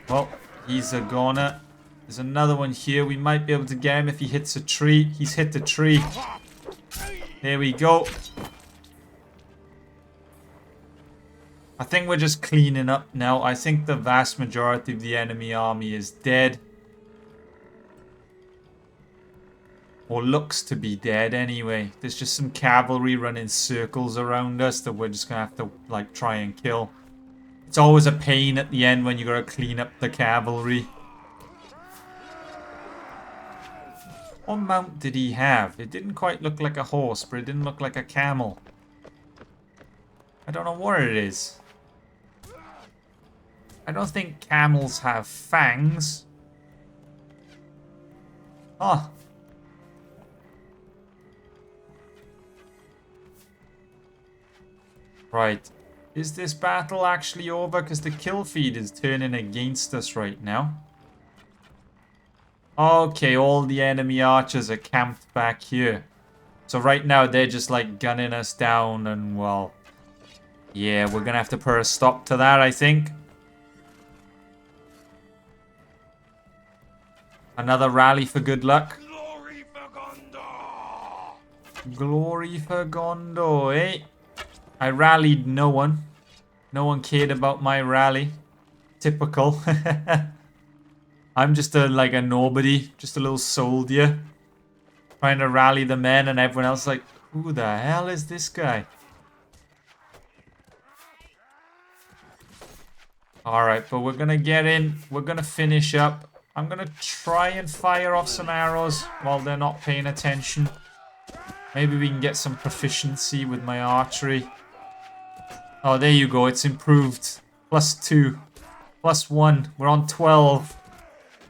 Well, he's a goner. There's another one here. We might be able to get him if he hits a tree. He's hit the tree. There we go. I think we're just cleaning up now. I think the vast majority of the enemy army is dead. Or looks to be dead anyway. There's just some cavalry running circles around us that we're just going to have to like try and kill. It's always a pain at the end when you got to clean up the cavalry. What mount did he have? It didn't quite look like a horse, but it didn't look like a camel. I don't know what it is. I don't think camels have fangs. Huh. Right. Is this battle actually over? Because the kill feed is turning against us right now. Okay, all the enemy archers are camped back here. So right now they're just like gunning us down and well... yeah, we're gonna have to put a stop to that, I think. Another rally for good luck. Glory for Gondor! Glory for Gondor, eh? I rallied no one. No one cared about my rally. Typical. I'm just like a nobody. Just a little soldier. Trying to rally the men and everyone else like, who the hell is this guy? Alright, but we're gonna get in. We're gonna finish up. I'm gonna try and fire off some arrows while they're not paying attention. Maybe we can get some proficiency with my archery. Oh, there you go. It's improved. +2. +1. We're on 12.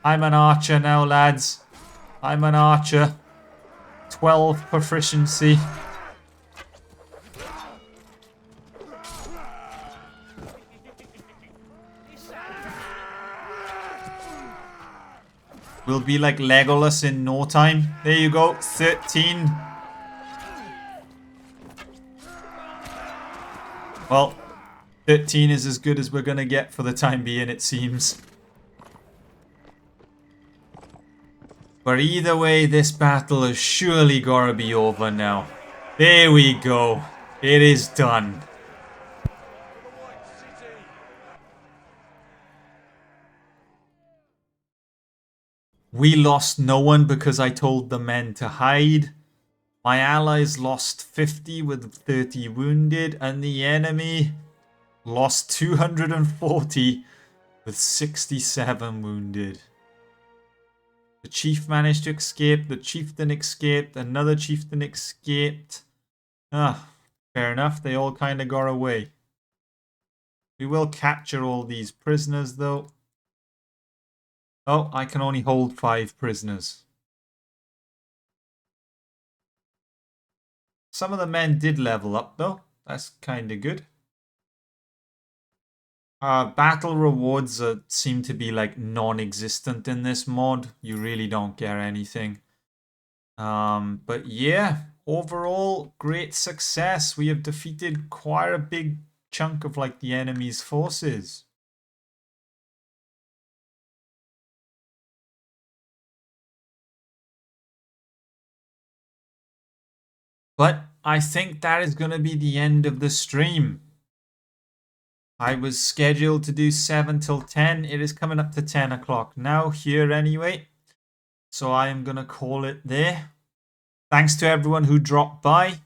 I'm an archer now, lads. I'm an archer. 12 proficiency. We'll be like Legolas in no time. There you go. 13. Well, 13 is as good as we're gonna get for the time being, it seems. But either way, this battle has surely gotta be over now. There we go. It is done. For the White City! We lost no one because I told the men to hide. My allies lost 50 with 30 wounded, and the enemy lost 240 with 67 wounded. The chief managed to escape, the chieftain escaped, another chieftain escaped. Fair enough, they all kind of got away. We will capture all these prisoners though. Oh, I can only hold 5 prisoners. Some of the men did level up though. That's kind of good. Battle rewards seem to be like non-existent in this mod. You really don't get anything. But yeah, overall, great success. We have defeated quite a big chunk of like the enemy's forces. But I think that is going to be the end of the stream. I was scheduled to do 7 till 10. It is coming up to 10 o'clock now here anyway. So I am going to call it there. Thanks to everyone who dropped by.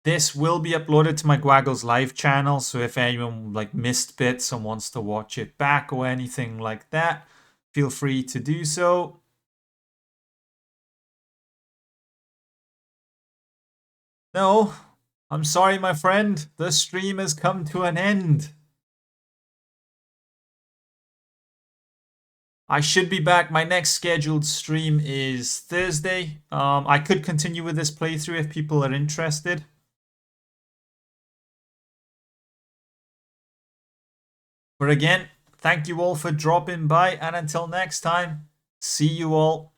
This will be uploaded to my Gwaggles live channel. So if anyone like missed bits and wants to watch it back or anything like that, feel free to do so. No, I'm sorry, my friend. The stream has come to an end. I should be back. My next scheduled stream is Thursday. I could continue with this playthrough if people are interested. But again, thank you all for dropping by, and until next time, see you all.